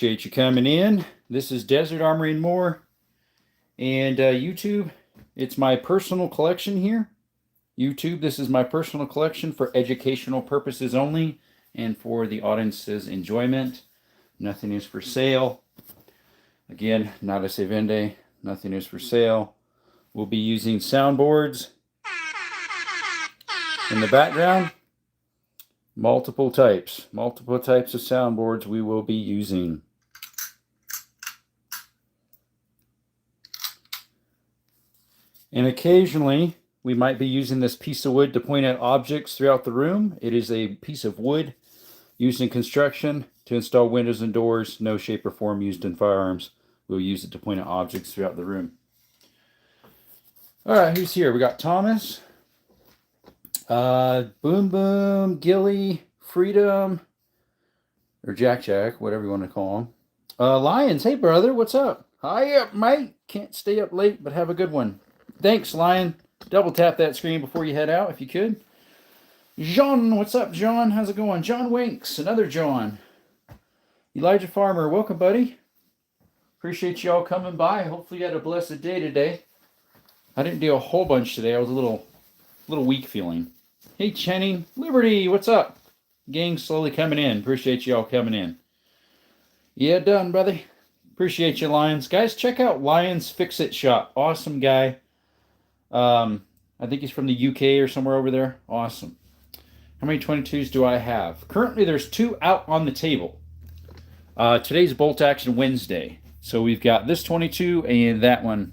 Appreciate you coming in. This is Desert Armory and More. And YouTube, it's my personal collection here. YouTube, this is my personal collection for educational purposes only and for the audience's enjoyment. Nothing is for sale. Again, nada se vende. Nothing is for sale. We'll be using soundboards in the background. Multiple types of soundboards we will be using. And occasionally, we might be using this piece of wood to point at objects throughout the room. It is a piece of wood used in construction to install windows and doors. No shape or form used in firearms. We'll use it to point at objects throughout the room. All right, who's here? We got Thomas, Boom Boom, Gilly, Freedom, or Jack Jack, whatever you want to call him. Lions, hey brother, what's up? Hi up, mate. Can't stay up late, but have a good one. Thanks, Lion. Double tap that screen before you head out, if you could. John, what's up, John? How's it going? John Winks, another John. Elijah Farmer, welcome, buddy. Appreciate you all coming by. Hopefully you had a blessed day today. I didn't do a whole bunch today. I was a little weak feeling. Hey, Channing. Liberty, what's up? Gang slowly coming in. Appreciate you all coming in. Yeah, done, brother. Appreciate you, Lions. Guys, check out Lions Fix-It Shop. Awesome guy. I think he's from the UK or somewhere over there. Awesome. How many 22s do I have? Currently, there's 2 out on the table. Today's Bolt Action Wednesday. So we've got this 22 and that one.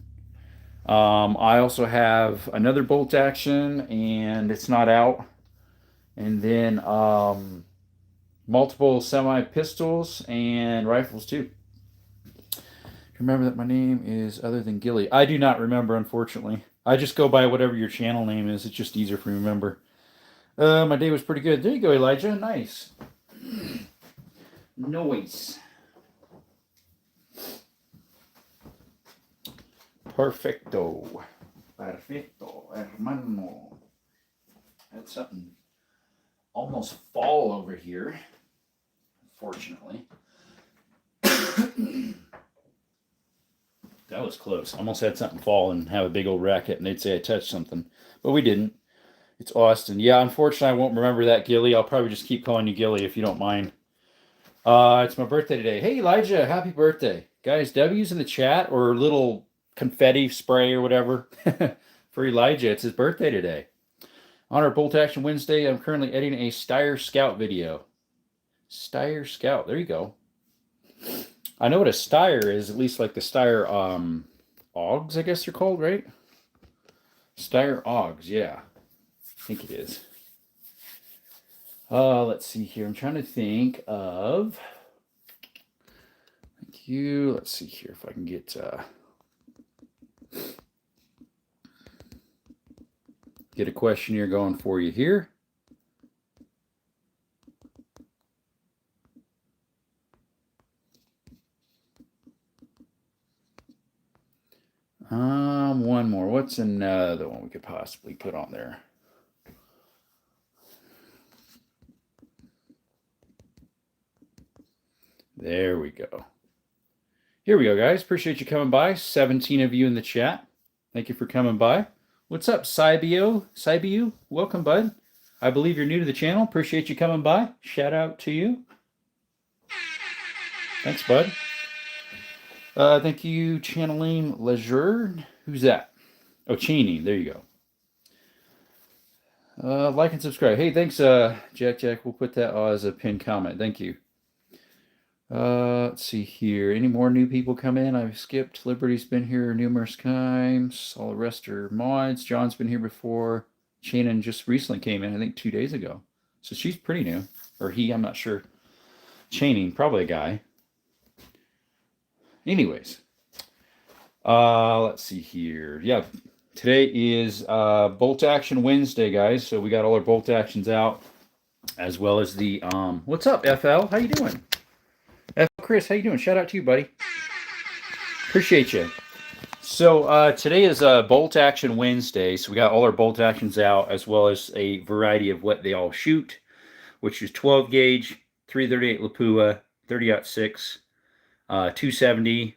I also have another bolt action, and it's not out. And then multiple semi-pistols and rifles too. Remember that my name is other than Gilly. I do not remember, unfortunately. I just go by whatever your channel name is. It's just easier for me to remember. My day was pretty good. There you go, Elijah. Nice. Noise. Perfecto. Perfecto, hermano. Had something almost fall over here, unfortunately. That was close. Almost had something fall and have a big old racket, and they'd say I touched something. But we didn't. It's Austin. Yeah, unfortunately, I won't remember that, Gilly. I'll probably just keep calling you Gilly if you don't mind. It's my birthday today. Hey, Elijah, happy birthday. Guys, W's in the chat or little confetti spray or whatever for Elijah. It's his birthday today. On our Bolt Action Wednesday, I'm currently editing a Steyr Scout video. Steyr Scout. There you go. I know what a Steyr is, at least like the Steyr Augs, I guess they're called, right? Steyr Augs, yeah. I think it is. Let's see here. I'm trying to think of... Thank you. Let's see here if I can get... Get a questionnaire going for you here. One more. What's another one we could possibly put on there? There we go. Here we go, guys. Appreciate you coming by. 17 of you in the chat. Thank you for coming by. What's up, Sybio? Welcome, bud. I believe you're new to the channel. Appreciate you coming by. Shout out to you. Thanks, bud. Thank you, Channeling Leisure. Who's that? Oh, Cheney. There you go. Like and subscribe. Hey, thanks, Jack. We'll put that as a pinned comment. Thank you. Let's see here. Any more new people come in? I've skipped. Liberty's been here numerous times. All the rest are mods. John's been here before. Shannon just recently came in, I think 2 days ago. So she's pretty new. Or he, I'm not sure. Channing, probably a guy. Anyways. Let's see here. Yeah, today is Bolt Action Wednesday, guys. So we got all our bolt actions out. As well as the, what's up, FL? How you doing? Chris, how you doing? Shout out to you, buddy. Appreciate you. So today is Bolt Action Wednesday. So we got all our bolt actions out, as well as a variety of what they all shoot, which is 12 gauge, 338 Lapua, 30-06, 270,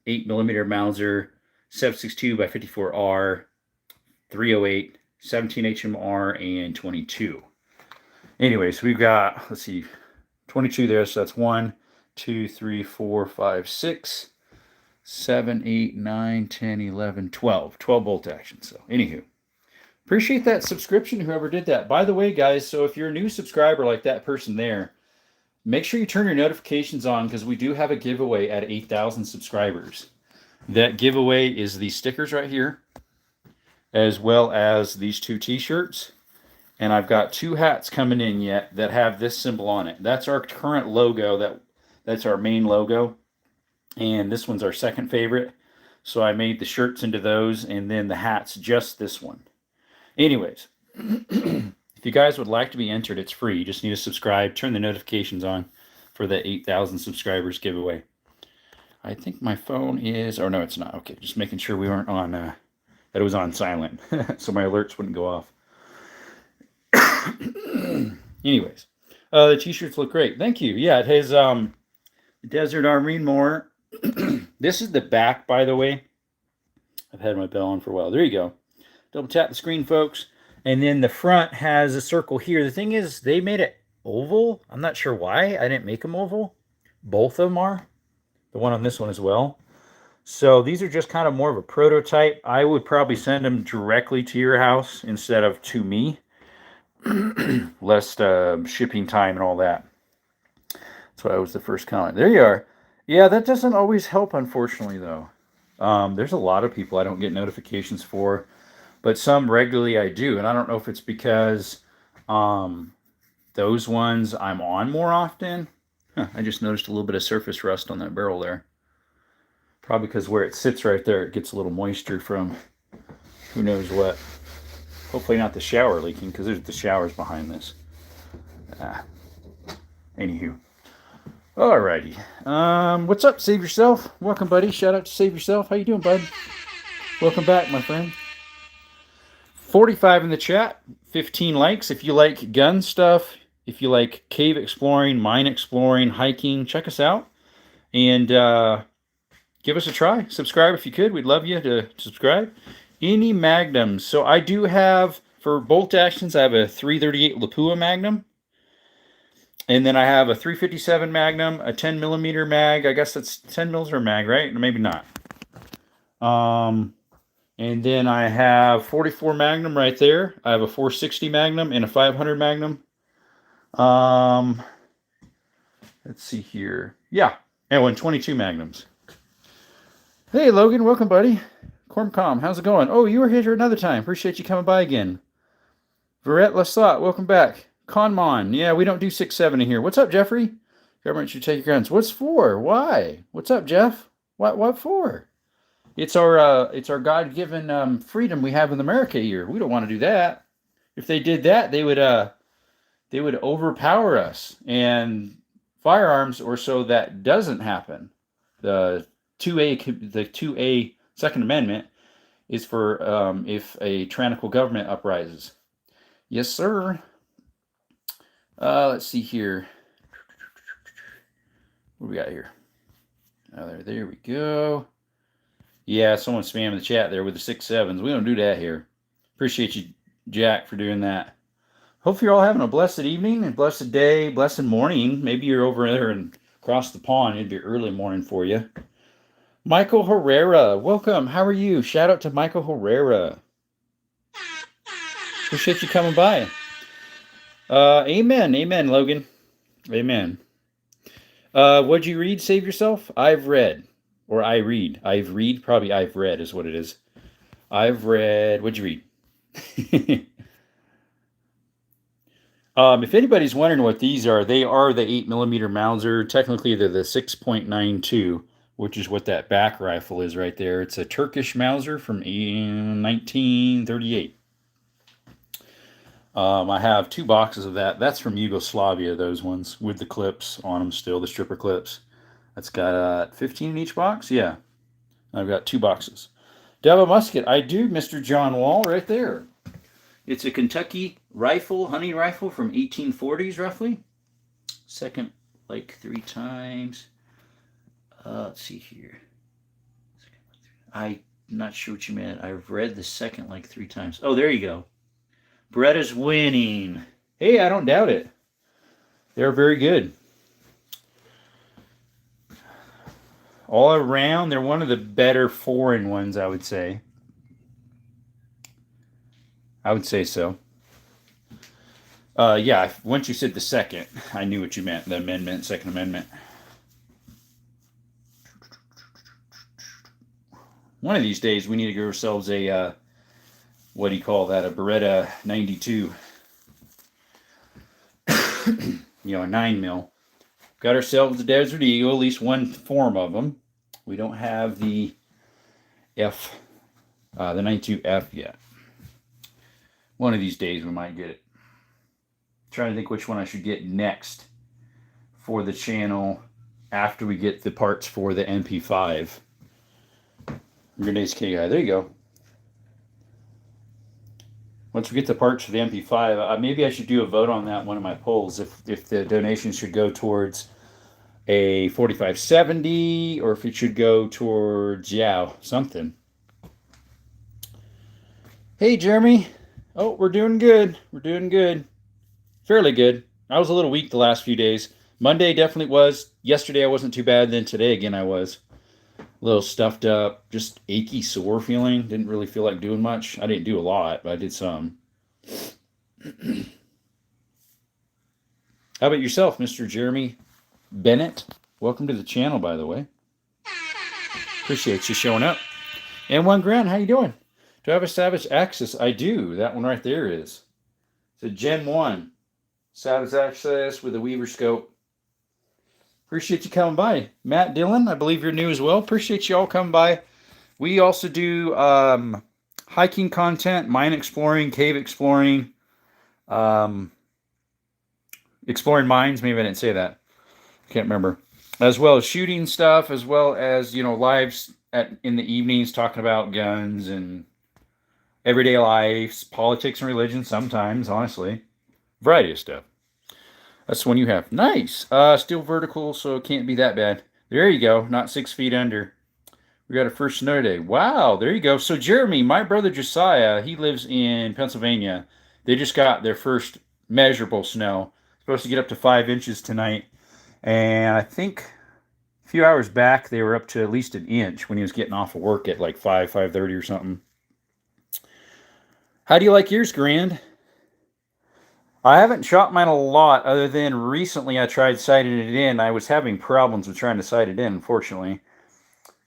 8mm Mauser, 7.62 by 54R, 308, 17 HMR, and 22. Anyways, we've got, let's see, 22 there, so that's 1, 2, 3, 4, 5, 6, 7, 8, 9, 10, 11, 12. 12 bolt action. So, anywho, appreciate that subscription, whoever did that. By the way, guys, so if you're a new subscriber like that person there, make sure you turn your notifications on because we do have a giveaway at 8,000 subscribers. That giveaway is these stickers right here, as well as these 2 t-shirts. And I've got 2 hats coming in yet that have this symbol on it. That's our current logo. That's our main logo. And this one's our second favorite. So I made the shirts into those, and then the hats just this one. Anyways, if you guys would like to be entered, it's free. You just need to subscribe, turn the notifications on for the 8,000 subscribers giveaway. I think my phone is, oh no, it's not. Okay, just making sure we weren't on, that it was on silent, so my alerts wouldn't go off. Anyways, the t-shirts look great. Thank you. Yeah, it has Desert Armine Moore. This is the back, by the way. I've had my bell on for a while. There you go. Double tap the screen, folks. And then the front has a circle here. The thing is, they made it oval. I'm not sure why. I didn't make them oval. Both of them are. The one on this one as well. So these are just kind of more of a prototype. I would probably send them directly to your house instead of to me. Less shipping time and all that. That's why I was the first comment. There you are. Yeah, that doesn't always help, unfortunately, though. There's a lot of people I don't get notifications for, but some regularly I do. And I don't know if it's because those ones I'm on more often. I just noticed a little bit of surface rust on that barrel there. Probably because where it sits right there, it gets a little moisture from who knows what. Hopefully not the shower leaking, because there's the showers behind this. Anywho. Alrighty. What's up, Save Yourself? Welcome, buddy. Shout out to Save Yourself. How you doing, bud? Welcome back, my friend. 45 in the chat. 15 likes. If you like gun stuff, if you like cave exploring, mine exploring, hiking, check us out. And give us a try. Subscribe if you could. We'd love you to subscribe. Any magnums. So I do have, for bolt actions, I have a 338 Lapua Magnum. And then I have a 357 Magnum, a 10mm mag. I guess that's 10 mils or mag, right? Or maybe not. And then I have 44 Magnum right there. I have a 460 Magnum and a 500 Magnum. Let's see here. Yeah. And 22 Magnums. Hey, Logan. Welcome, buddy. Cormcom, how's it going? Oh, you were here another time. Appreciate you coming by again. Verette Lassat, welcome back. Conmon, yeah, we don't do 670 here. What's up, Jeffrey? Government should take your guns. What's for? Why? What's up, Jeff? What for? It's our God-given freedom we have in America here. We don't want to do that. If they did that, they would overpower us. And firearms, or so that doesn't happen. The 2A Second Amendment is for if a tyrannical government uprises. Yes, sir. Let's see here. What do we got here? There we go. Yeah, someone spamming the chat there with the 6.7s. We don't do that here. Appreciate you, Jack, for doing that. Hope you're all having a blessed evening and blessed day, blessed morning. Maybe you're over there and across the pond. It'd be early morning for you. Michael Herrera, welcome. How are you? Shout out to Michael Herrera. Appreciate you coming by. Amen, Logan. Amen. What'd you read? Save Yourself? I've read. Or I read. I've read. Probably I've read is what it is. I've read. What'd you read? If anybody's wondering what these are, they are the 8mm Mauser. Technically, they're the 6.92, which is what that back rifle is right there. It's a Turkish Mauser from 1938. I have 2 boxes of that. That's from Yugoslavia, those ones, with the clips on them still, the stripper clips. That's got 15 in each box? Yeah. I've got 2 boxes. Devil Musket. I do, Mr. John Wall, right there. It's a Kentucky rifle, hunting rifle from 1840s, roughly. Second, like 3 times. let's see here. I'm not sure what you meant. I've read the second like 3 times. Oh, there you go. Beretta's winning. Hey, I don't doubt it. They're very good. All around, they're one of the better foreign ones, I would say. I would say so. Yeah, once you said the second, I knew what you meant. The amendment, Second Amendment. One of these days, we need to give ourselves a, what do you call that? A Beretta 92. You know, a 9mm. Got ourselves a Desert Eagle, at least one form of them. We don't have the F, the 92F yet. One of these days we might get it. Trying to think which one I should get next for the channel after we get the parts for the MP5. Renee's K guy. There you go. Once we get the parts for the MP5, maybe I should do a vote on that one of my polls. If the donations should go towards a 4570 or if it should go towards, yeah, something. Hey, Jeremy. Oh, we're doing good. We're doing good. Fairly good. I was a little weak the last few days. Monday definitely was. Yesterday I wasn't too bad. Then today again I was. A little stuffed up. Just achy, sore feeling. Didn't really feel like doing much. I didn't do a lot, but I did some. How about yourself, Mr. Jeremy Bennett? Welcome to the channel, by the way. Appreciate you showing up. And One Grand, how you doing? Do I have a Savage Axis? I do. That one right there is. It's a Gen 1. Savage Axis with a Weaver scope. Appreciate you coming by. Matt Dillon, I believe you're new as well. Appreciate you all coming by. We also do hiking content, mine exploring, cave exploring, exploring mines. Maybe I didn't say that. Can't remember. As well as shooting stuff, as well as, you know, lives in the evenings talking about guns and everyday life, politics and religion sometimes, honestly. Variety of stuff. That's the one you have. Nice. Still vertical, so it can't be that bad. There you go. Not 6 feet under. We got our first snow day. Wow, there you go. So Jeremy, my brother Josiah, he lives in Pennsylvania. They just got their first measurable snow. Supposed to get up to 5 inches tonight. And I think a few hours back, they were up to at least an inch when he was getting off of work at like 5:30 or something. How do you like yours, Grand? I haven't shot mine a lot, other than recently I tried sighting it in. I was having problems with trying to sight it in, unfortunately.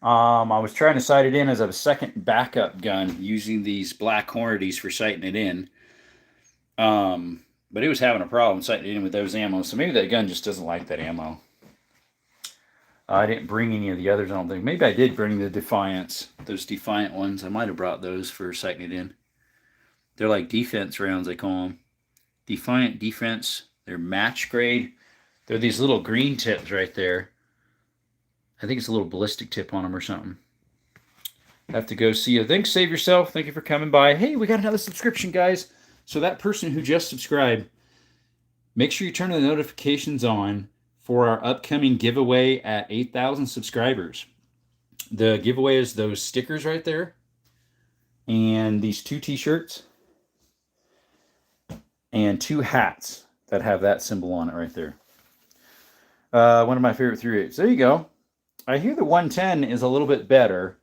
I was trying to sight it in as a second backup gun, using these Black Hornadies for sighting it in. But it was having a problem sighting it in with those ammo, so maybe that gun just doesn't like that ammo. I didn't bring any of the others, I don't think. Maybe I did bring the Defiance, those Defiant ones. I might have brought those for sighting it in. They're like defense rounds, they call them. Defiant defense. They're match grade. They're these little green tips right there. I think it's a little ballistic tip on them or something. Have to go see you. Thanks, Save Yourself. Thank you for coming by. Hey, we got another subscription, guys. So that person who just subscribed, make sure you turn the notifications on for our upcoming giveaway at 8,000 subscribers. The giveaway is those stickers right there and these 2 t-shirts and 2 hats that have that symbol on it right there. One of my favorite 3.8s. There you go. I hear the 110 is a little bit better.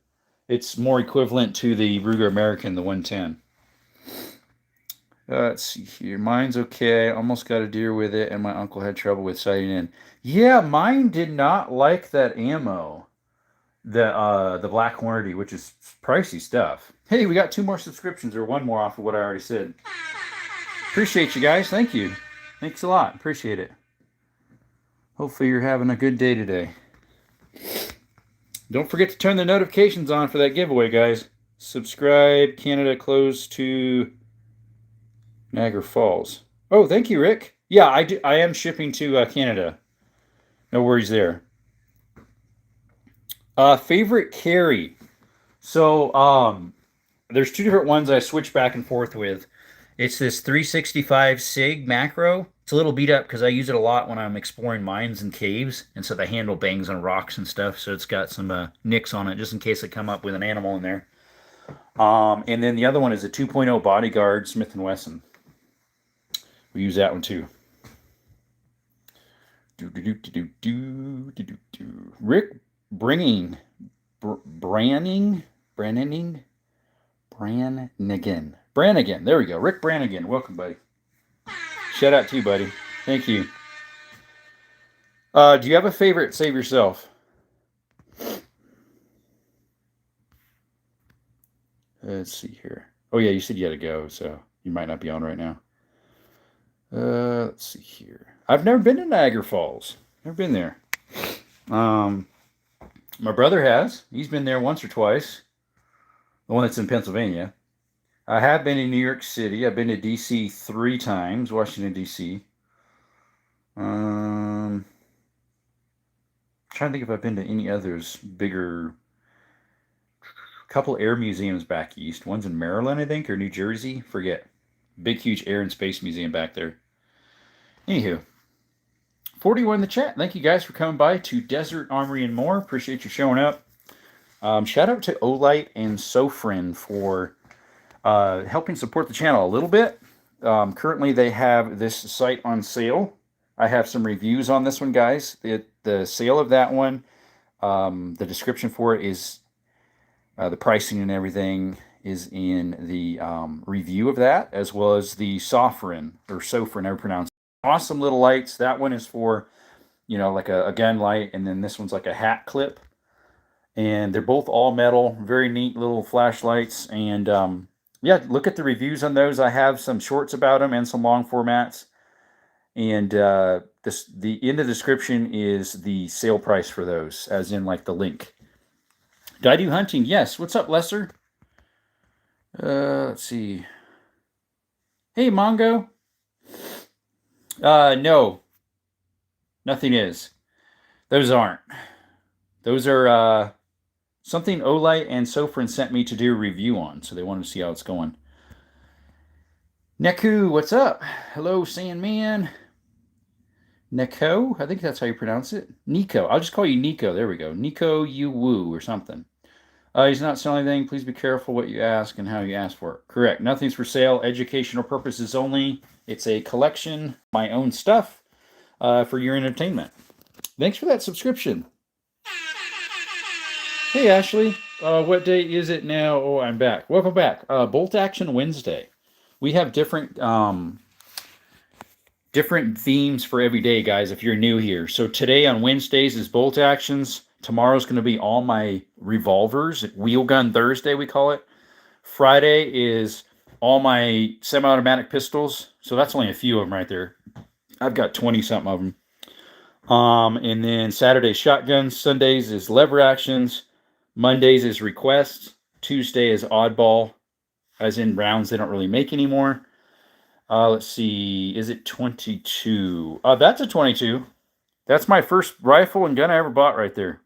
It's more equivalent to the Ruger American, the 110. Let's see here. Mine's okay. Almost got a deer with it, and my uncle had trouble with sighting in. Yeah, mine did not like that ammo. The Black Hornady, which is pricey stuff. Hey, we got 2 more subscriptions, or 1 more off of what I already said. Appreciate you guys. Thank you. Thanks a lot. Appreciate it. Hopefully you're having a good day today. Don't forget to turn the notifications on for that giveaway, guys. Subscribe. Canada closed to Niagara Falls. Oh, thank you, Rick. Yeah, I am shipping to Canada. No worries there. Favorite carry. So, there's 2 different ones I switch back and forth with. It's this 365 SIG macro. It's a little beat up because I use it a lot when I'm exploring mines and caves, and so the handle bangs on rocks and stuff. So it's got some nicks on it just in case I come up with an animal in there. And then the other one is a 2.0 Bodyguard Smith & Wesson. We use that one too. Rick Brannigan. Brannigan. There we go. Rick Brannigan. Welcome, buddy. Shout out to you, buddy. Thank you. Do you have a favorite? Save yourself. Let's see here. Oh, yeah, you said you had to go, so you might not be on right now. Let's see here. I've never been to Niagara Falls. Never been there. My brother has. He's been there once or twice. The one that's in Pennsylvania. I have been in New York City. I've been to D.C. 3 times. Washington, D.C. Trying to think if I've been to any others bigger. Couple air museums back east. One's in Maryland, I think, or New Jersey. Forget. Big, huge air and space museum back there. Anywho. 41 in the chat. Thank you guys for coming by to Desert Armory and More. Appreciate you showing up. Shout out to Olight and Sofrin for helping support the channel a little bit. Currently, they have this site on sale. I have some reviews on this one, guys. The sale of that one, the description for it is the pricing and everything is in the review of that, as well as the Sofrin, or Sofrin, never pronounced. Awesome little lights. That one is for, like a gun light, and then this one's like a hat clip. And they're both all metal, very neat little flashlights. And yeah, look at the reviews on those. I have some shorts about them and some long formats. And in the description is the sale price for those, as in like the link. Did I do hunting? Yes. What's up, Lesser? Let's see. Hey, Mongo. No. Nothing is. Those aren't. Those are something Olight and Sofrin sent me to do a review on, so they wanted to see how it's going. Neku, what's up? Hello, Sandman. Neko, I think that's how you pronounce it. Nico, I'll just call you Nico. There we go. Nico you woo or something. He's not selling anything. Please be careful what you ask and how you ask for it. Correct. Nothing's for sale. Educational purposes only. It's a collection, my own stuff, for your entertainment. Thanks for that subscription. Hey, Ashley. What day is it now? Oh, I'm back. Welcome back. Bolt Action Wednesday. We have different themes for every day, guys, if you're new here. So today on Wednesdays is Bolt Actions. Tomorrow's going to be all my revolvers. Wheel Gun Thursday, we call it. Friday is all my semi-automatic pistols. So that's only a few of them right there. I've got 20-something of them. And then Saturday, shotguns. Sundays is lever actions. Mondays is requests. Tuesday is oddball, as in rounds they don't really make anymore. Let's see. Is it 22? That's a 22. That's my first rifle and gun I ever bought right there.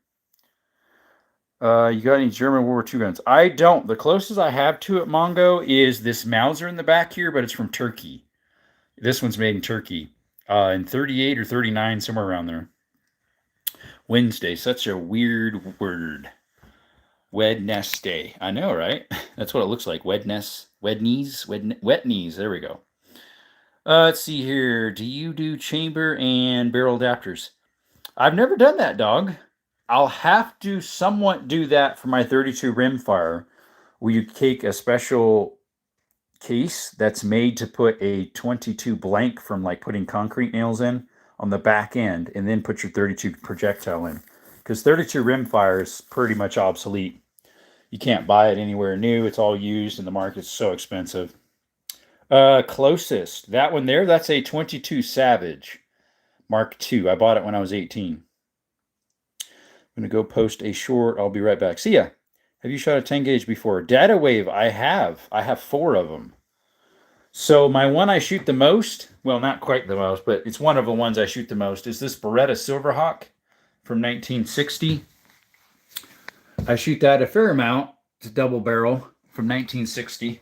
You got any German World War II guns? I don't. The closest I have to it, Mongo, is this Mauser in the back here, but it's from Turkey. This one's made in Turkey. In 38 or 39, somewhere around there. Wednesday, such a weird word. Wednesday. I know, right? That's what it looks like. Wet knees. There we go. Let's see here. Do you do chamber and barrel adapters? I've never done that, dog. I'll have to somewhat do that for my 32 rimfire, where you take a special case that's made to put a 22 blank from like putting concrete nails in on the back end, and then put your 32 projectile in. Because 32 rimfire is pretty much obsolete. You can't buy it anywhere new. It's all used, and the market's so expensive. Closest. That one there, that's a 22 Savage Mark II. I bought it when I was 18. I'm going to go post a short. I'll be right back. See ya. Have you shot a 10 gauge before? Data Wave, I have. I have 4 of them. So my one I shoot the most, well, not quite the most, but it's one of the ones I shoot the most, is this Beretta Silverhawk from 1960. I shoot that a fair amount. It's a double barrel from 1960.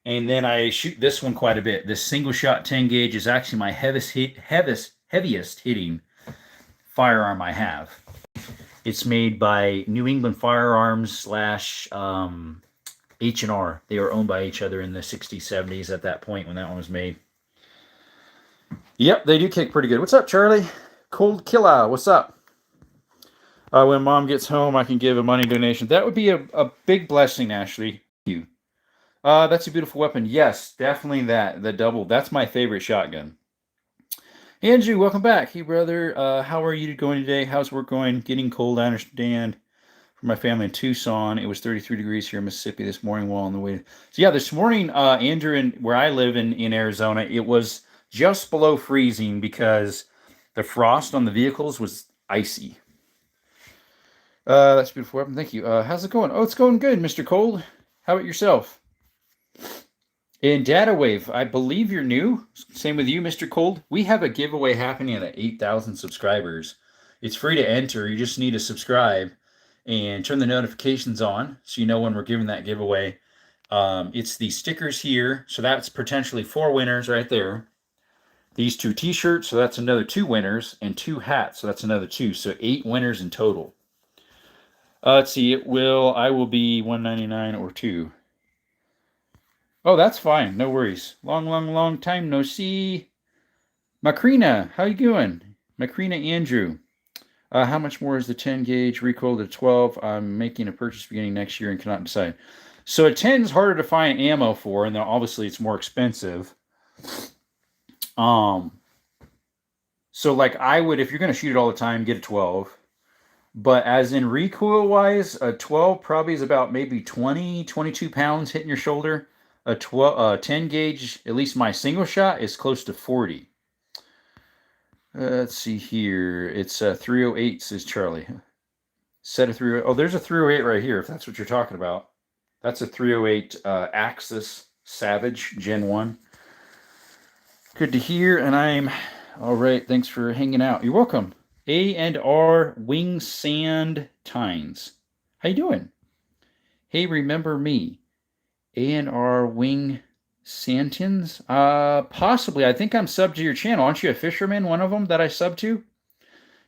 And then I shoot this one quite a bit. This single shot 10 gauge is actually my heaviest hitting firearm I have. It's made by New England Firearms slash H&R. They were owned by each other in the 60s, 70s at that point when that one was made. Yep, they do kick pretty good. What's up, Charlie? Cold Killer, what's up? When Mom gets home, I can give a money donation. That would be a big blessing, Ashley. Thank you. That's a beautiful weapon. Yes, definitely that. The double. That's my favorite shotgun. Andrew, welcome back. Hey, brother. How are you going today? How's work going? Getting cold, I understand. For my family in Tucson, it was 33 degrees here in Mississippi this morning while on the way. So, yeah, this morning, Andrew, and where I live in Arizona, it was just below freezing because the frost on the vehicles was icy. That's a beautiful weapon. Thank you. How's it going? Oh, it's going good, Mr. Cold. How about yourself? In Data Wave, I believe you're new. Same with you, Mr. Cold. We have a giveaway happening at 8,000 subscribers. It's free to enter. You just need to subscribe and turn the notifications on so you know when we're giving that giveaway. It's the stickers here. So that's potentially 4 winners right there. These 2 t-shirts, so that's another 2 winners, and 2 hats, so that's another 2. So 8 winners in total. Let's see, I will be $1.99 or 2. Oh, that's fine. No worries. Long time no see. Macrina, how you doing? Macrina Andrew. How much more is the 10 gauge recoil to 12? I'm making a purchase beginning next year and cannot decide. So a 10 is harder to find ammo for, and then obviously it's more expensive. So like I would, if you're going to shoot it all the time, get a 12. But as in recoil wise, a 12 probably is about maybe 20, 22 pounds hitting your shoulder. A 10 gauge, at least my single shot, is close to 40. Let's see here. It's 308, says Charlie. Set of 308. Oh, there's a 308 right here, if that's what you're talking about. That's a 308 Axis Savage Gen 1. Good to hear, and I'm all right. Thanks for hanging out. You're welcome. A&R Wing Sand Tines. How you doing? Hey, remember me? A&R Wing Santins? Possibly. I think I'm subbed to your channel. Aren't you a fisherman, one of them that I sub to?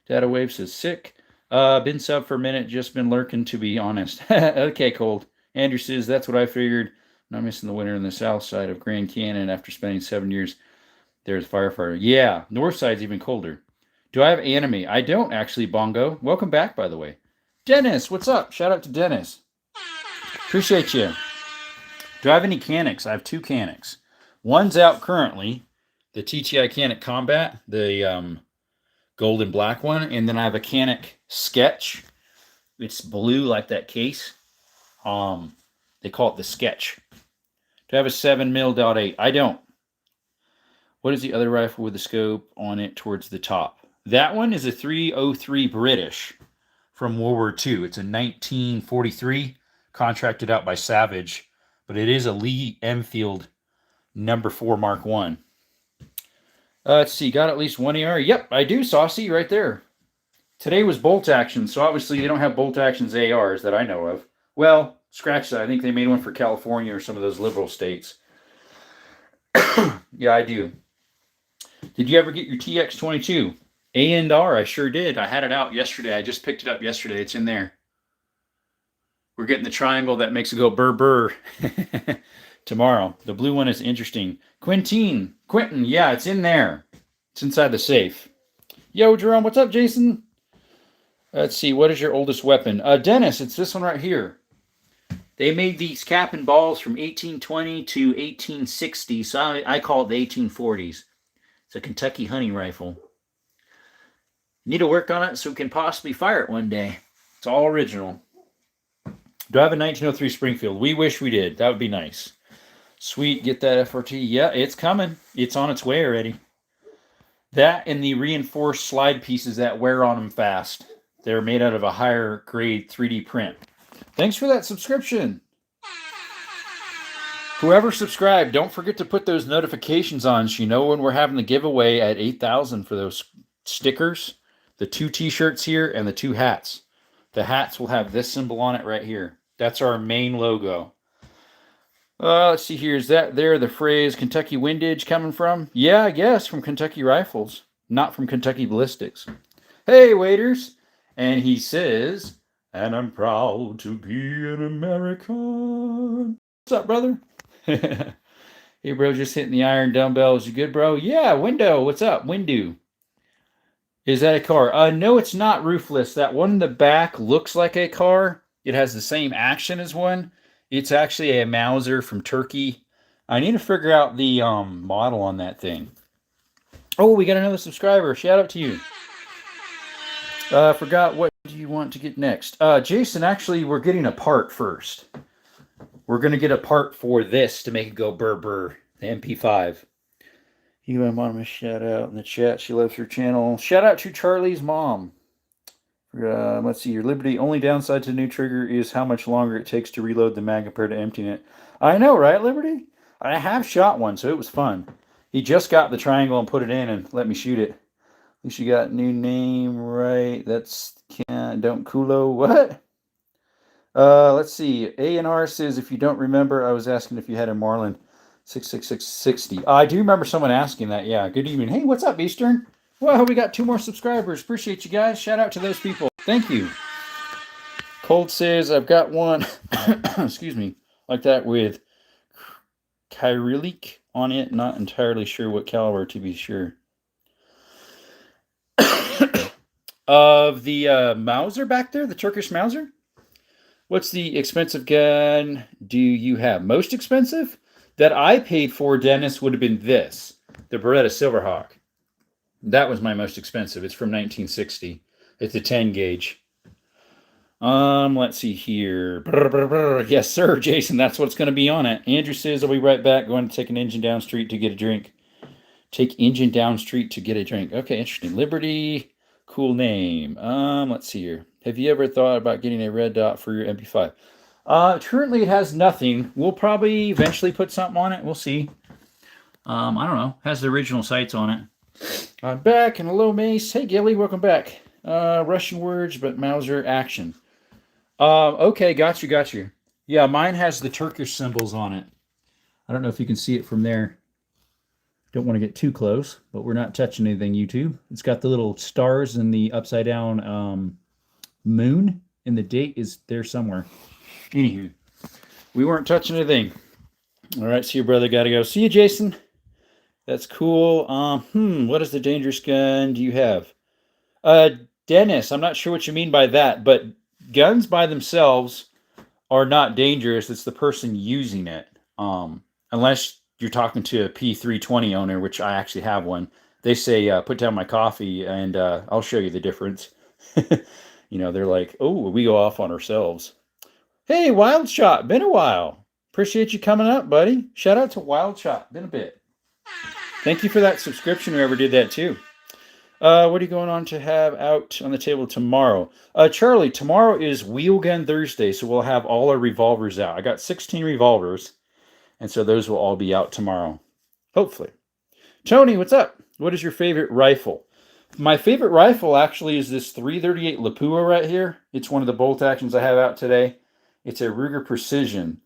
Data Wave says sick. Been sub for a minute, just been lurking, to be honest. Okay, Cold. Andrew says, that's what I figured. Not missing the winter in the south side of Grand Canyon after spending 7 years there as a firefighter. Yeah, north side's even colder. Do I have anime? I don't, actually, Bongo. Welcome back, by the way. Dennis, what's up? Shout out to Dennis. Appreciate you. Do I have any Canics? I have 2 Canics. One's out currently, the TTI Canic Combat, the gold and black one. And then I have a Canic Sketch. It's blue like that case. They call it the Sketch. Do I have a 7mm.8? I don't. What is the other rifle with the scope on it towards the top? That one is a 303 British from World War II. It's a 1943, contracted out by Savage. But it is a Lee Enfield number 4 Mark 1. Let's see, got at least 1 AR? Yep, I do, Saucy, right there. Today was bolt action, so obviously they don't have bolt actions ARs that I know of. Well, scratch that. I think they made one for California or some of those liberal states. Yeah, I do. Did you ever get your TX22? A&R, I sure did. I had it out yesterday. I just picked it up yesterday. It's in there. We're getting the triangle that makes it go burr burr tomorrow. The blue one is interesting. Quentin, yeah, it's in there. It's inside the safe. Yo, Jerome, what's up, Jason? Let's see, what is your oldest weapon? Dennis, it's this one right here. They made these cap and balls from 1820 to 1860, so I call it the 1840s. It's a Kentucky hunting rifle. Need to work on it so we can possibly fire it one day. It's all original. Do I have a 1903 Springfield? We wish we did. That would be nice. Sweet, get that FRT. Yeah, it's coming. It's on its way already. That and the reinforced slide pieces that wear on them fast. They're made out of a higher grade 3D print. Thanks for that subscription. Whoever subscribed, don't forget to put those notifications on so you know when we're having the giveaway at 8,000 for those stickers, the 2 t-shirts here, and the 2 hats. The hats will have this symbol on it right here. That's our main logo. Let's see here. Is that there the phrase Kentucky windage coming from? Yeah, I guess from Kentucky Rifles, not from Kentucky Ballistics. Hey, waiters. And he says, and I'm proud to be an American. What's up, brother? Hey, bro, just hitting the iron dumbbells. You good, bro? Yeah, window. What's up? Window. Is that a car? No, it's not roofless. That one in the back looks like a car. It has the same action as one. It's actually a Mauser from Turkey. I need to figure out the model on that thing. Oh, we got another subscriber. Shout out to you. Forgot what do you want to get next? Jason, actually, we're getting a part first. We're going to get a part for this to make it go burr burr, the MP5. You and mom a shout out in the chat. She loves her channel. Shout out to Charlie's mom. Let's see. Your Liberty only downside to the new trigger is how much longer it takes to reload the mag compared to emptying it. I know, right, Liberty? I have shot one, so it was fun. He just got the triangle and put it in and let me shoot it. At least you got new name right. That's don't Kulo. What? Let's see. A&R says, if you don't remember, I was asking if you had a Marlin 66660. I do remember someone asking that. Yeah. Good evening. Hey, what's up, Eastern? Well, we got 2 more subscribers. Appreciate you guys. Shout out to those people. Thank you. Cold says, I've got one, excuse me, like that with Kyrillic on it. Not entirely sure what caliber, to be sure. Of the Mauser back there, the Turkish Mauser? What's the expensive gun do you have? Most expensive? That I paid for, Dennis, would have been this. The Beretta Silverhawk. That was my most expensive. It's from 1960. It's a 10 gauge. Let's see here. Brr, brr, brr. Yes, sir, Jason. That's what's going to be on it. Andrew says, I'll be right back. Going to take an engine down street to get a drink. Take engine down street to get a drink. Okay, interesting. Liberty. Cool name. Let's see here. Have you ever thought about getting a red dot for your MP5? Currently it has nothing. We'll probably eventually put something on it. We'll see. I don't know. It has the original sights on it. I'm back in a low mace. Hey, Gilly, welcome back. Russian words, but Mauser action. Okay, got you. Yeah, mine has the Turkish symbols on it. I don't know if you can see it from there. Don't want to get too close, but we're not touching anything, YouTube. It's got the little stars and the upside down moon, and the date is there somewhere. Anywho, we weren't touching anything. All right, see you, brother. Gotta go. See you, Jason. That's cool. What is the dangerous gun do you have? Dennis, I'm not sure what you mean by that, but guns by themselves are not dangerous. It's the person using it. Unless you're talking to a P320 owner, which I actually have one. They say, put down my coffee and I'll show you the difference. They're like, oh, we go off on ourselves. Hey, Wild Shot, been a while. Appreciate you coming up, buddy. Shout out to Wild Shot, been a bit. Thank you for that subscription, whoever did that too. What are you going on to have out on the table tomorrow? Charlie, tomorrow is Wheel Gun Thursday, so we'll have all our revolvers out. I got 16 revolvers, and so those will all be out tomorrow, hopefully. Tony, what's up? What is your favorite rifle? My favorite rifle actually is this 338 Lapua right here. It's one of the bolt actions I have out today. It's a Ruger Precision.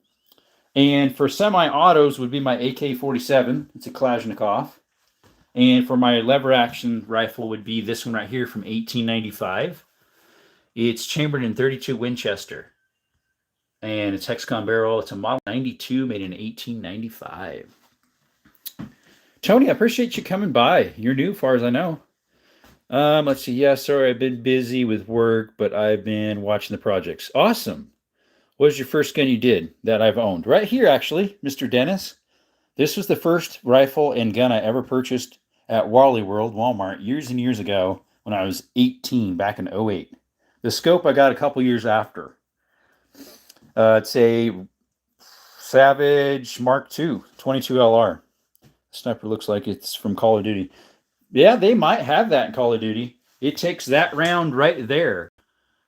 And for semi-autos would be my AK-47. It's a Kalashnikov. And for my lever action rifle would be this one right here from 1895. It's chambered in .32 Winchester. And it's hexagon barrel. It's a Model 92 made in 1895. Tony, I appreciate you coming by. You're new, as far as I know. Let's see. Yeah, sorry, I've been busy with work, but I've been watching the projects. Awesome. What was your first gun you did that I've owned? Right here, actually, Mr. Dennis. This was the first rifle and gun I ever purchased at Wally World, Walmart, years and years ago when I was 18, back in 08. The scope I got a couple years after. It's a Savage Mark II, 22 LR. Sniper looks like it's from Call of Duty. Yeah, they might have that in Call of Duty. It takes that round right there.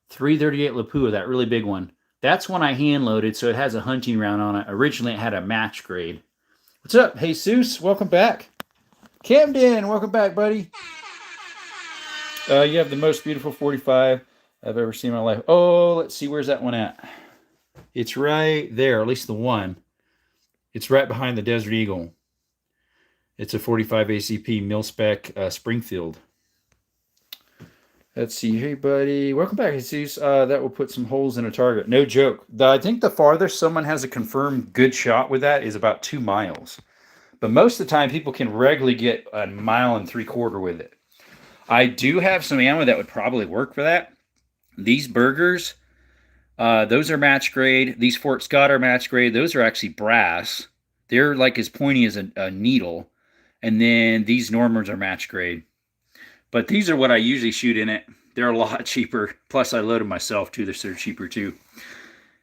338 Lapua, that really big one. That's one I hand loaded, so it has a hunting round on it. Originally, it had a match grade. What's up, Jesus? Welcome back. Camden, welcome back, buddy. You have the most beautiful 45 I've ever seen in my life. Oh, let's see, where's that one at? It's right there, at least the one. It's right behind the Desert Eagle. It's a 45 ACP mil-spec Springfield. Let's see. Hey, buddy. Welcome back, Jesus. That will put some holes in a target. No joke. I think the farthest someone has a confirmed good shot with that is about 2 miles. But most of the time, people can regularly get 1.75 miles with it. I do have some ammo that would probably work for that. These Burgers, those are match grade. These Fort Scott are match grade. Those are actually brass. They're like as pointy as a needle. And then these Normans are match grade. But these are what I usually shoot in it. They're a lot cheaper. Plus, I load them myself, too. They're cheaper, too.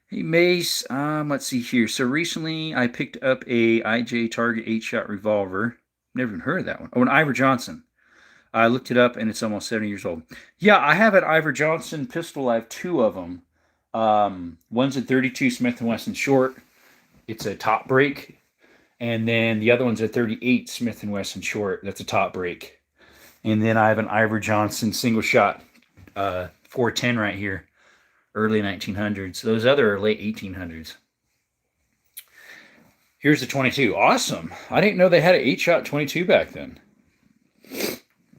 Hey, Mace. Let's see here. So, recently, I picked up a IJ Target 8-shot revolver. Never even heard of that one. Oh, an Ivor Johnson. I looked it up, and it's almost 70 years old. Yeah, I have an Ivor Johnson pistol. I have 2 of them. One's a 32 Smith & Wesson short. It's a top break. And then the other one's a 38 Smith & Wesson short. That's a top break. And then I have an Ivor Johnson single shot 410 right here, early 1900s. Those other are late 1800s. Here's the 22. Awesome. I didn't know they had an 8-shot 22 back then.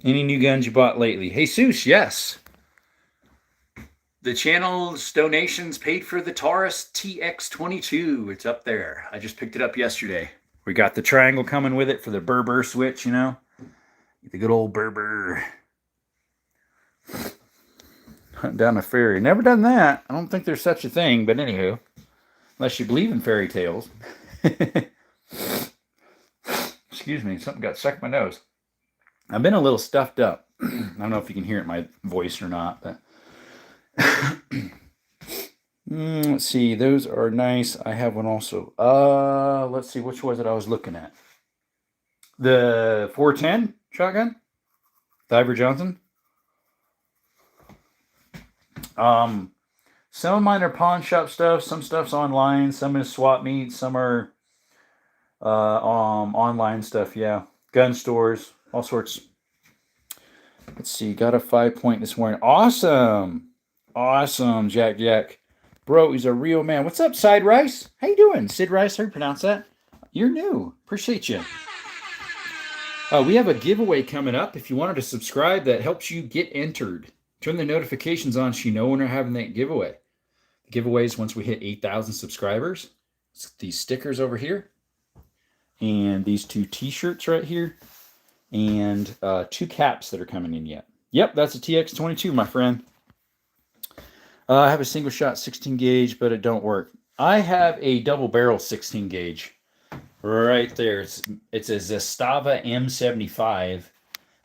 Any new guns you bought lately? Hey, Jesus, yes. The channel's donations paid for the Taurus TX22. It's up there. I just picked it up yesterday. We got the triangle coming with it for the Berber switch, you know. The good old Berber. Hunt down a fairy. Never done that. I don't think there's such a thing, but anywho. Unless you believe in fairy tales. Excuse me, something got stuck in my nose. I've been a little stuffed up. I don't know if you can hear it in my voice or not, but let's see. Those are nice. I have one also. Let's see, which was it I was looking at? The 410 shotgun? The Ivor Johnson? Some of mine are pawn shop stuff. Some stuff's online. Some is swap meets. Some are online stuff. Yeah, gun stores, all sorts. Let's see. Got a 5-point this morning. Awesome, Jack. Bro, he's a real man. What's up, Sid Rice? How you doing, Sid Rice? How do you pronounce that? You're new. Appreciate you. We have a giveaway coming up. If you wanted to subscribe, that helps you get entered. Turn the notifications on so you know when we're having that giveaway. The giveaway is once we hit 8,000 subscribers. It's these stickers over here. And these 2 t-shirts right here. And 2 caps that are coming in yet. Yep, that's a TX22, my friend. I have a single shot 16 gauge, but it don't work. I have a double barrel 16 gauge. Right there. It's a Zastava M75.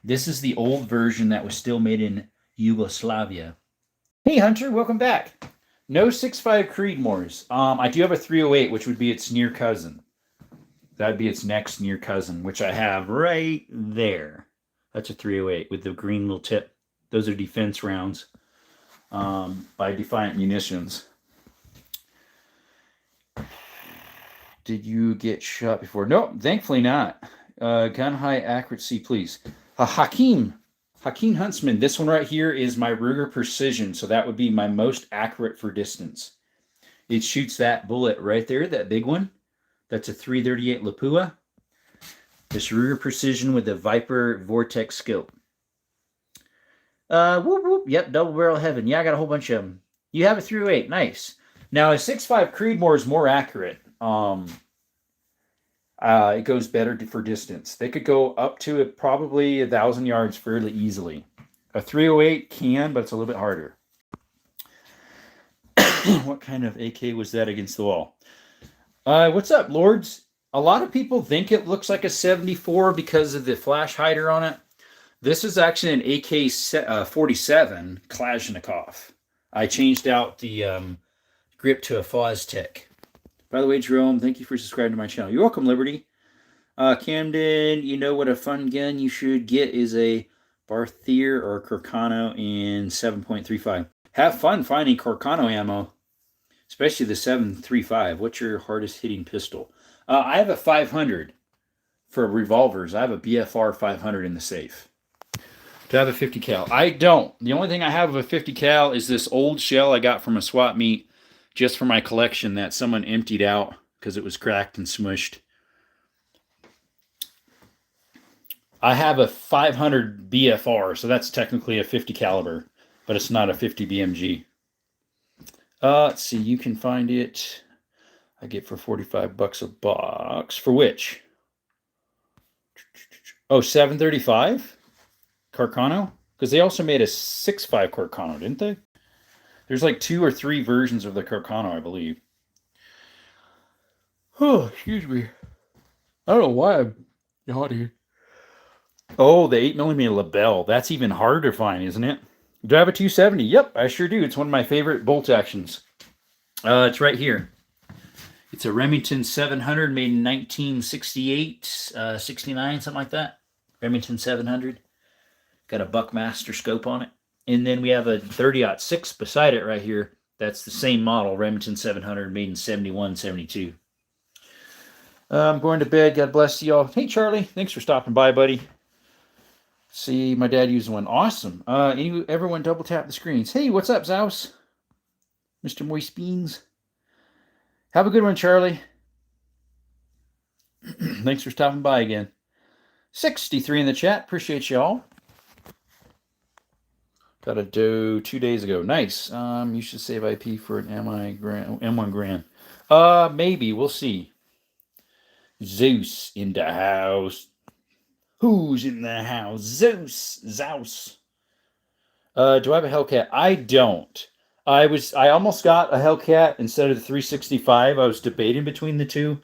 This is the old version that was still made in Yugoslavia. Hey, Hunter, welcome back. No 6.5 Creedmoors. I do have a 308, which would be its near cousin. That'd be its next near cousin, which I have right there. That's a 308 with the green little tip. Those are defense rounds by Defiant Munitions. Did you get shot before? No, thankfully not. Gun high accuracy, please. Hakeem Huntsman. This one right here is my Ruger Precision, so that would be my most accurate for distance. It shoots that bullet right there, that big one. That's a 338 Lapua. This Ruger Precision with the Viper Vortex scope. Whoop, whoop. Yep, double barrel heaven. Yeah, I got a whole bunch of them. You have a 308. Nice. Now, a 6.5 Creedmoor is more accurate. It goes better for distance. They could go up to probably 1,000 yards fairly easily. A 308 can, but it's a little bit harder. What kind of AK was that against the wall? What's up, Lords? A lot of people think it looks like a 74 because of the flash hider on it. This is actually an AK-47 Kalashnikov. I changed out the grip to a Foztech. By the way, Jerome, thank you for subscribing to my channel. You're welcome, Liberty. Camden, you know what a fun gun you should get is a Barthier or Corcano in 7.35. Have fun finding Corcano ammo, especially the 7.35. What's your hardest hitting pistol? I have a 500 for revolvers. I have a BFR 500 in the safe. Do I have a 50 cal? I don't. The only thing I have of a 50 cal is this old shell I got from a swap meet just for my collection that someone emptied out because it was cracked and smushed. I have a 500 BFR, so that's technically a 50 caliber, but it's not a 50 BMG. Let's see, you can find it. I get for 45 bucks a box. For which? Oh, 735 Carcano? Because they also made a 6.5 Carcano, didn't they? There's like 2 or 3 versions of the Carcano, I believe. Oh, excuse me. I don't know why I'm yawning. Oh, the 8mm label. That's even harder to find, isn't it? Do I have a 270? Yep, I sure do. It's one of my favorite bolt actions. It's right here. It's a Remington 700 made in 1968, 69, something like that. Remington 700. Got a Buckmaster scope on it. And then we have a 30-06 beside it right here. That's the same model, Remington 700 made in 71, 72. I'm going to bed. God bless you all. Hey, Charlie. Thanks for stopping by, buddy. See, my dad used one. Awesome. Everyone double tap the screens. Hey, what's up, Zaus? Mr. Moist Beans. Have a good one, Charlie. Thanks for stopping by again. 63 in the chat. Appreciate y'all. Got a dough 2 days ago. Nice. You should save IP for an M1 Grand. Maybe. We'll see. Zeus in the house. Who's in the house? Zeus. Zeus. Do I have a Hellcat? I don't. I almost got a Hellcat instead of the 365. I was debating between the two.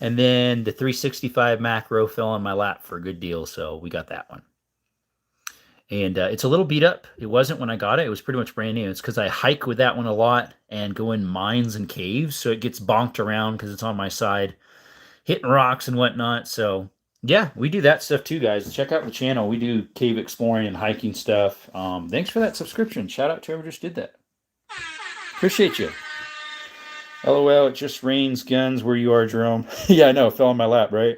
And then the 365 macro fell on my lap for a good deal, so we got that one. And it's a little beat up. It wasn't when I got it. It was pretty much brand new. It's because I hike with that one a lot and go in mines and caves, so it gets bonked around because it's on my side, hitting rocks and whatnot. So yeah, we do that stuff too, guys. Check out the channel. We do cave exploring and hiking stuff. Thanks for that subscription. Shout out to whoever just did that. Appreciate you. LOL, it just rains guns where you are, Jerome. Yeah, I know. It fell on my lap, right?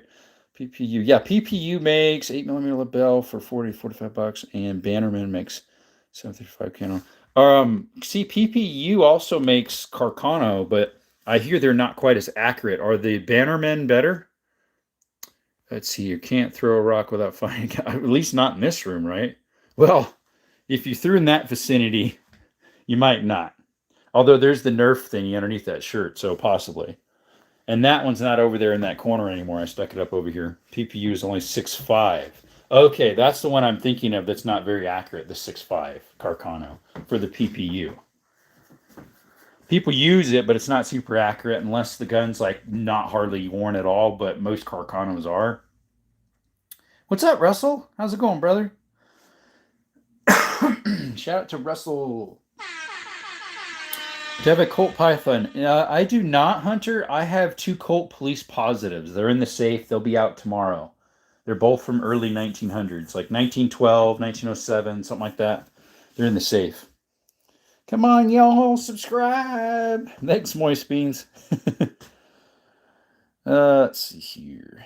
PPU. Yeah, PPU makes 8mm label for 45 bucks, and Bannerman makes 735 camo. See, PPU also makes Carcano, but I hear they're not quite as accurate. Are the Bannermen better? Let's see. You can't throw a rock without finding at least not in this room, right? Well, if you threw in that vicinity, you might not. Although there's the Nerf thingy underneath that shirt, so possibly. And that one's not over there in that corner anymore. I stuck it up over here. PPU is only 6.5. Okay, that's the one I'm thinking of that's not very accurate, the 6.5 Carcano for the PPU. People use it, but it's not super accurate unless the gun's like not hardly worn at all, but most Carcanos are. What's up, Russell? How's it going, brother? Shout out to Russell. Do I have a Colt Python? I do not, Hunter. I have 2 Colt Police Positives. They're in the safe. They'll be out tomorrow. They're both from early 1900s, like 1912, 1907, something like that. They're in the safe. Come on, y'all, subscribe. Thanks, Moist Beans. Let's see here.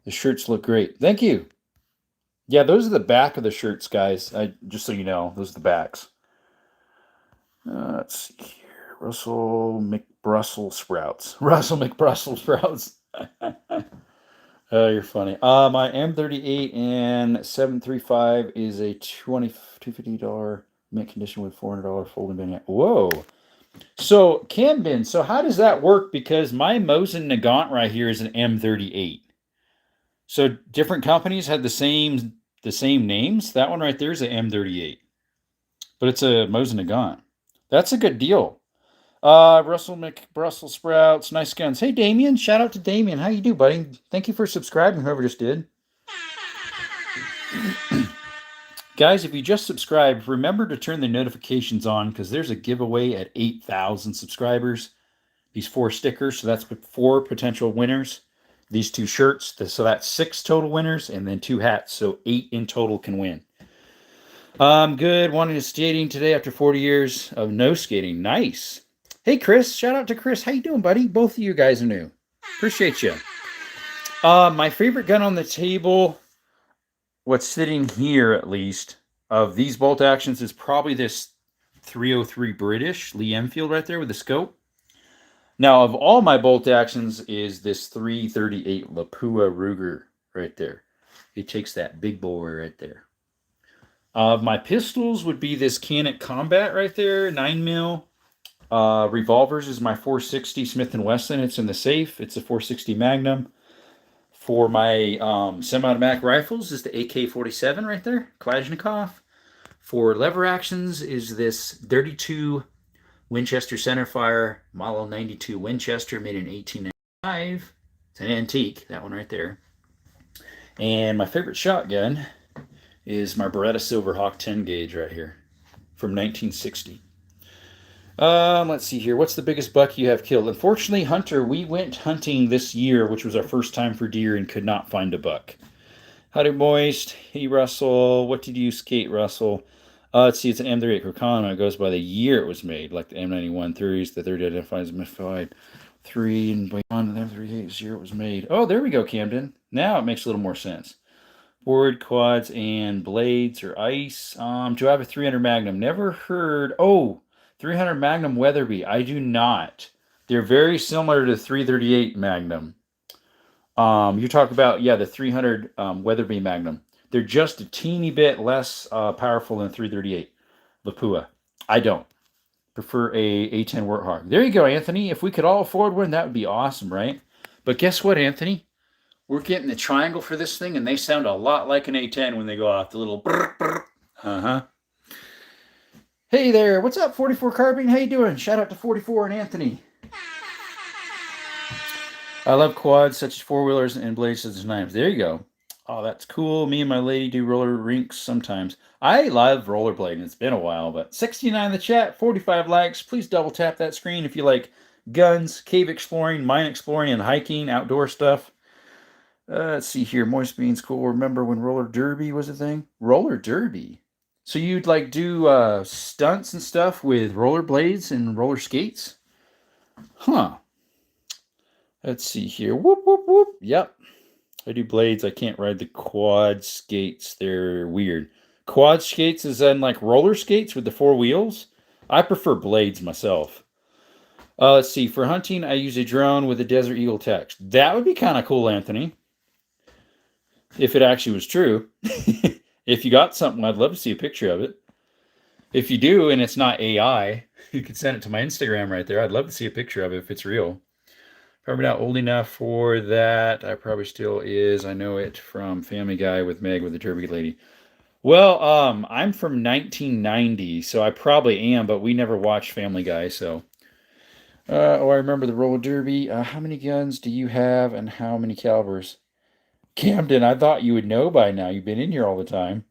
The shirts look great. Thank you. Yeah, those are the back of the shirts, guys. Just so you know, those are the backs. Let's see here. Russell McBrussels Sprouts. Russell McBrussels Sprouts. Oh, you're funny. My M38 and 735 is a $250 mint condition with $400 folding bin. Whoa. So, Cambin, so how does that work? Because my Mosin Nagant right here is an M38. So different companies had the same names. That one right there is an M38. But it's a Mosin Nagant. That's a good deal. Russell McBrussels Sprouts, nice guns. Hey, Damien. Shout out to Damien. How you do, buddy? Thank you for subscribing, whoever just did. Guys, if you just subscribed, remember to turn the notifications on because there's a giveaway at 8,000 subscribers. These 4 stickers, so that's 4 potential winners. These 2 shirts, so that's 6 total winners, and then 2 hats, so 8 in total can win. I'm good. Wanting to skating today after 40 years of no skating. Nice. Hey, Chris. Shout out to Chris. How you doing, buddy? Both of you guys are new. Appreciate you. My favorite gun on the table, what's sitting here at least, of these bolt actions is probably this 303 British Lee Enfield right there with the scope. Now, of all my bolt actions is this 338 Lapua Ruger right there. It takes that big boy right there. My pistols would be this Canon Combat right there, 9mm. Revolvers is my 460 Smith & Wesson. It's in the safe. It's a 460 Magnum. For my semi-automatic rifles is the AK-47 right there, Kalashnikov. For lever actions is this 32 Winchester centerfire Model 92 Winchester made in 1895. It's an antique, that one right there. And my favorite shotgun is my Beretta Silverhawk 10 gauge right here from 1960. Let's see here. What's the biggest buck you have killed? Unfortunately, Hunter, we went hunting this year, which was our first time for deer, and could not find a buck. Howdy, Moist. Hey, Russell. What did you skate, Russell? Let's see. It's an M38 Crocana. It goes by the year it was made, like the M91 3s. The 30 identifies MF5 3 and beyond the M38 year it was made. Oh, there we go, Camden. Now it makes a little more sense. Board, quads, and blades or ice. Do I have a 300 Magnum? Never heard. Oh, 300 Magnum Weatherby. I do not. They're very similar to 338 Magnum. You talk about, yeah, the 300 Weatherby Magnum. They're just a teeny bit less powerful than 338 Lapua. I don't. Prefer a A10 Warthog. There you go, Anthony. If we could all afford one, that would be awesome, right? But guess what, Anthony? We're getting the triangle for this thing, and they sound a lot like an A10 when they go off. The little brr, brr. Uh-huh. Hey there. What's up, 44 Carbine? How you doing? Shout out to 44 and Anthony. I love quads such as four-wheelers and blades such as knives. There you go. Oh, that's cool. Me and my lady do roller rinks sometimes. I love rollerblading. It's been a while, but 69 in the chat, 45 likes. Please double tap that screen if you like guns, cave exploring, mine exploring, and hiking, outdoor stuff. Let's see here. Moist Beans, cool. Remember when roller derby was a thing? Roller derby? So you'd like do stunts and stuff with rollerblades and roller skates? Huh. Let's see here. Whoop, whoop, whoop. Yep. I do blades. I can't ride the quad skates. They're weird. Quad skates is then like roller skates with the four wheels? I prefer blades myself. Let's see. For hunting, I use a drone with a Desert Eagle text. That would be kind of cool, Anthony. If it actually was true. If you got something, I'd love to see a picture of it. If you do, and it's not AI, you could send it to my Instagram right there. I'd love to see a picture of it if it's real. Probably not old enough for that. I probably still is. I know it from Family Guy with Meg with the Derby Lady. Well, I'm from 1990, so I probably am, but we never watched Family Guy, so. I remember the roller derby. How many guns do you have and how many calibers? Camden, I thought you would know by now. You've been in here all the time.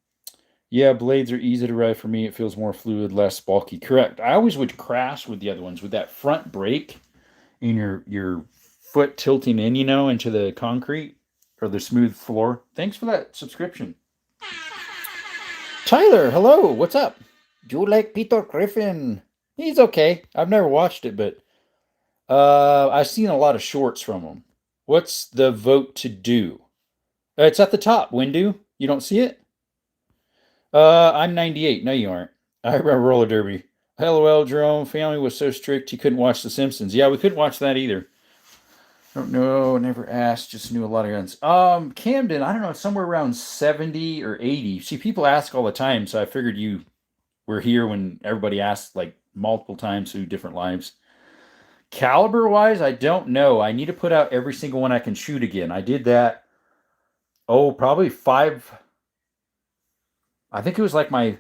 Yeah, blades are easy to ride for me. It feels more fluid, less bulky. Correct. I always would crash with the other ones with that front brake and your foot tilting in, into the concrete or the smooth floor. Thanks for that subscription. Tyler, hello. What's up? Do you like Peter Griffin? He's okay. I've never watched it, but I've seen a lot of shorts from him. What's the vote to do? It's at the top, Windu. You don't see it? I'm 98. No, you aren't. I remember roller derby. LOL, Jerome. Family was so strict he couldn't watch The Simpsons. Yeah, we couldn't watch that either. Don't know. Never asked. Just knew a lot of guns. Camden. I don't know. Somewhere around 70 or 80. See, people ask all the time, so I figured you were here when everybody asked like multiple times through different lives. Caliber wise, I don't know. I need to put out every single one I can shoot again. I did that. Oh, probably 5. I think it was like my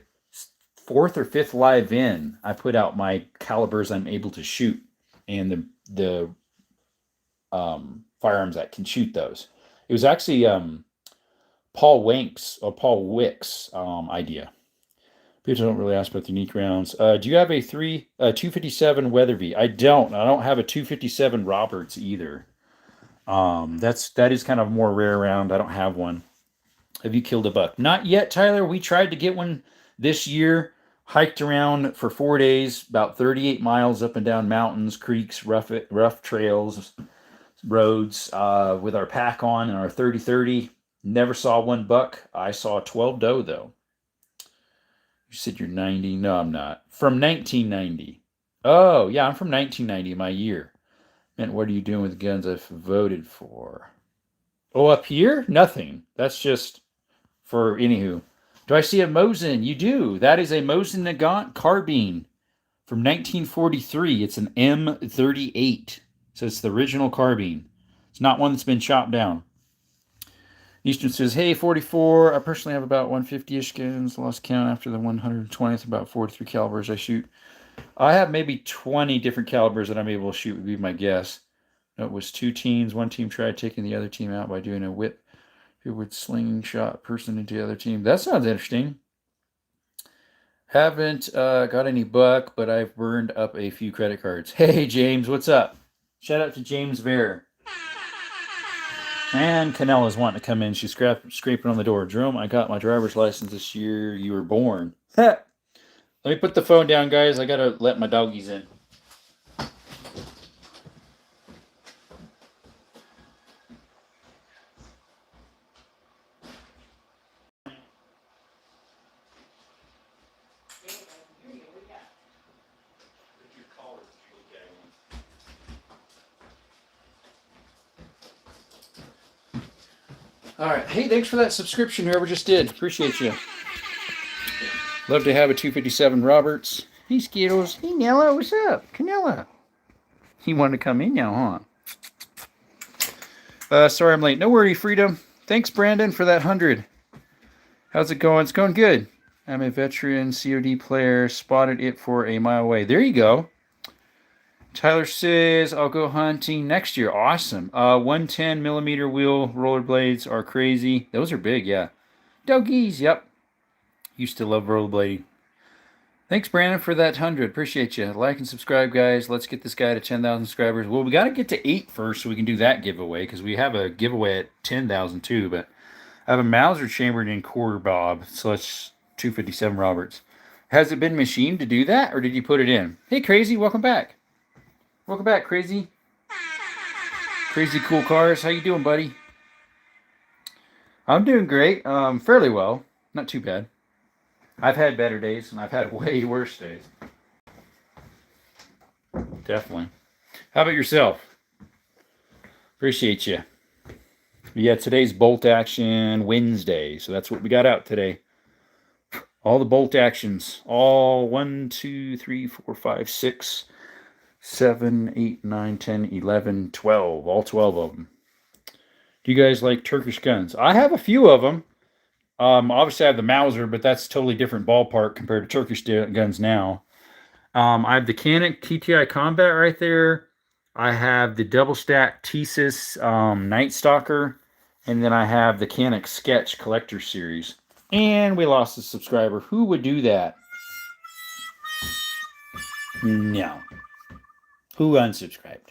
4th or 5th live in. I put out my calibers I'm able to shoot and the firearms that can shoot those. It was actually Paul Wick's idea. People don't really ask about the unique rounds. Do you have a 257 Weatherby? I don't. I don't have a 257 Roberts either. That is kind of a more rare round. I don't have one. Have you killed a buck? Not yet, Tyler. We tried to get one this year. Hiked around for 4 days, about 38 miles up and down mountains, creeks, rough trails, roads, with our pack on and our 30-30. Never saw one buck. I saw 12 doe, though. You said you're 90. No, I'm not. From 1990. Oh, yeah, I'm from 1990, my year. And what are you doing with the guns I've voted for? Oh, up here? Nothing. That's just for anywho. Do I see a Mosin? You do. That is a Mosin Nagant carbine from 1943. It's an M38. So it's the original carbine. It's not one that's been chopped down. Eastern says, hey, 44. I personally have about 150-ish guns. Lost count after the 120th, about 43 calibers I shoot. I have maybe 20 different calibers that I'm able to shoot, would be my guess. It was 2 teams. One team tried taking the other team out by doing a whip. Who would slingshot person into the other team. That sounds interesting. Haven't got any buck, but I've burned up a few credit cards. Hey, James, what's up? Shout out to James Bear. And Canella's wanting to come in. She's scraping on the door. Jerome, I got my driver's license this year. You were born. Let me put the phone down, guys. I got to let my doggies in. All right. Hey, thanks for that subscription, whoever just did. Appreciate you. Love to have a 257 Roberts. Hey, Skittles. Hey, Nella. What's up? Canella. He wanted to come in now, huh? Sorry I'm late. No worry, Freedom. Thanks, Brandon, for that 100. How's it going? It's going good. I'm a veteran COD player. Spotted it for a mile away. There you go. Tyler says, I'll go hunting next year. Awesome. 110 millimeter wheel rollerblades are crazy. Those are big, yeah. Doggies, yep. Used to love rollerblading. Thanks, Brandon, for that 100. Appreciate you. Like and subscribe, guys. Let's get this guy to 10,000 subscribers. Well, we got to get to 8 first so we can do that giveaway, because we have a giveaway at 10,000 too. But I have a Mauser chambered in quarter bob, so that's 257 Roberts. Has it been machined to do that, or did you put it in? Hey, Crazy, welcome back. Welcome back, Crazy. Crazy Cool Cars. How you doing, buddy? I'm doing great. Fairly well. Not too bad. I've had better days, and I've had way worse days. Definitely. How about yourself? Appreciate you. Yeah, today's bolt action Wednesday, so that's what we got out today. All the bolt actions. All 1, 2, 3, 4, 5, 6, 7, 8, 9, 10, 11, 12. All 12 of them. Do you guys like Turkish guns? I have a few of them. Obviously, I have the Mauser, but that's a totally different ballpark compared to Turkish guns now. I have the Canik TTI Combat right there. I have the double stack Thesis Night Stalker. And then I have the Canik Sketch Collector Series. And we lost a subscriber. Who would do that? No. Who unsubscribed?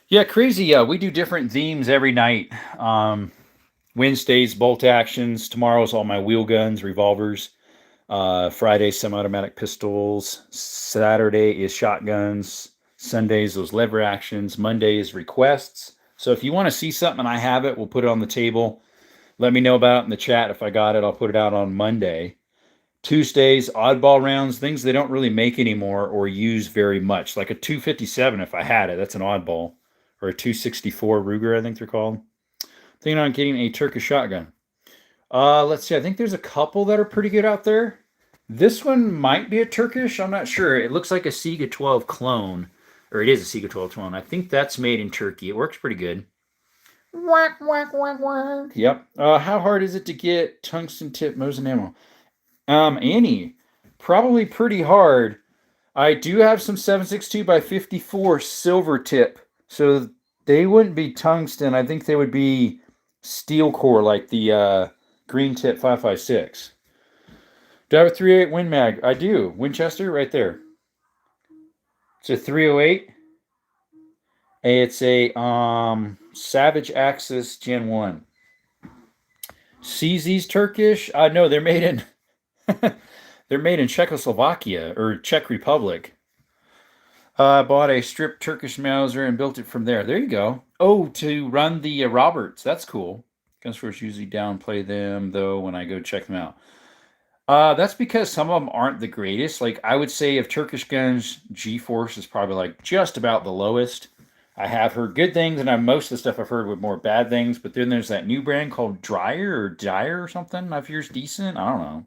Yeah, crazy. Yeah, we do different themes every night. Wednesdays, bolt actions. Tomorrow's all my wheel guns, revolvers. Friday, semi-automatic pistols. Saturday is shotguns. Sundays, those lever actions. Monday is requests. So if you want to see something and I have it, we'll put it on the table. Let me know about it in the chat. If I got it, I'll put it out on Monday. Tuesdays, oddball rounds, things they don't really make anymore or use very much. Like a 257 if I had it. That's an oddball. Or a 264 Ruger, I think they're called. Thinking on getting a Turkish shotgun. Let's see. I think there's a couple that are pretty good out there. This one might be a Turkish. I'm not sure. It looks like a Sega 12 clone. Or it is a Sega 12 clone. I think that's made in Turkey. It works pretty good. Whack, whack, whack, whack. Yep. How hard is it to get tungsten tip Mosin ammo? Annie, probably pretty hard. I do have some 7.62x54 silver tip. So they wouldn't be tungsten. I think they would be steel core, like the green tip 5.56. Do I have a 308 Win Mag? I do. Winchester, right there. It's a 308. It's a Savage Axis Gen 1. CZ's Turkish? No, they're made in they're made in Czechoslovakia or Czech Republic. I bought a stripped Turkish Mauser and built it from there. There you go. Oh, to run the Roberts. That's cool. Gunsforce usually downplay them, though, when I go check them out. That's because some of them aren't the greatest. Like, I would say of Turkish guns, G-Force is probably like just about the lowest. I have heard good things, and most of the stuff I've heard with more bad things. But then there's that new brand called Dyer or something. I've heard decent. I don't know.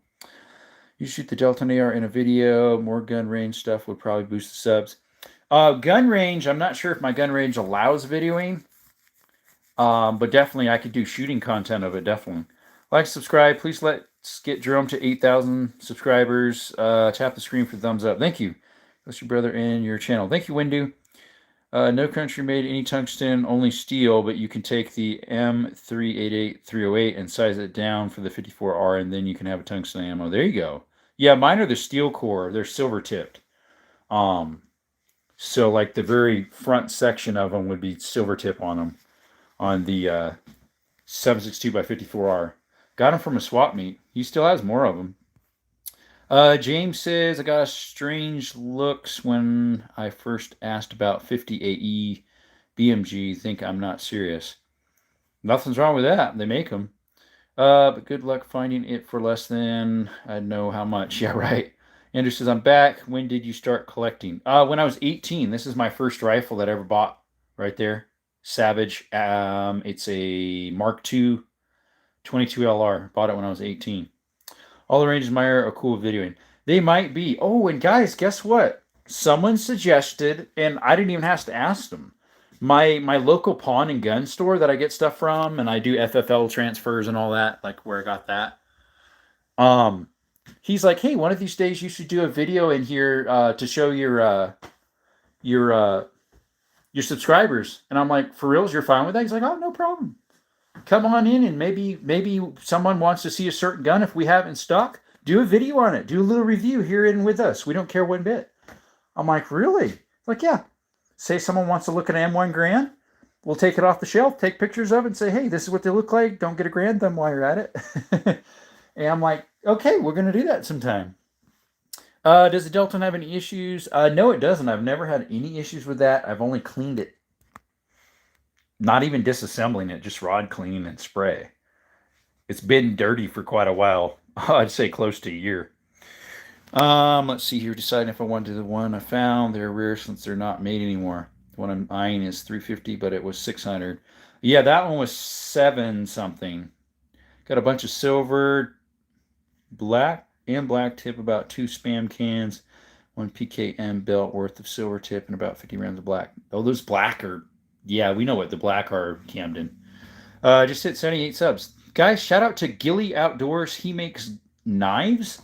You shoot the Delta AR in a video. More gun range stuff would probably boost the subs. Gun range. I'm not sure if my gun range allows videoing. But definitely I could do shooting content of it. Definitely. Like, subscribe. Please let's get Jerome to 8,000 subscribers. Tap the screen for the thumbs up. Thank you. That's your brother in your channel. Thank you, Windu. No country made any tungsten, only steel, but you can take the M388308 and size it down for the 54R, and then you can have a tungsten ammo. There you go. Yeah, mine are the steel core. They're silver tipped. So like the very front section of them would be silver tip on them on the 7.62 by 54R. Got him from a swap meet. He still has more of them. James says, I got strange looks when I first asked about 50 AE BMG. Think I'm not serious. Nothing's wrong with that. They make them. But good luck finding it for less than I know how much. Yeah, right. Andrew says, I'm back. When did you start collecting? When I was 18. This is my first rifle that I ever bought. Right there. Savage. It's a Mark II 22 LR. Bought it when I was 18. All the ranges Meyer are cool with videoing. They might be. Oh, and guys, guess what? Someone suggested, and I didn't even have to ask them. My local pawn and gun store that I get stuff from, and I do FFL transfers and all that, like where I got that. He's like, hey, one of these days you should do a video in here to show your subscribers. And I'm like, for reals, you're fine with that? He's like, oh, no problem. Come on in, and maybe someone wants to see a certain gun if we have it in stock. Do a video on it. Do a little review here in with us. We don't care one bit. I'm like, really? Like, yeah. Say someone wants to look at an M1 Grand. We'll take it off the shelf, take pictures of it, and say, hey, this is what they look like. Don't get a Grand Thumb while you're at it. And I'm like, okay, we're going to do that sometime. Does the Delta have any issues? No, it doesn't. I've never had any issues with that. I've only cleaned it. Not even disassembling it, just rod cleaning and spray. It's been dirty for quite a while. I'd say close to a year. Let's see here. Deciding if I want to do the one I found. They're rare since they're not made anymore. The one I'm eyeing is $350, but it was $600. Yeah, that one was 7 something. Got a bunch of silver, black tip, about 2 spam cans, 1 PKM belt worth of silver tip, and about 50 rounds of black. Oh, those black are, yeah, we know what the black are, Camden. Just hit 78 subs. Guys, shout out to Gilly Outdoors. He makes knives.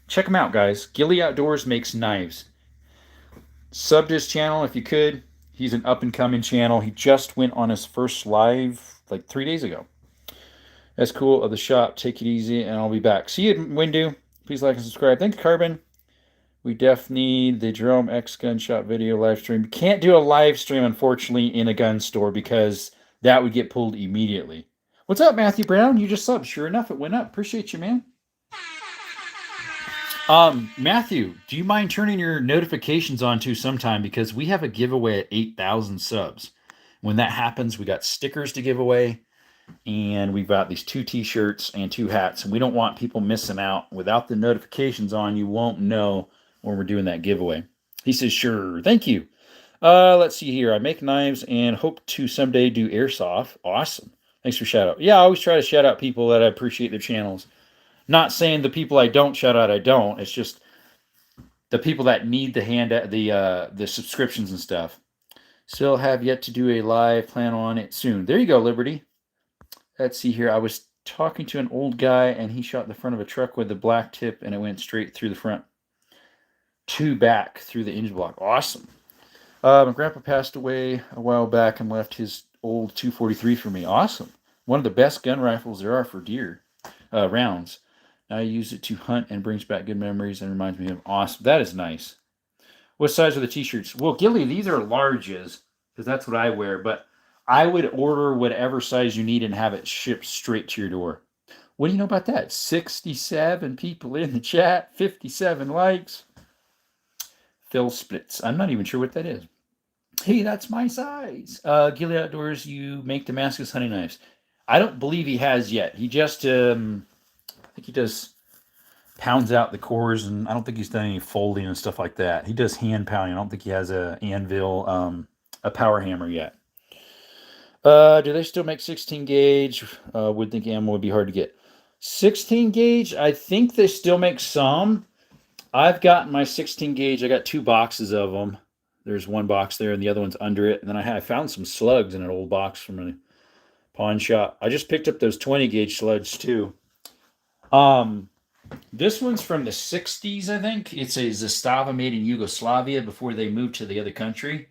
Check him out, guys. Gilly Outdoors makes knives. Sub to his channel if you could. He's an up-and-coming channel. He just went on his first live like 3 days ago. That's cool. Of the shop. Take it easy, and I'll be back. See you, Windu. Please like and subscribe. Thanks, Carbon. We def need the Jerome X Gunshot video live stream. Can't do a live stream, unfortunately, in a gun store because that would get pulled immediately. What's up, Matthew Brown? You just subbed. Sure enough, it went up. Appreciate you, man. Matthew, do you mind turning your notifications on too sometime? Because we have a giveaway at 8,000 subs. When that happens, we got stickers to give away. And we've got these 2 t-shirts and 2 hats. And we don't want people missing out. Without the notifications on, you won't know when we're doing that giveaway. He says, sure. Thank you. Let's see here. I make knives and hope to someday do airsoft. Awesome. Thanks for shout out. Yeah, I always try to shout out people that I appreciate their channels. Not saying the people I don't shout out, I don't. It's just the people that need the subscriptions and stuff. Still have yet to do a live. Plan on it soon. There you go, Liberty. Let's see here. I was talking to an old guy, and he shot the front of a truck with a black tip, and it went straight through the front. 2 back through the engine block. Awesome. My grandpa passed away a while back and left his old 243 for me. Awesome. One of the best gun rifles there are for deer rounds. I use it to hunt and brings back good memories and reminds me of awesome. That is nice. What size are the t-shirts? Well, Gilly, these are larges because that's what I wear, but I would order whatever size you need and have it shipped straight to your door. What do you know about that? 67 people in the chat, 57 likes. Phil Splits. I'm not even sure what that is. Hey, that's my size. Gilly Outdoors, you make Damascus hunting knives. I don't believe he has yet. He just, I think he does pounds out the cores, and I don't think he's done any folding and stuff like that. He does hand pounding. I don't think he has a anvil a power hammer yet. Do they still make 16 gauge? Would think ammo would be hard to get. 16 gauge, I think they still make some. I've gotten my 16 gauge. I got 2 boxes of them. There's one box there and the other one's under it. And then I found some slugs in an old box from a pawn shop. I just picked up those 20 gauge slugs too. This one's from the 60s, I think. It's a Zastava made in Yugoslavia before they moved to the other country.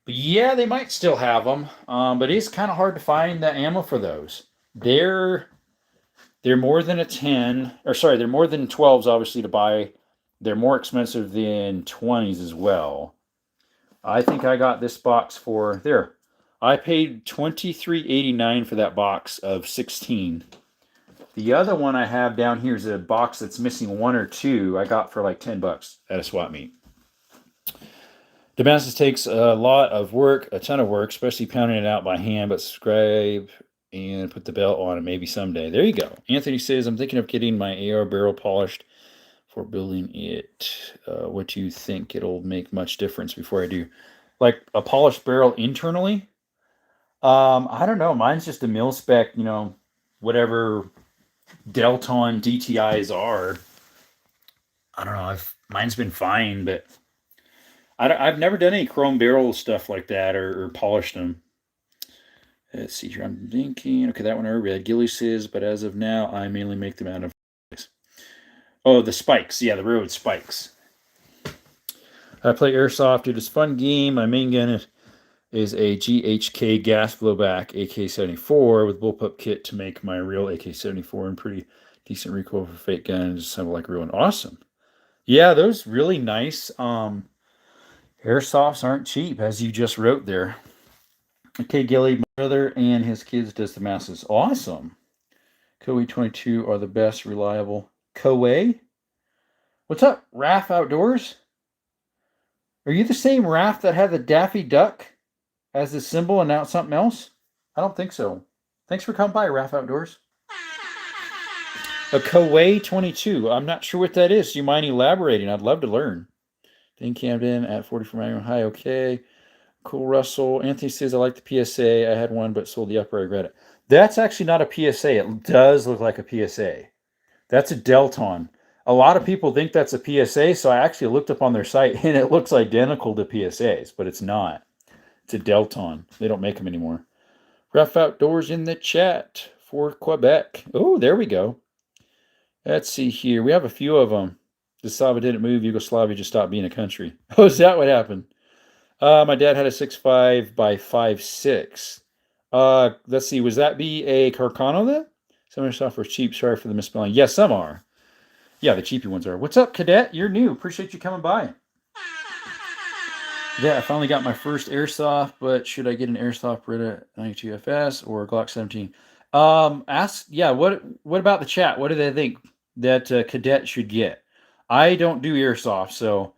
But yeah, they might still have them. But it's kind of hard to find the ammo for those. They're more than a 10, or sorry, they're more than 12s obviously to buy. They're more expensive than 20s as well. I think I got this box for there. I paid $23.89 for that box of 16. The other one I have down here is a box that's missing 1 or 2. I got for like $10 at a swap meet. Damascus takes a lot of work, a ton of work, especially pounding it out by hand, but subscribe and put the belt on it maybe someday. There you go. Anthony says, I'm thinking of getting my AR barrel polished for building it. What do you think? It'll make much difference before I do? Like a polished barrel internally? I don't know. Mine's just a mil spec, whatever Delton DTIs are. I don't know. Mine's been fine, but I've never done any chrome barrel stuff like that or polished them. Let's see here. I'm thinking. Okay, that one I read. Gilly says, but as of now, I mainly make them out of. Oh, the spikes. Yeah, the railroad spikes. I play airsoft. It is a fun game. My main gun is a GHK gas blowback AK-74 with bullpup kit to make my real AK-74 and pretty decent recoil for fake guns. Just sounded like real and awesome. Yeah, those really nice airsofts aren't cheap, as you just wrote there. Okay, Gilly, my brother and his kids does the masses. Awesome. Koei 22 are the best reliable. Koei? What's up, Raph Outdoors? Are you the same Raph that had the Daffy Duck as the symbol and now it's something else? I don't think so. Thanks for coming by, Raph Outdoors. A Koei 22. I'm not sure what that is. Do you mind elaborating? I'd love to learn. Then Camden at 44 Magnum. Hi, okay. Cool, Russell. Anthony says, I like the PSA. I had one, but sold the upper. I regret it. That's actually not a PSA. It does look like a PSA. That's a Delton. A lot of people think that's a PSA, so I actually looked up on their site, and it looks identical to PSAs, but it's not. It's a Delton. They don't make them anymore. Rough Outdoors in the chat for Quebec. Oh, there we go. Let's see here. We have a few of them. The Sava didn't move. Yugoslavia just stopped being a country. Oh, is that what happened? My dad had a 6.5 by 5.6. Let's see. Was that be a Carcano then? Some of your software is cheap. Sorry for the misspelling. Yes, some are. Yeah, the cheapy ones are. What's up, Cadet? You're new. Appreciate you coming by. Yeah, I finally got my first airsoft, but should I get an airsoft Beretta 92 FS or a Glock 17? What about the chat? What do they think that Cadet should get? I don't do airsoft, so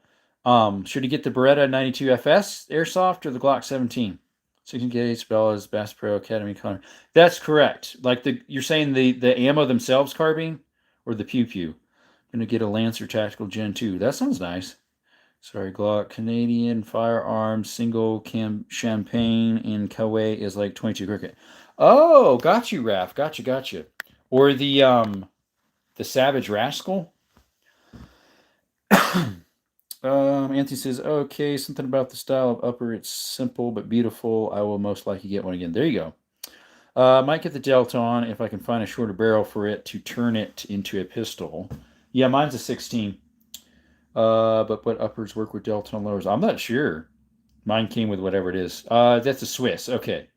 should he get the Beretta 92 FS airsoft or the Glock 17? 16 gauge, Bella's Bass Pro Academy Connor. That's correct. Like you're saying the ammo themselves carbine or the pew pew. Gonna get a Lancer Tactical Gen 2. That sounds nice. Sorry, Glock. Canadian firearms, single cam champagne in Koei is like 22 cricket. Oh, got you, Raph. Got you. Or the Savage Rascal. Anthony says, okay, something about the style of upper. It's simple but beautiful. I will most likely get one again. There you go. Might get the Delton if I can find a shorter barrel for it to turn it into a pistol. Yeah, mine's a 16. But what uppers work with Delton lowers? I'm not sure. Mine came with whatever it is. That's a Swiss. Okay.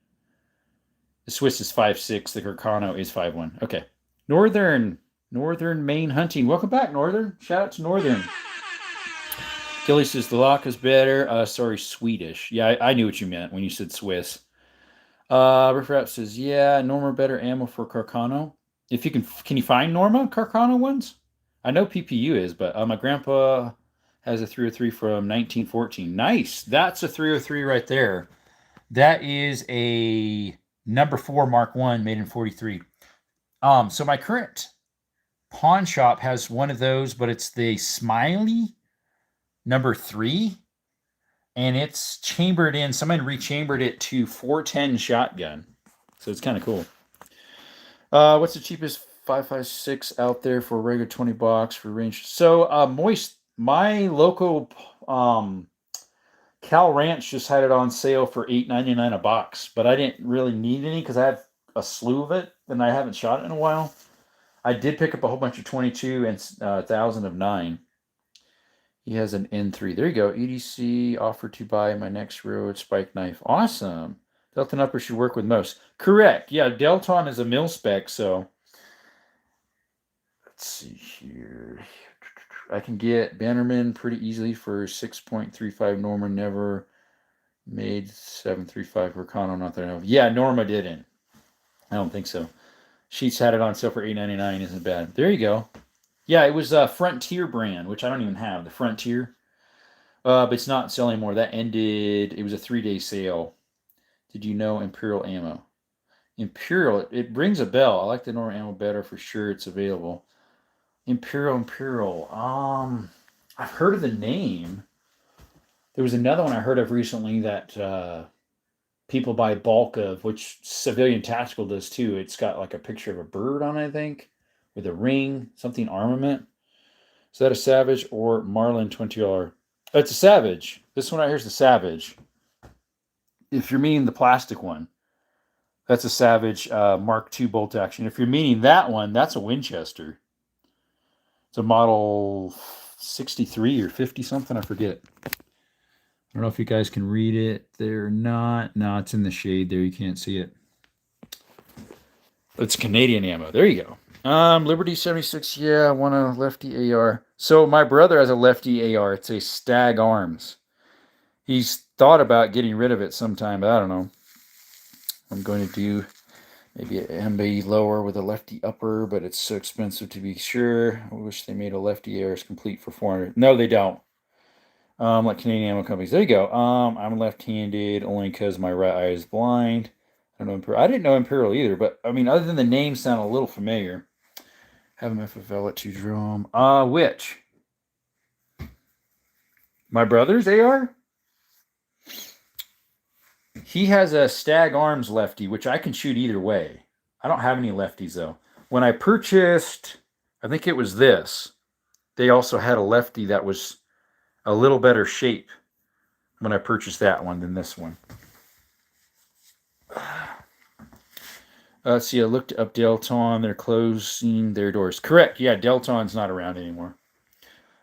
The Swiss is 5.6. The Carcano is 5.1. Okay. Northern Maine hunting. Welcome back, Northern. Shout out to Northern. Gilly says the lock is better. Sorry, Swedish. Yeah, I knew what you meant when you said Swiss. Riffraff says, yeah, Norma better ammo for Carcano. If you can you find Norma Carcano ones? I know PPU is, but my grandpa has a 303 from 1914. Nice. That's a 303 right there. That is a number 4 Mark 1 made in 43. So my current pawn shop has one of those, but it's the Smiley number 3. and it's chambered in. Someone rechambered it to 410 shotgun, so it's kind of cool. What's the cheapest 5.56 out there for a regular $20 for range? So Moist, my local Cal Ranch just had it on sale for $8.99 a box, but I didn't really need any because I have a slew of it and I haven't shot it in a while. I did pick up a whole bunch of 22 and 1,000 of 9. He has an N3. There you go. EDC offered to buy my next road spike knife. Awesome. Delton Upper should work with most. Correct. Yeah, Delton is a mil spec, so let's see here. I can get Bannerman pretty easily for 6.35. Norma never made 7.35 Ricano, not that I know. Yeah, Norma didn't. I don't think so. She's had it on sale for $8.99. Isn't bad. There you go. Yeah, it was a Frontier brand, which I don't even have. The Frontier. But it's not selling anymore. That ended. It was a 3-day sale. Did you know Imperial ammo? Imperial, it rings a bell. I like the normal ammo better for sure. It's available. Imperial. I've heard of the name. There was another one I heard of recently that people buy bulk of, which Civilian Tactical does too. It's got like a picture of a bird on it, I think, with a ring, something armament. Is that a Savage or Marlin $20? It's a Savage. This one right here is the Savage. If you're meaning the plastic one, that's a Savage Mark II bolt action. If you're meaning that one, that's a Winchester. It's a model 63 or 50 something. I forget. I don't know if you guys can read it there or not. No, it's in the shade there. You can't see it. It's Canadian ammo. There you go. Liberty 76. Yeah, I want a lefty AR. So my brother has a lefty AR. It's a Stag Arms. He's thought about getting rid of it sometime, but I don't know. I'm going to do maybe an MB lower with a lefty upper, but it's so expensive to be sure. I wish they made a lefty ARs complete for $400. No, they don't. Like Canadian ammo companies. There you go. I'm left-handed only because my right eye is blind. I don't know Imperial. I didn't know Imperial either, but I mean, other than the name sound a little familiar. Have him FFL at 2 drum. Which? My brother's AR? He has a Stag Arms lefty, which I can shoot either way. I don't have any lefties, though. When I purchased, I think it was this, they also had a lefty that was a little better shape when I purchased that one than this one. Let's see, I looked up Delton. They're closing their doors. Correct. Yeah, Delton's not around anymore.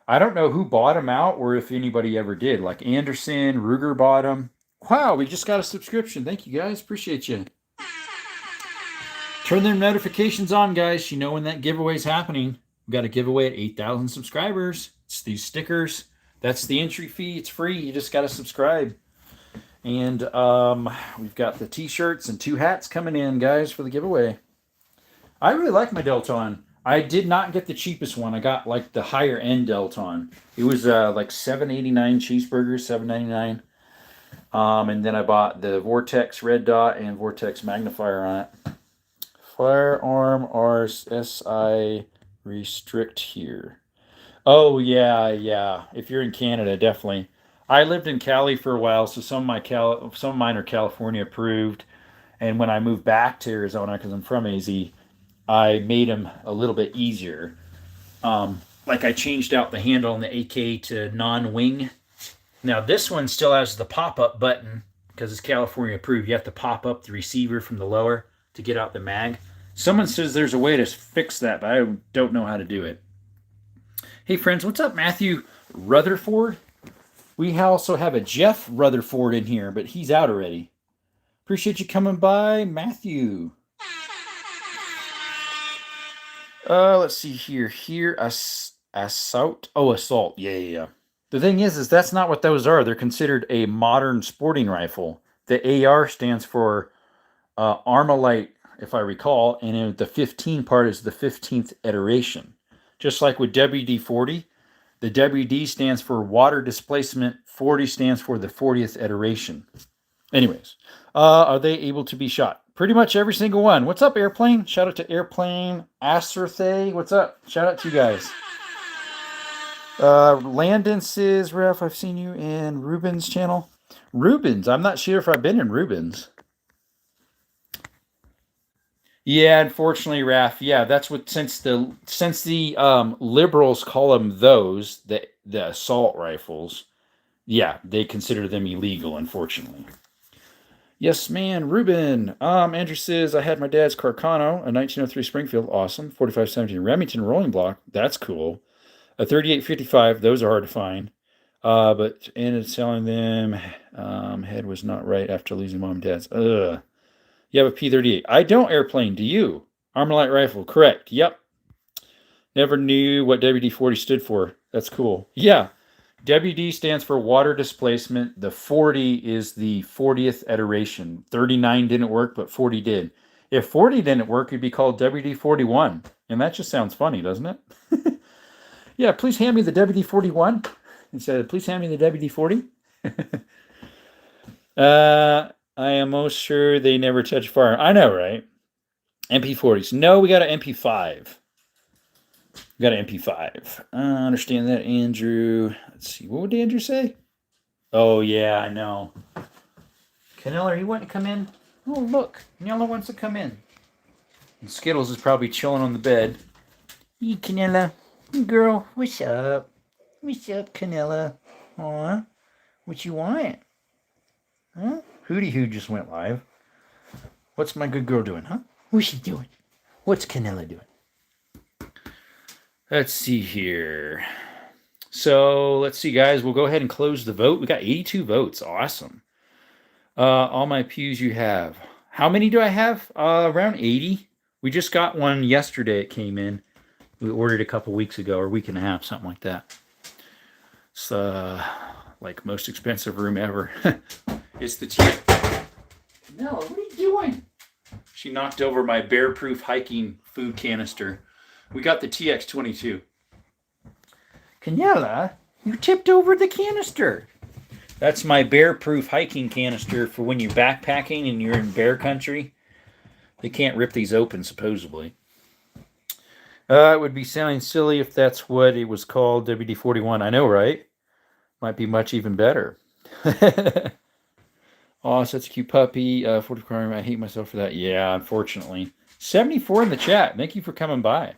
I don't know who bought them out or if anybody ever did. Like Anderson, Ruger bought them. Wow, we just got a subscription. Thank you, guys. Appreciate you. Turn their notifications on, guys. You know when that giveaway's happening. We've got a giveaway at 8,000 subscribers. It's these stickers. That's the entry fee. It's free. You just got to subscribe. And we've got the t-shirts and 2 hats coming in, guys, for the giveaway. I really like my Delton. I did not get the cheapest one. I got like the higher end Delton. It was like $7.89 cheeseburgers, $7.99. And then I bought the Vortex Red Dot and Vortex Magnifier on it. Firearm RSI restrict here. Oh, yeah. If you're in Canada, definitely. I lived in Cali for a while, so some of mine are California approved. And when I moved back to Arizona, because I'm from AZ, I made them a little bit easier. Like I changed out the handle on the AK to non-wing. Now this one still has the pop-up button because it's California approved. You have to pop up the receiver from the lower to get out the mag. Someone says there's a way to fix that, but I don't know how to do it. Hey friends, what's up, Matthew Rutherford? We also have a Jeff Rutherford in here, but he's out already. Appreciate you coming by, Matthew. Let's see here. Assault. Oh, assault. Yeah. The thing is that's not what those are. They're considered a modern sporting rifle. The AR stands for Armalite, if I recall, and the 15 part is the 15th iteration. Just like with WD-40, the WD stands for water displacement, 40 stands for the 40th iteration. Anyways, are they able to be shot? Pretty much every single one. What's up, Airplane? Shout out to Airplane. Asterthay, what's up? Shout out to you guys. Landon says, Ralph, I've seen you in Ruben's channel. Ruben's? I'm not sure if I've been in Ruben's. Yeah, unfortunately, Raf. Yeah, that's what since the liberals call them those the assault rifles. Yeah, they consider them illegal. Unfortunately. Yes, man, Ruben. Andrew says I had my dad's Carcano, a 1903 Springfield, awesome. 4517 Remington rolling block, that's cool. A 3855, those are hard to find. But ended selling them. Head was not right after losing mom and dad's. Ugh. You have a P-38. I don't airplane. Do you? Armalite rifle. Correct. Yep. Never knew what WD-40 stood for. That's cool. Yeah. WD stands for water displacement. The 40 is the 40th iteration. 39 didn't work, but 40 did. If 40 didn't work, it'd be called WD-41. And that just sounds funny, doesn't it? Yeah, please hand me the WD-41. Instead of please hand me the WD-40. I am most sure they never touch fire. I know, right? MP40s. No, we got an MP5. We got an MP5. I understand that, Andrew. Let's see. What would Andrew say? Oh, yeah, I know. Canella, you want to come in? Oh, look. Canella wants to come in. And Skittles is probably chilling on the bed. Hey, Canella. Girl, what's up? What's up, Canella? Aw, what you want? Huh? Hootie Hoo just went live. What's my good girl doing, huh? What's she doing? What's Canella doing? Let's see here. So, let's see, guys. We'll go ahead and close the vote. We got 82 votes. Awesome. All my pews you have. How many do I have? Around 80. We just got one yesterday. It came in. We ordered a couple weeks ago, or a week and a half, something like that. It's like most expensive room ever. It's the No, what are you doing? She knocked over my bear-proof hiking food canister. We got the TX22. Canella, you tipped over the canister. That's my bear-proof hiking canister for when you're backpacking and you're in bear country. They can't rip these open, supposedly. It would be sounding silly if that's what it was called, WD-41. I know, right? Might be much even better. Oh, such a cute puppy. 40 crime. I hate myself for that. Yeah, unfortunately. 74 in the chat. Thank you for coming by.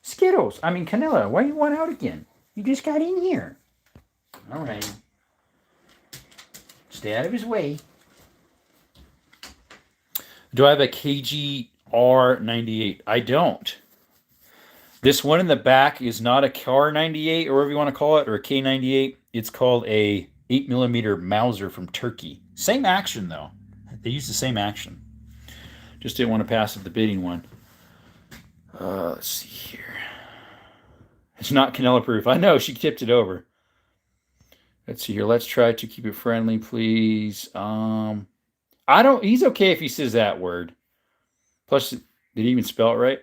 Skittles. I mean, Canella, why you want out again? You just got in here. All right. Stay out of his way. Do I have a KGR98? I don't. This one in the back is not a KR98 or whatever you want to call it, or a K98. It's called a 8mm Mauser from Turkey. Same action, though. They use the same action. Just didn't want to pass up the bidding one. Let's see here. It's not Canella proof. I know, she tipped it over. Let's see here. Let's try to keep it friendly, please. He's okay if he says that word. Plus, did he even spell it right?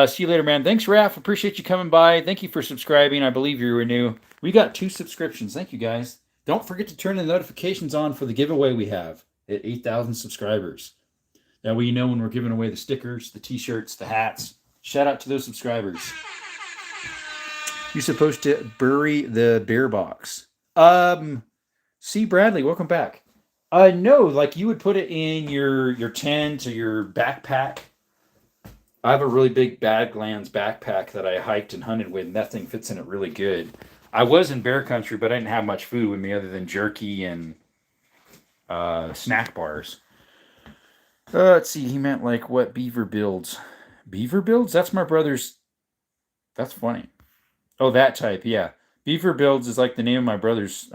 See you later, man. Thanks, Raph. Appreciate you coming by. Thank you for subscribing. I believe you were new. We got 2 subscriptions. Thank you, guys. Don't forget to turn the notifications on for the giveaway we have at 8,000 subscribers. That way you know when we're giving away the stickers, the t-shirts, the hats. Shout out to those subscribers. You're supposed to bury the bear box. C. Bradley, welcome back. No, like you would put it in your tent or your backpack. I have a really big Badlands backpack that I hiked and hunted with, and that thing fits in it really good. I was in bear country, but I didn't have much food with me other than jerky and snack bars. Let's see, he meant like what beaver builds. Beaver builds? That's my brother's. That's funny. Oh, that type, yeah. Beaver Builds is like the name of my brother's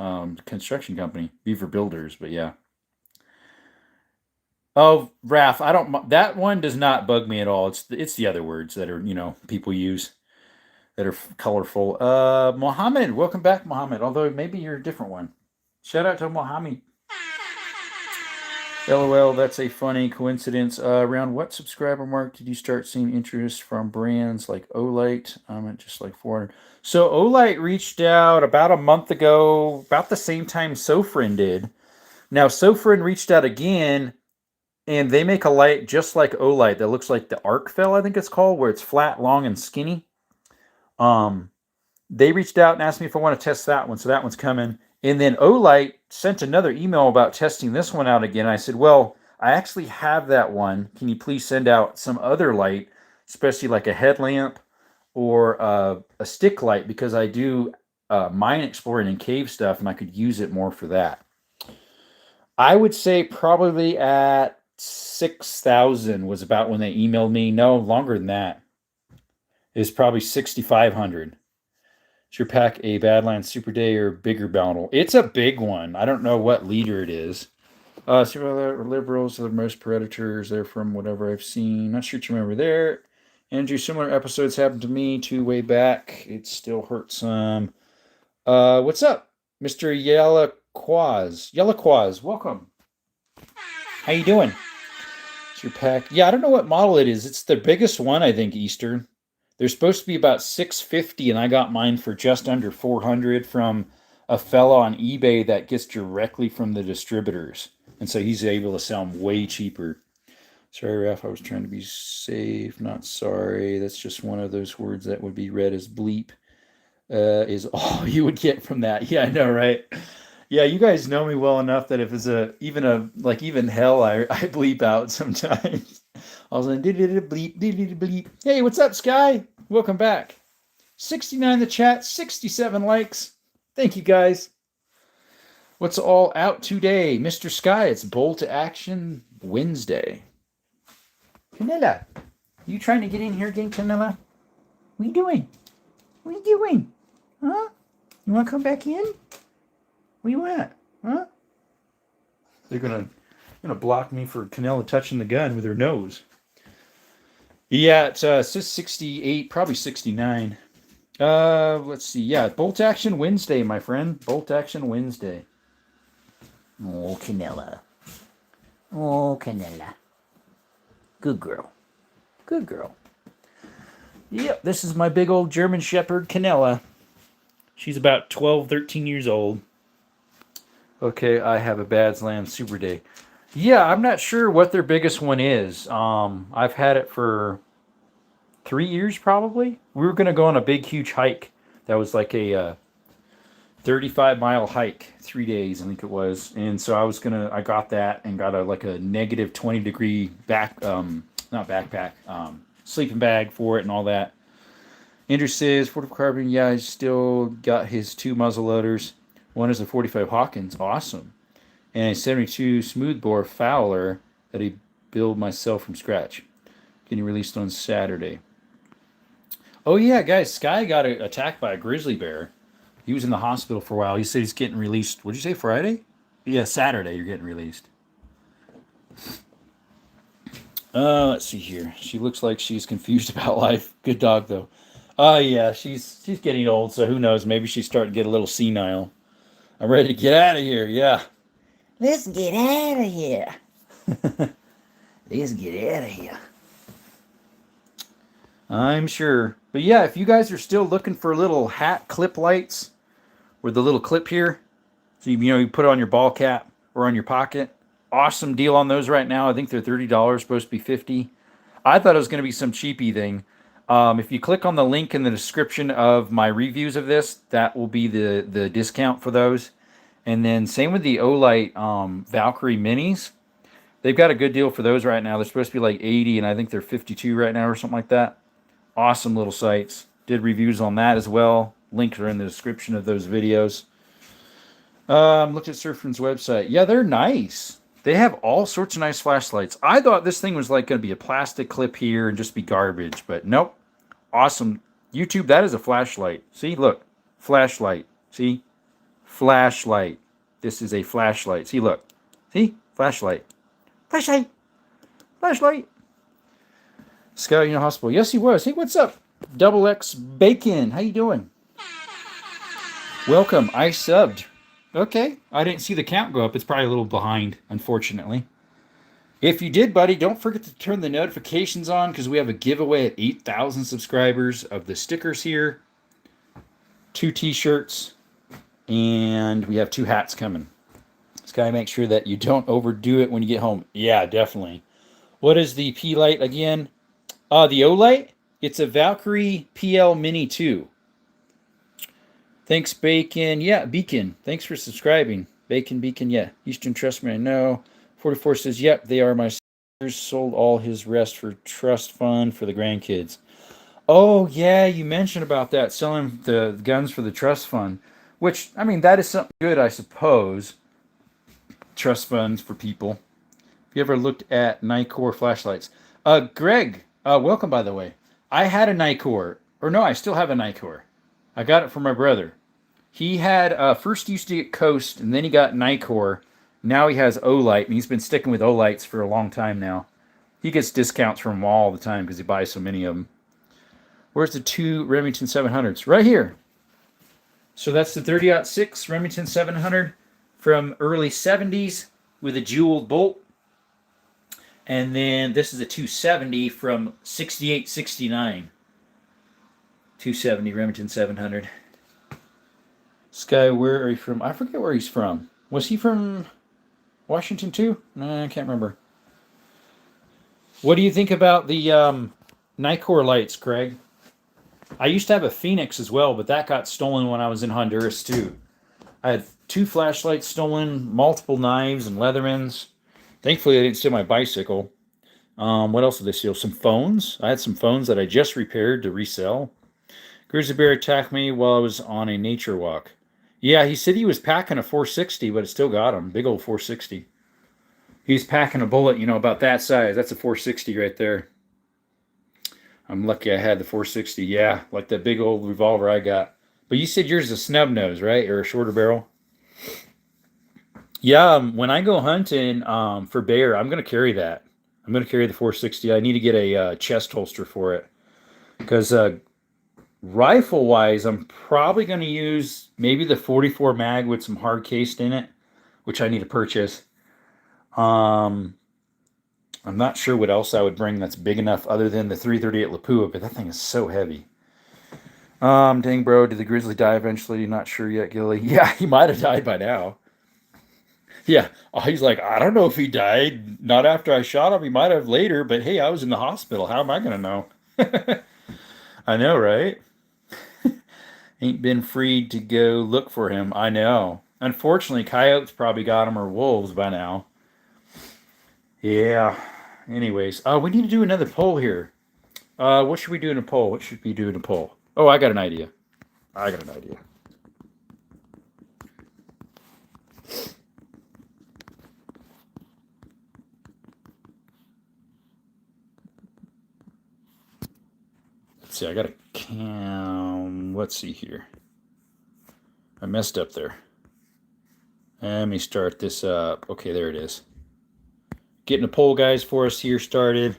construction company. Beaver Builders, but yeah. Oh, Raph, that one does not bug me at all. It's the other words that are, people use that are colorful. Mohammed, welcome back, Mohammed. Although maybe you're a different one. Shout out to Mohammed. LOL, that's a funny coincidence. Around what subscriber mark did you start seeing interest from brands like Olight? I'm at just like 400. So Olight reached out about a month ago, about the same time Sofrin did. Now Sofrin reached out again, and they make a light just like Olight that looks like the Arc Fell, I think it's called, where it's flat, long, and skinny. They reached out and asked me if I want to test that one, so that one's coming. And then Olight sent another email about testing this one out again. I said, well, I actually have that one. Can you please send out some other light, especially like a headlamp or a stick light, because I do mine exploring and cave stuff, and I could use it more for that. I would say probably at 6,000 was about when they emailed me. No, longer than that. It was probably 6,500. Should your pack a Badlands Super Day or bigger bottle? It's a big one. I don't know what liter it is. Super liberals are the most predators. They're from whatever I've seen. Not sure what you remember there. Andrew, similar episodes happened to me too way back. It still hurts some. What's up, Mr. Yellowquaz, welcome. How you doing? It's your pack. Yeah, I don't know what model it is. It's the biggest one, I think, Eastern. They're supposed to be about $650, and I got mine for just under $400 from a fella on eBay that gets directly from the distributors. And so he's able to sell them way cheaper. Sorry, Raph, I was trying to be safe, not sorry. That's just one of those words that would be read as bleep. Is all you would get from that. Yeah, I know, right? Yeah, you guys know me well enough that if it's even hell, I bleep out sometimes. I was like, bleep, bleep. Hey, what's up, Sky? Welcome back. 69 in the chat, 67 likes. Thank you, guys. What's all out today? Mr. Sky, it's Bolt Action Wednesday. Canella, you trying to get in here again, Canella? What are you doing? What are you doing? Huh? You want to come back in? What do you want? Huh? They're gonna block me for Canella touching the gun with her nose. Yeah, it says 68, probably 69. Let's see. Yeah, Bolt Action Wednesday, my friend. Bolt Action Wednesday. Oh, Canella. Oh, Canella. Good girl. Good girl. Yep, this is my big old German Shepherd, Canella. She's about 12, 13 years old. Okay, I have a Badlands Super Day. Yeah, I'm not sure what their biggest one is. I've had it for 3 years probably. We were going to go on a big, huge hike. That was like a 35-mile hike, 3 days, I think it was. And so I got that and got a negative 20-degree sleeping bag for it and all that. Andrew says, 45 carbon, yeah, I still got his 2 muzzle loaders. One is a 45 Hawkins, awesome. And a 72 smoothbore Fowler that I built myself from scratch. Getting released on Saturday. Oh yeah, guys, Sky got attacked by a grizzly bear. He was in the hospital for a while. He said he's getting released. What did you say, Friday? Yeah, Saturday you're getting released. Let's see here. She looks like she's confused about life. Good dog, though. Yeah, she's getting old, so who knows? Maybe she's starting to get a little senile. I'm ready to get out of here, yeah. Let's get out of here. Let's get out of here. I'm sure. But yeah, if you guys are still looking for little hat clip lights with the little clip here, so you put it on your ball cap or on your pocket, awesome deal on those right now. I think they're $30, supposed to be $50. I thought it was going to be some cheapy thing. If you click on the link in the description of my reviews of this, that will be the discount for those. And then same with the Olight Valkyrie Minis. They've got a good deal for those right now. They're supposed to be like 80, and I think they're 52 right now or something like that. Awesome little sights. Did reviews on that as well. Links are in the description of those videos. Looked at Sofrin's website. Yeah, they're nice. They have all sorts of nice flashlights. I thought this thing was like going to be a plastic clip here and just be garbage, but nope. Awesome. YouTube, that is a flashlight. See, look. Flashlight. See? Flashlight. This is a flashlight. See, look. See? Flashlight. Flashlight. Flashlight. Scott in the hospital. Yes, he was. Hey, what's up? Double X Bacon. How you doing? Welcome. I subbed. Okay. I didn't see the count go up. It's probably a little behind, unfortunately. If you did, buddy, don't forget to turn the notifications on because we have a giveaway at 8,000 subscribers of the stickers here, 2 t-shirts, and we have 2 hats coming. Just gotta make sure that you don't overdo it when you get home. Yeah, definitely. What is the P-Light again? The Olight? It's a Valkyrie PL Mini 2. Thanks, Bacon. Yeah, Beacon. Thanks for subscribing. Bacon, Beacon, yeah. Eastern Trust Me, I know. 44 says, yep, they are my sisters. Sold all his rest for trust fund for the grandkids. Oh, yeah, you mentioned about that, selling the guns for the trust fund. Which, I mean, that is something good, I suppose. Trust funds for people. Have you ever looked at Nikkor flashlights? Greg, welcome, by the way. I had a Nikkor. Or no, I still have a Nikkor. I got it from my brother. He had first used to get Coast, and then he got Nikkor. Now he has Olight, and he's been sticking with Olights for a long time now. He gets discounts from them all the time because he buys so many of them. Where's the two Remington 700s? Right here. So that's the 30-06 Remington 700 from early 70s with a jeweled bolt. And then this is a 270 from 68-69. 270 Remington 700. Sky, where are you from? I forget where he's from. Was he from Washington too? No, I can't remember. What do you think about the Nikkor lights, Craig? I used to have a Phoenix as well, but that got stolen when I was in Honduras too. I had 2 flashlights stolen, multiple knives and Leathermans. Thankfully, they didn't steal my bicycle. What else did they steal? Some phones. I had some phones that I just repaired to resell. Grizzly bear attacked me while I was on a nature walk. Yeah, he said he was packing a 460, but it still got him. Big old 460. He's packing a bullet, about that size. That's a 460 right there. I'm lucky I had the 460. Yeah, like that big old revolver I got. But you said yours is a snub nose, right? Or a shorter barrel? Yeah, when I go hunting for bear, I'm going to carry that. I'm going to carry the 460. I need to get a chest holster for it. Because rifle-wise, I'm probably going to use maybe the 44 mag with some hard cased in it, which I need to purchase. I'm not sure what else I would bring that's big enough other than the 338 Lapua, but that thing is so heavy. Dang, bro, did the grizzly die eventually? Not sure yet, Gilly. Yeah, he might have died by now. Yeah, he's like, I don't know if he died. Not after I shot him. He might have later, but hey, I was in the hospital. How am I going to know? I know, right? Ain't been freed to go look for him. I know. Unfortunately, coyotes probably got him or wolves by now. Yeah. Anyways, we need to do another poll here. What should we do in a poll? What should we do in a poll? Oh, I got an idea. Let's see, I got to count. Let's see here. I messed up there. Let me start this up. Okay, there it is. Getting a poll, guys, for us here started.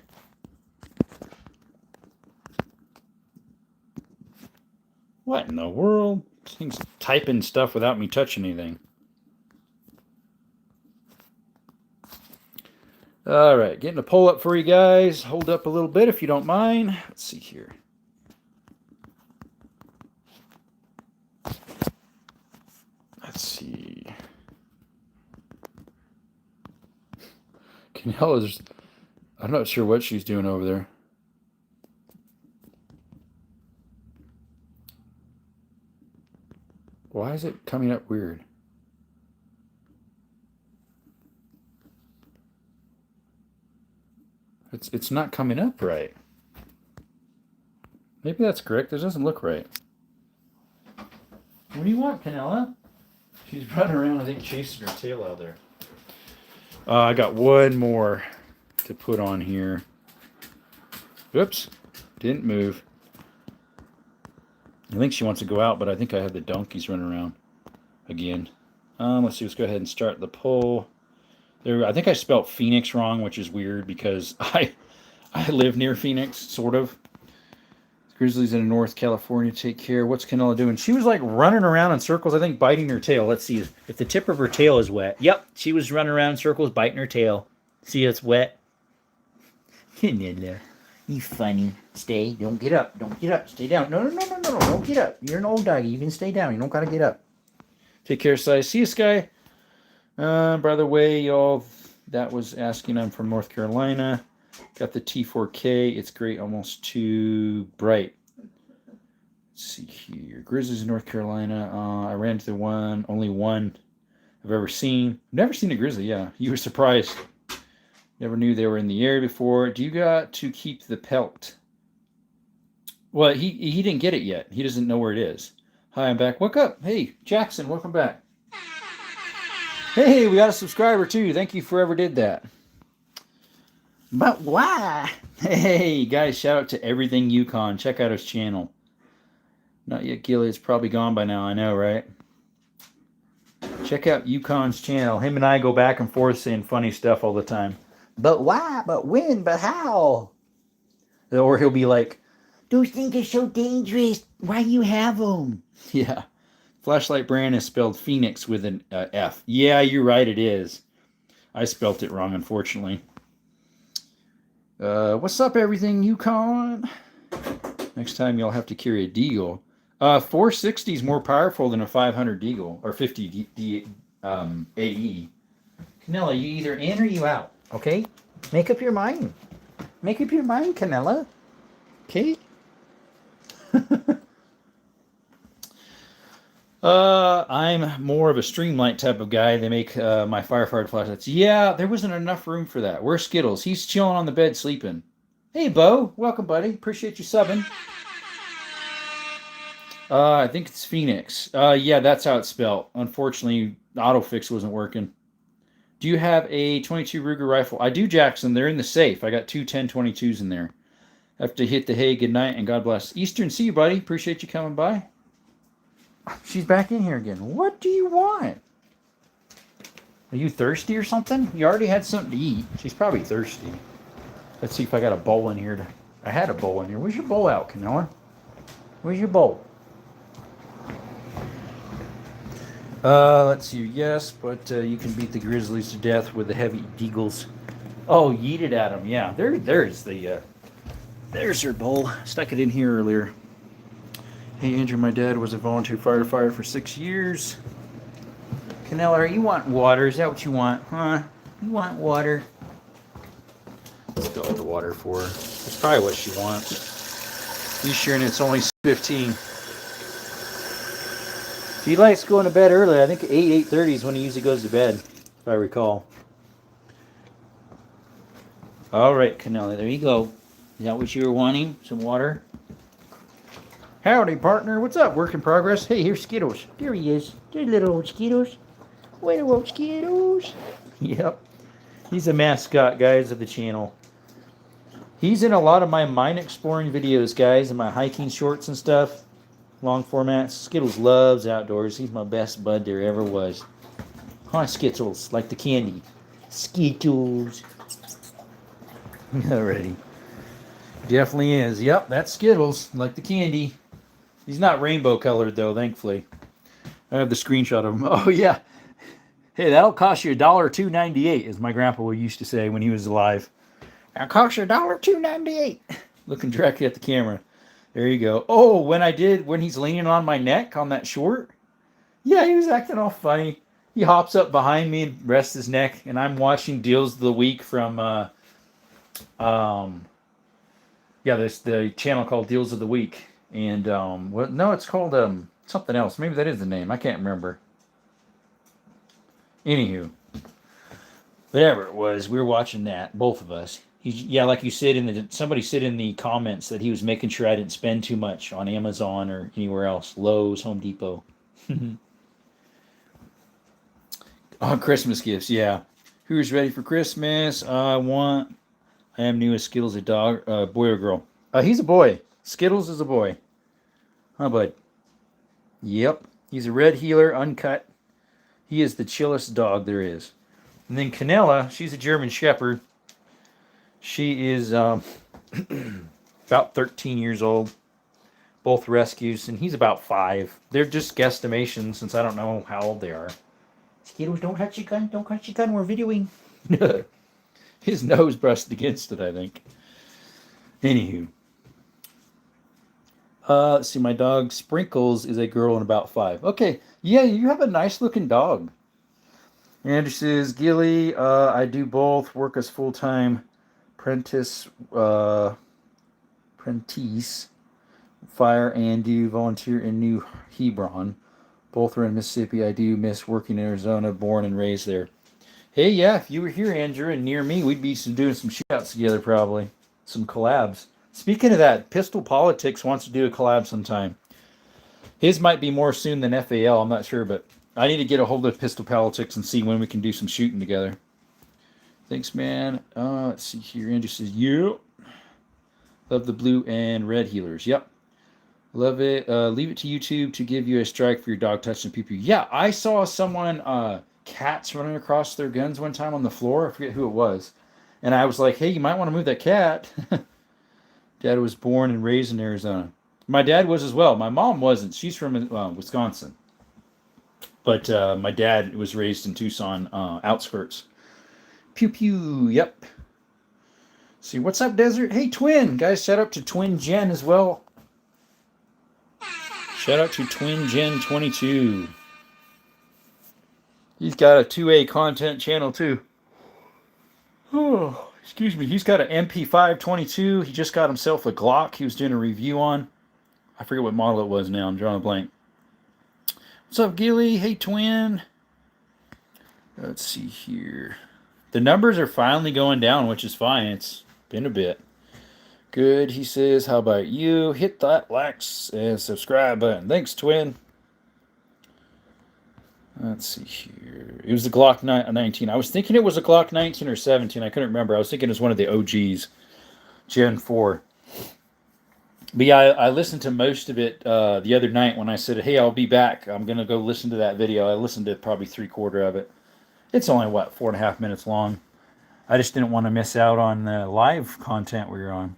What in the world? This thing's typing stuff without me touching anything. All right, getting a poll up for you guys. Hold up a little bit if you don't mind. Let's see here. Let's see. Canella I'm not sure what she's doing over there. Why is it coming up weird? It's not coming up right. Maybe that's correct. It doesn't look right. What do you want, Canella? She's running around, I think, chasing her tail out there. I got one more to put on here. Oops. Didn't move. I think she wants to go out, but I think I have the donkeys running around again. Let's see. Let's go ahead and start the poll. There, I think I spelled Phoenix wrong, which is weird because I live near Phoenix, sort of. Grizzlies in North California, take care. What's Canella doing? She was like running around in circles, I think, biting her tail. Let's see if the tip of her tail is wet. Yep, she was running around in circles, biting her tail. See, it's wet. You funny. Stay. Don't get up. Don't get up. Stay down. No. Don't get up. You're an old doggy. You can stay down. You don't got to get up. Take care, Sky. See you, Sky. By the way, y'all, that was asking. I'm from North Carolina. Got the T4K. It's great. Almost too bright. Let's see here. Grizzlies in North Carolina. I ran into only one I've ever seen. Never seen a grizzly, yeah. You were surprised. Never knew they were in the area before. Do you got to keep the pelt? Well, he didn't get it yet. He doesn't know where it is. Hi, I'm back. Wake up. Hey, Jackson, welcome back. Hey, we got a subscriber too. Thank you for whoever did that. But why? Hey, guys, shout out to Everything Yukon. Check out his channel. Not yet, Gilly. It's probably gone by now. I know, right? Check out Yukon's channel. Him and I go back and forth saying funny stuff all the time. But why? But when? But how? Or he'll be like, those things are so dangerous. Why you have them? Yeah. Flashlight brand is spelled Phoenix with an F. Yeah, you're right. It is. I spelt it wrong, unfortunately. What's up, Everything Yukon? Next time you'll have to carry a deagle. 460 is more powerful than a 500 deagle or 50 AE. Canella, you either in or you out. Okay, make up your mind. Make up your mind, Canella. Okay. I'm more of a Streamlight type of guy. They make my firefighter flashlights. Yeah, there wasn't enough room for that. Where's Skittles? He's chilling on the bed sleeping. Hey, Bo. Welcome, buddy. Appreciate you subbing. I think it's Phoenix. Yeah, that's how it's spelled. Unfortunately, autofix wasn't working. Do you have a 22 Ruger rifle? I do, Jackson. They're in the safe. I got two 10-22s in there. Have to hit the hay. Good night and God bless. Eastern, see you, buddy. Appreciate you coming by. She's back in here again. What do you want? Are you thirsty or something? You already had something to eat. She's probably thirsty. Let's see if I got a bowl in here. I had a bowl in here. Where's your bowl out, Canella? Where's your bowl? Let's see. Yes, but you can beat the Grizzlies to death with the heavy deagles. Oh, yeet it at them. Yeah, there's her bowl. Stuck it in here earlier. Hey, Andrew, my dad was a volunteer firefighter for 6 years. Canella, you want water? Is that what you want? Huh? You want water? Let's go with the water for her. That's probably what she wants. He's sure it's only 15. He likes going to bed early. I think 8:30 is when he usually goes to bed, if I recall. All right, Canella, there you go. Is that what you were wanting? Some water? Howdy, partner. What's up? Work in progress. Hey, here's Skittles. There he is. There's little old Skittles. Little old Skittles. Yep. He's a mascot, guys, of the channel. He's in a lot of my mine exploring videos, guys, and my hiking shorts and stuff. Long formats. Skittles loves outdoors. He's my best bud there ever was. Huh, Skittles, like the candy. Skittles. Alrighty. Definitely is. Yep, that's Skittles, like the candy. He's not rainbow colored, though, thankfully. I have the screenshot of him. Oh, yeah. Hey, that'll cost you $2.98, as my grandpa used to say when he was alive. That'll cost you $2.98. Looking directly at the camera. There you go. Oh, when he's leaning on my neck on that short. Yeah, he was acting all funny. He hops up behind me and rests his neck, and I'm watching Deals of the Week from, there's the channel called Deals of the Week. And, no, it's called, something else. Maybe that is the name. I can't remember. Anywho. Whatever it was, we were watching that, both of us. Like you said, somebody said in the comments that he was making sure I didn't spend too much on Amazon or anywhere else. Lowe's, Home Depot. On Christmas gifts, yeah. Who's ready for Christmas? I am new as Skittles, a dog, boy or girl? He's a boy. Skittles is a boy. Huh, bud? Yep. He's a red heeler, uncut. He is the chillest dog there is. And then Canella, she's a German Shepherd. She is about 13 years old. Both rescues, and he's about 5. They're just guesstimations since I don't know how old they are. Skittles, don't touch your gun. Don't touch your gun. We're videoing. His nose brushed against it, I think. Anywho. Let's see, my dog Sprinkles is a girl and about 5. Okay, yeah, you have a nice looking dog. Andrew says, Gilly, I do both. Work as full-time apprentice Fire and do volunteer in New Hebron. Both are in Mississippi. I do miss working in Arizona, born and raised there. Hey, yeah, if you were here, Andrew, and near me, we'd be doing some shootouts together probably. Some collabs. Speaking of that, Pistol Politics wants to do a collab sometime. His might be more soon than FAL, I'm not sure, but I need to get a hold of Pistol Politics and see when we can do some shooting together. Thanks, man. Let's see here. Andrew says, yep. Love the blue and red healers. Yep. Love it. Leave it to YouTube to give you a strike for your dog touching pee-pee. Yeah, I saw someone, cats running across their guns one time on the floor. I forget who it was. And I was like, hey, you might want to move that cat. Dad was born and raised in Arizona. My dad was as well. My mom wasn't. She's from Wisconsin. But my dad was raised in Tucson, outskirts. Pew pew. Yep. See, what's up, Desert? Hey, Twin. Guys, shout out to Twin Jen as well. Shout out to Twin Gen 22. He's got a 2A content channel too. Oh, excuse me. He's got an MP5 22. He just got himself a Glock. He was doing a review on. I forget what model it was now. I'm drawing a blank. What's up, Gilly? Hey, Twin. Let's see here. The numbers are finally going down, which is fine. It's been a bit. Good, he says. How about you? Hit that likes and subscribe button. Thanks, Twin. Let's see here. It was the Glock 19. I was thinking it was a Glock 19 or 17. I couldn't remember. I was thinking it was one of the OGs. Gen 4. But yeah, I listened to most of it the other night when I said, hey, I'll be back. I'm going to go listen to that video. I listened to probably 3/4 of it. It's only, 4.5 minutes long. I just didn't want to miss out on the live content we were on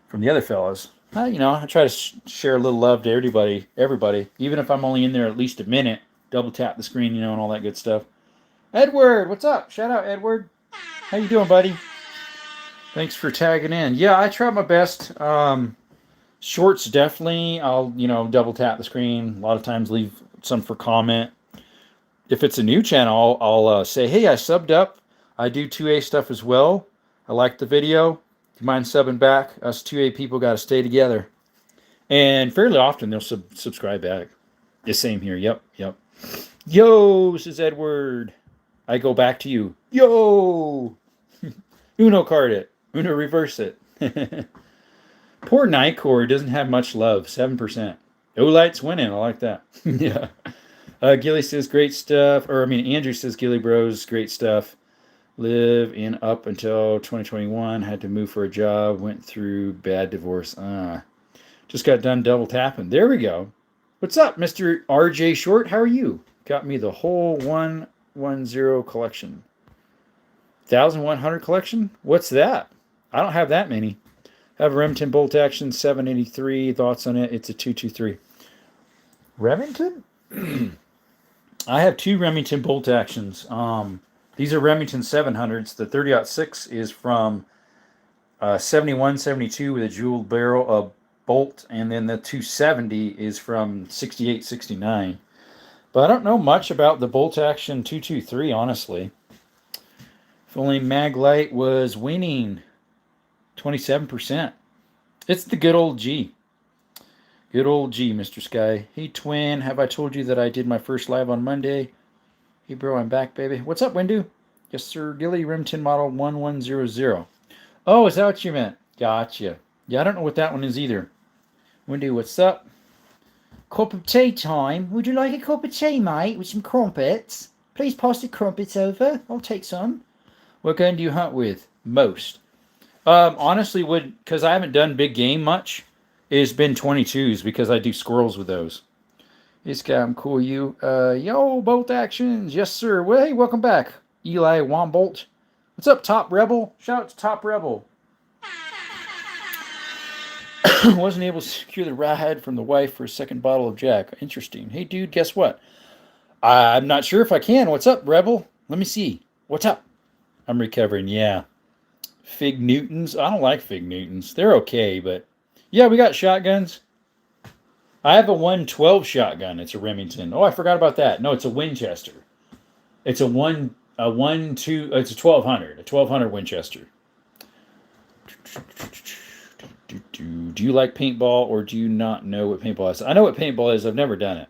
from the other fellas. I try to share a little love to everybody, even if I'm only in there at least a minute. Double tap the screen, and all that good stuff. Edward, what's up? Shout out, Edward. How you doing, buddy? Thanks for tagging in. Yeah, I try my best. Shorts, definitely. I'll, double tap the screen. A lot of times leave some for comment. If it's a new channel, I'll say, hey, I subbed up. I do 2A stuff as well. I like the video. Do you mind subbing back? Us 2A people got to stay together. And fairly often they'll subscribe back. The same here. Yep. Yo, says Edward. I go back to you. Yo. Uno card it. Uno reverse it. Poor Nightcore doesn't have much love. 7%. Olight's winning. I like that. Yeah. Gilly says great stuff. Andrew says Gilly Bros, great stuff. Live in up until 2021. Had to move for a job. Went through bad divorce. Just got done double tapping. There we go. What's up, Mr. RJ Short? How are you? Got me the whole 110 collection. 1,100 collection? What's that? I don't have that many. Have a Remington bolt action 783. Thoughts on it? It's a 223. Remington? I have 2 Remington bolt actions. These are Remington 700s. The 30-06 is from 71, 72 with a jeweled barrel of bolt, and then the 270 is from 68, 69. But I don't know much about the bolt action 223, honestly. If only Maglite was winning 27%. It's the good old G. Good old G, Mr. Sky. Hey, Twin, have I told you that I did my first live on Monday? Hey, bro, I'm back, baby. What's up, Windu? Yes, sir. Gilly Remington model 1100. Oh, is that what you meant? Gotcha. Yeah, I don't know what that one is either. Windu, what's up? Cup of tea time. Would you like a cup of tea, mate, with some crumpets? Please pass the crumpets over. I'll take some. What gun do you hunt with? Most. Honestly, because I haven't done big game much, it's been 22s because I do squirrels with those. This guy, I'm cool. You, yo, bolt actions. Yes, sir. Well, hey, welcome back, Eli Wombolt. What's up, Top Rebel? Shout out to Top Rebel. Wasn't able to secure the ride from the wife for a second bottle of Jack. Interesting. Hey, dude, guess what? I'm not sure if I can. What's up, Rebel? Let me see. What's up? I'm recovering, yeah. Fig Newtons. I don't like Fig Newtons. They're okay, but yeah, we got shotguns. I have a 112 shotgun. It's a Remington. Oh, I forgot about that. No, it's a Winchester. It's a 1-2. It's a 1200. A 1200 Winchester. Do you like paintball or do you not know what paintball is? I know what paintball is. I've never done it.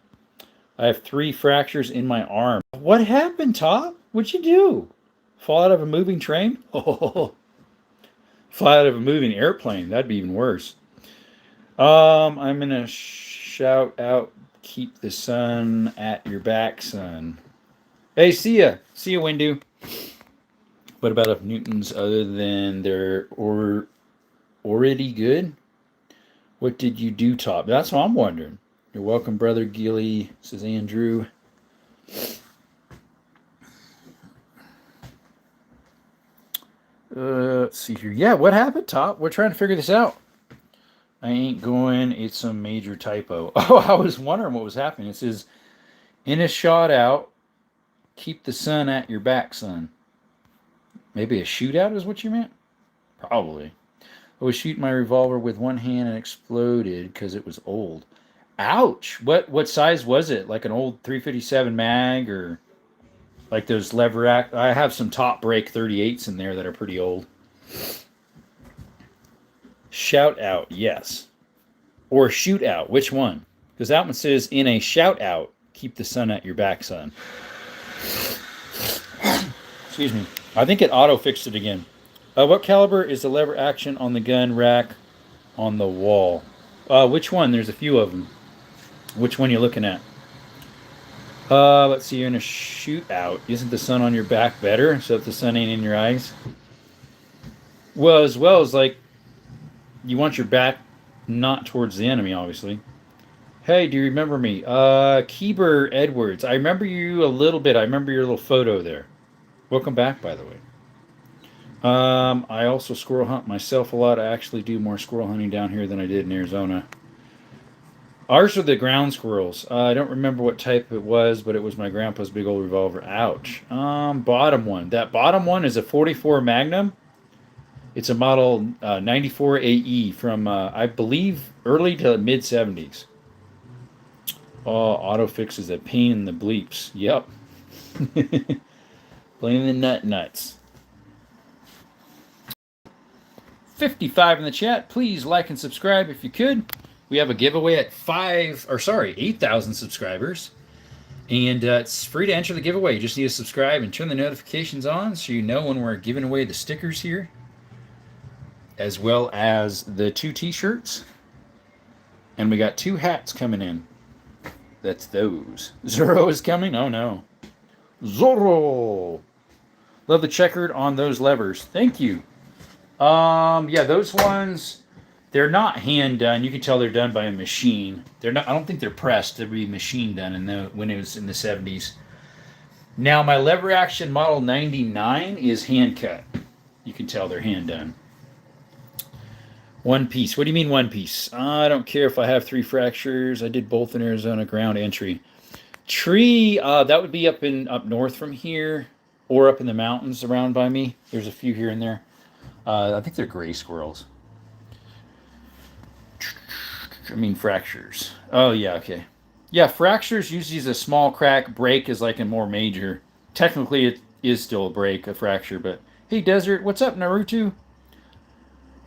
I have 3 fractures in my arm. What happened, Tom? What'd you do? Fall out of a moving train? Oh, fly out of a moving airplane. That'd be even worse. I'm gonna shout out, keep the sun at your back, son. Hey, see ya, Windu. What about if Newtons other than they're already good? What did you do, Top? That's what I'm wondering. You're welcome, brother Gilly, says Andrew. Let's see here. Yeah, what happened, Top? We're trying to figure this out. I ain't going. It's some major typo. Oh, I was wondering what was happening. It says, in a shot out, keep the sun at your back, son. Maybe a shootout is what you meant? Probably. I was shooting my revolver with one hand and exploded because it was old. Ouch! What size was it? Like an old 357 mag or like those lever act? I have some top break 38s in there that are pretty old. Shout out, yes. Or shoot out, which one? Because that one says, in a shout out, keep the sun at your back, son. Excuse me. I think it auto-fixed it again. What caliber is the lever action on the gun rack on the wall? Which one? There's a few of them. Which one you looking at? Let's see. You're in a shootout. Isn't the sun on your back better? So if the sun ain't in your eyes? Well as like, you want your back not towards the enemy, obviously. Hey, do you remember me? Keeber Edwards. I remember you a little bit. I remember your little photo there. Welcome back, by the way. I also squirrel hunt myself a lot. I actually do more squirrel hunting down here than I did in Arizona. Ours are the ground squirrels. I don't remember what type it was, but it was my grandpa's big old revolver. Ouch. Bottom one. That bottom one is a 44 Magnum. It's a model 94 AE from, I believe, early to mid 70s. Oh, autofix is a pain in the bleeps. Yep. Blame the nuts. 55 in the chat. Please like and subscribe if you could. We have a giveaway at 8,000 subscribers. And it's free to enter the giveaway. You just need to subscribe and turn the notifications on so you know when we're giving away the stickers here. As well as the 2 t-shirts. And we got 2 hats coming in. That's those. Zorro is coming? Oh no. Zorro! Love the checkered on those levers. Thank you. Yeah, those ones, they're not hand done. You can tell they're done by a machine. They're not. I don't think they're pressed. They'd be machine done when it was in the 70s. Now, my lever action model 99 is hand cut. You can tell they're hand done. One piece. What do you mean one piece? I don't care if I have 3 fractures. I did both in Arizona ground entry. Tree, that would be up north from here, or up in the mountains around by me. There's a few here and there. I think they're gray squirrels. I mean fractures. Oh yeah, okay. Yeah, fractures usually is a small crack. Break is like a more major. Technically, it is still a break, a fracture. But hey, Desert, what's up, Naruto?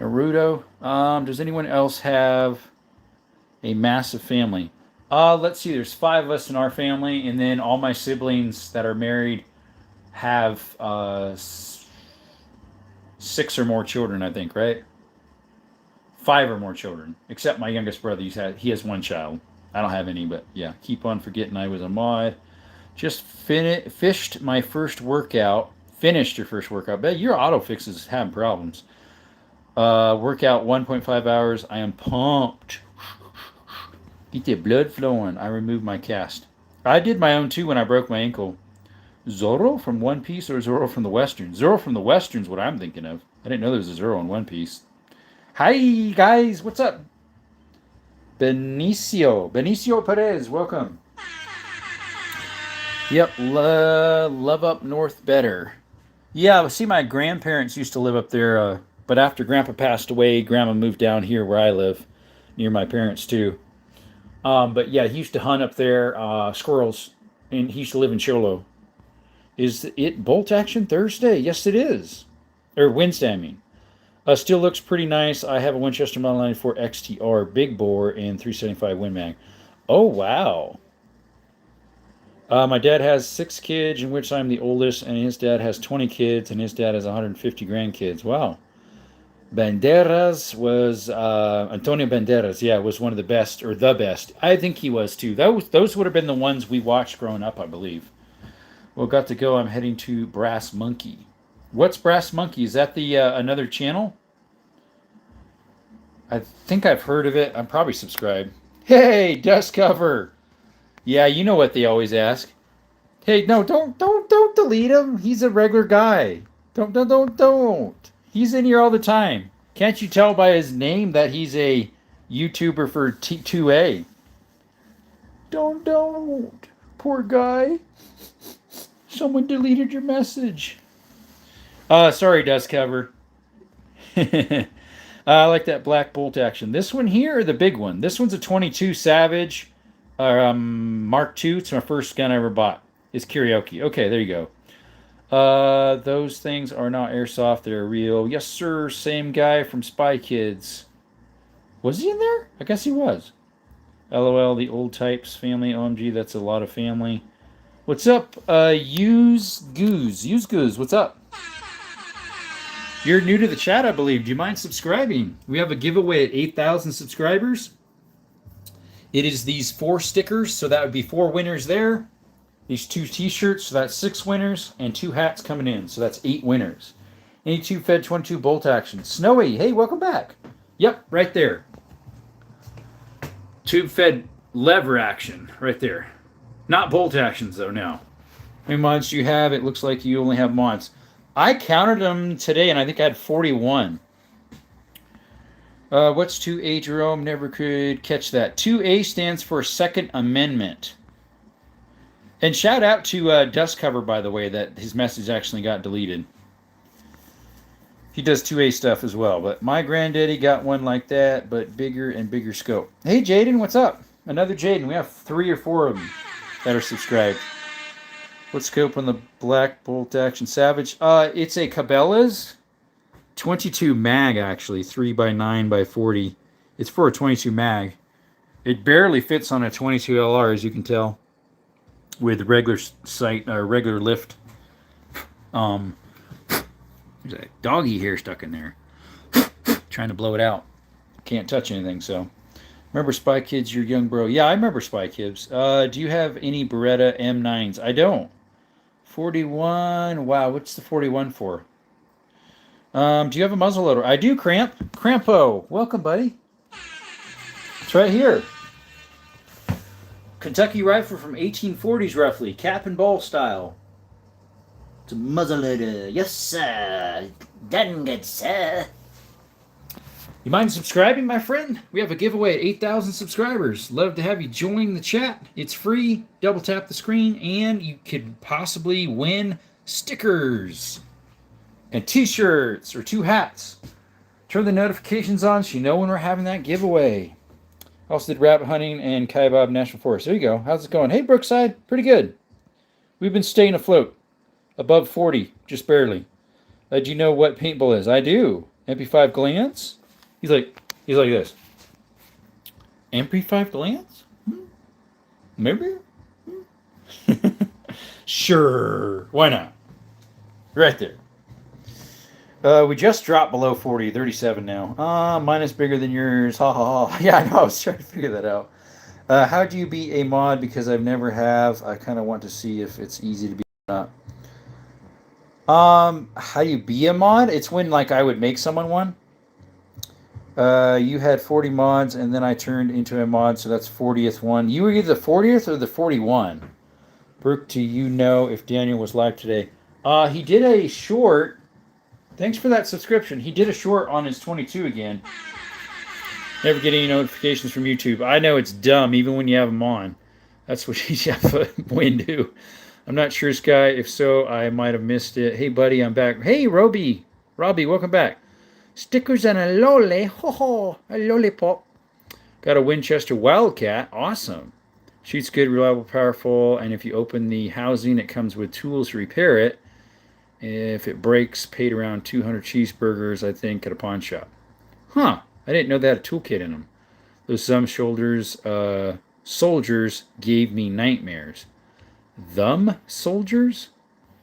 Does anyone else have a massive family? Let's see. There's 5 of us in our family, and then all my siblings that are married have 6 or more children, I think, right? 5 or more children, except my youngest brother. He has 1 child. I don't have any, but yeah. Keep on forgetting I was a mod. Just finished my first workout. Finished your first workout. Bet your autofix is having problems. Workout 1.5 hours. I am pumped. Get the blood flowing. I removed my cast. I did my own too when I broke my ankle. Zorro from One Piece or Zorro from the Western? Zorro from the Western is what I'm thinking of. I didn't know there was a Zorro in One Piece. Hi, guys. What's up? Benicio Perez. Welcome. Yep. Love up north better. Yeah, see, my grandparents used to live up there, but after Grandpa passed away, Grandma moved down here where I live, near my parents too. But yeah, he used to hunt up there, squirrels, and he used to live in Cholo. Is it Bolt Action Thursday? Yes, it is. Or Wednesday, I mean. Still looks pretty nice. I have a Winchester Model 94 XTR big bore and 375 Win Mag. Oh, wow. My dad has 6 kids, in which I'm the oldest, and his dad has 20 kids, and his dad has 150 grandkids. Wow. Banderas was Antonio Banderas. Yeah, was one of the best, or the best. I think he was too. Those would have been the ones we watched growing up, I believe. Well, got to go. I'm heading to Brass Monkey. What's Brass Monkey? Is that the another channel? I think I've heard of it. I'm probably subscribed. Hey, dust cover. Yeah, you know what they always ask. Hey, no, don't delete him. He's a regular guy. Don't. He's in here all the time. Can't you tell by his name that he's a YouTuber for T2A? Don't. Poor guy. Someone deleted your message. Sorry, dust cover. I like that black bolt action. This one here, or the big one? This one's a 22 Savage Mark II. It's my first gun I ever bought. It's karaoke. Okay, there you go. Those things are not airsoft. They're real. Yes, sir. Same guy from Spy Kids. Was he in there? I guess he was. LOL, the old types family. OMG, that's a lot of family. What's up? Use Goose. What's up? You're new to the chat, I believe. Do you mind subscribing? We have a giveaway at 8,000 subscribers. It is these 4 stickers, so that would be 4 winners there. These 2 t-shirts, so that's 6 winners, and 2 hats coming in, so that's 8 winners. Any tube fed 22 bolt action. Snowy, hey, welcome back. Yep, right there. Tube fed lever action, right there. Not bolt actions, though, no. How many mods do you have? It looks like you only have mods. I counted them today, and I think I had 41. What's 2A, Jerome? Never could catch that. 2A stands for Second Amendment. And shout out to Dust Cover, by the way, that his message actually got deleted. He does 2A stuff as well, but my granddaddy got one like that, but bigger and bigger scope. Hey, Jaden, what's up? Another Jaden. We have 3 or 4 of them that are subscribed. What scope on the black bolt action Savage? It's a Cabela's 22 mag, actually, 3x9x40. It's for a 22 mag. It barely fits on a 22 LR, as you can tell, with regular sight or regular lift. There's a doggy hair stuck in there. Trying to blow it out. Can't touch anything, so. Remember Spy Kids, your young bro? Yeah, I remember Spy Kids. Do you have any Beretta M9s? I don't. 41. Wow, what's the 41 for? Do you have a muzzleloader? I do, Cramp. Crampo, welcome, buddy. It's right here. Kentucky rifle from 1840s, roughly. Cap and ball style. It's a muzzleloader. Yes, sir. Done good, sir. You mind subscribing, my friend? We have a giveaway at 8,000 subscribers. Love to have you join the chat. It's free. Double tap the screen, and you could possibly win stickers and t-shirts or 2 hats. Turn the notifications on so you know when we're having that giveaway. Also did rabbit hunting and Kaibab National Forest. There you go. How's it going? Hey, Brookside. Pretty good. We've been staying afloat. Above 40, just barely. Do you know what paintball is? I do. MP5 glance? He's like this. MP5 glance? Maybe? Sure. Why not? Right there. We just dropped below 40, 37 now. Mine is bigger than yours. Ha ha ha. Yeah, I know. I was trying to figure that out. How do you be a mod? Because I've never have. I kind of want to see if it's easy to be or not. How do you be a mod? It's when, like, I would make someone one. You had 40 mods, and then I turned into a mod, so that's 40th one. You were either the 40th or the 41. Brooke, do you know if Daniel was live today? He did a short. Thanks for that subscription. He did a short on his 22 again. Never get any notifications from YouTube. I know it's dumb, even when you have them on. That's what you have to win to. I'm not sure, Sky. If so, I might have missed it. Hey, buddy, I'm back. Hey, Robbie, welcome back. Stickers and a lolly. Ho ho, a lollipop. Got a Winchester Wildcat. Awesome. Shoots good, reliable, powerful, and if you open the housing, it comes with tools to repair it. If it breaks, paid around 200 cheeseburgers, I think, at a pawn shop. Huh. I didn't know they had a toolkit in them. Those soldiers gave me nightmares. Them soldiers?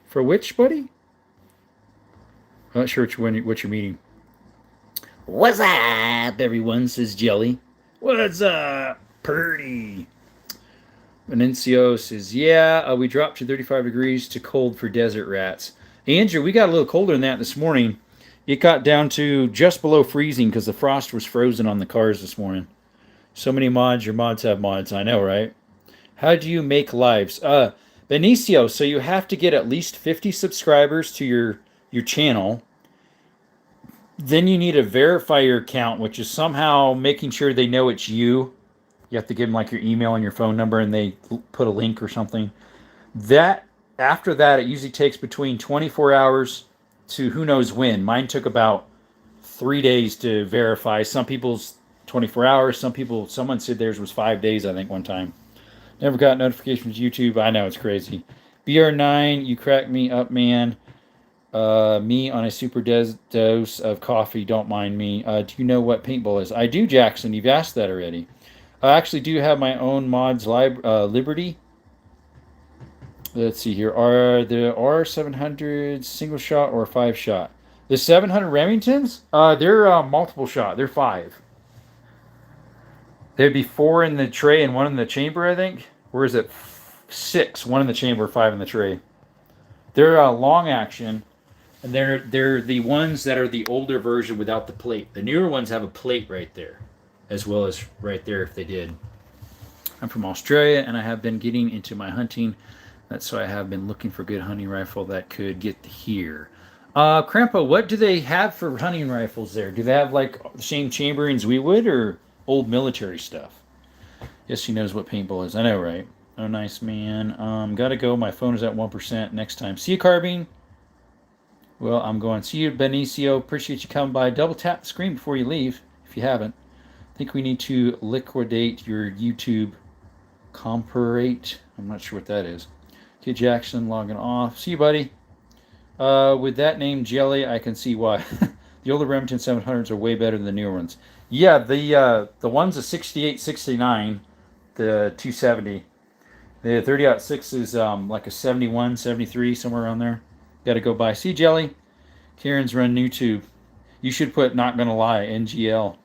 For which, buddy? I'm not sure what you're meaning. What's up, everyone, says Jelly. What's up, Purdy? Venancio says, yeah, we dropped to 35 degrees to cold for desert rats. Andrew, we got a little colder than that this morning. It got down to just below freezing because the frost was frozen on the cars this morning. So many mods. Your mods have mods. I know, right? How do you make lives? Benicio, so you have to get at least 50 subscribers to your channel. Then you need to verify your account, which is somehow making sure they know it's you. You have to give them like your email and your phone number, and they put a link or something. After that, it usually takes between 24 hours to who knows when. Mine took about 3 days to verify. Some people's 24 hours. Someone said theirs was 5 days, I think, one time. Never got notifications from YouTube. I know, it's crazy. BR9, you crack me up, man. Me on a super dose of coffee. Don't mind me. Do you know what paintball is? I do, Jackson. You've asked that already. I actually do have my own mods Liberty. Let's see here. Are the R700s single shot or 5-shot? The 700 Remingtons? They're multiple shot. They're 5. There'd be 4 in the tray and 1 in the chamber, I think. Or is it 6? 1 in the chamber, 5 in the tray. They're long action, and they're the ones that are the older version without the plate. The newer ones have a plate right there, as well as right there if they did. I'm from Australia, and I have been getting into my hunting. That's why I have been looking for a good hunting rifle that could get here. Crampo, what do they have for hunting rifles there? Do they have like the same chamberings we would, or old military stuff? Yes, he knows what paintball is. I know, right? Oh, nice, man. Gotta go. My phone is at 1%. Next time. See you, Carbine. Well, I'm going. See you, Benicio. Appreciate you coming by. Double tap the screen before you leave, if you haven't. I think we need to liquidate your YouTube comparate. I'm not sure what that is. Okay, Jackson, logging off. See you, buddy. With that name, Jelly, I can see why. The older Remington 700s are way better than the newer ones. Yeah, the ones of 68, 69, the 270. The 30-06 is like a 71, 73, somewhere around there. Got to go by. See, Jelly. Karen's run YouTube. You should put not gonna lie, NGL.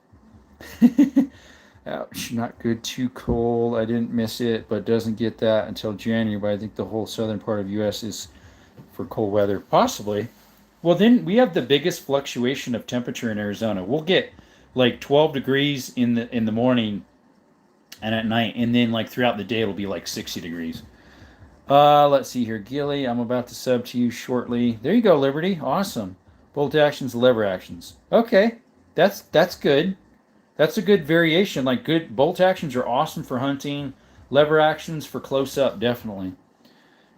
Ouch, not good. Too cold. I didn't miss it, but doesn't get that until January. But I think the whole southern part of U.S. is for cold weather. Possibly. Well, then we have the biggest fluctuation of temperature in Arizona. We'll get like 12 degrees in the morning and at night, and then like throughout the day it'll be like 60 degrees. Let's see here. Gilly, I'm about to sub to you shortly. There you go, Liberty. Awesome. Bolt actions, lever actions. Okay. That's good. That's a good variation. Like, good bolt actions are awesome for hunting. Lever actions for close up, definitely.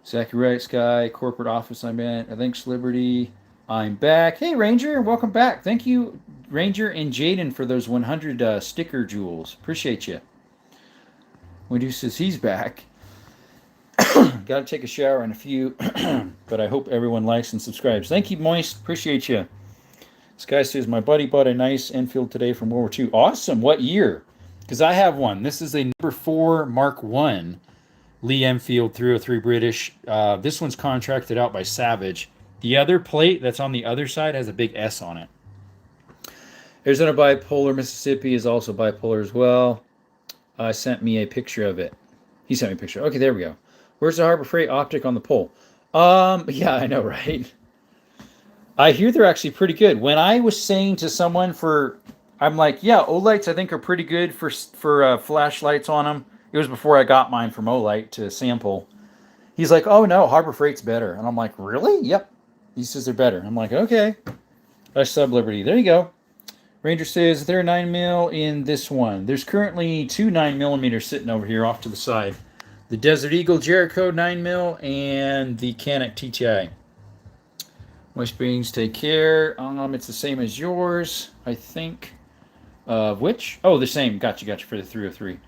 Exactly right, Sky. Corporate office I'm at. Thanks, Liberty. I'm back. Hey, Ranger, welcome back. Thank you, Ranger and Jaden, for those 100 sticker jewels. Appreciate you. Wendy says he's back. Got to take a shower in a few, but I hope everyone likes and subscribes. Thank you, Moist. Appreciate you. This guy says, my buddy bought a nice Enfield today from World War II. Awesome. What year? Because I have one. This is a number 4 Mark I Lee Enfield 303 British. This one's contracted out by Savage. The other plate that's on the other side has a big S on it. Arizona bipolar. Mississippi is also bipolar as well. Sent me a picture of it. He sent me a picture. Okay, there we go. Where's the Harbor Freight optic on the pole? Yeah, I know, right? I hear they're actually pretty good. When I was saying to someone I'm like, yeah, Olights I think are pretty good for flashlights on them. It was before I got mine from Olight to sample. He's like, oh no, Harbor Freight's better. And I'm like, really? Yep. He says they're better. I'm like, okay. I sub Liberty. There you go. Ranger says, there are 9mm in this one. There's currently 2 9mm sitting over here off to the side. The Desert Eagle Jericho 9mm and the Canik TTI. Moist Beans, take care. It's the same as yours, I think. Which? Oh, the same. Gotcha for the 303.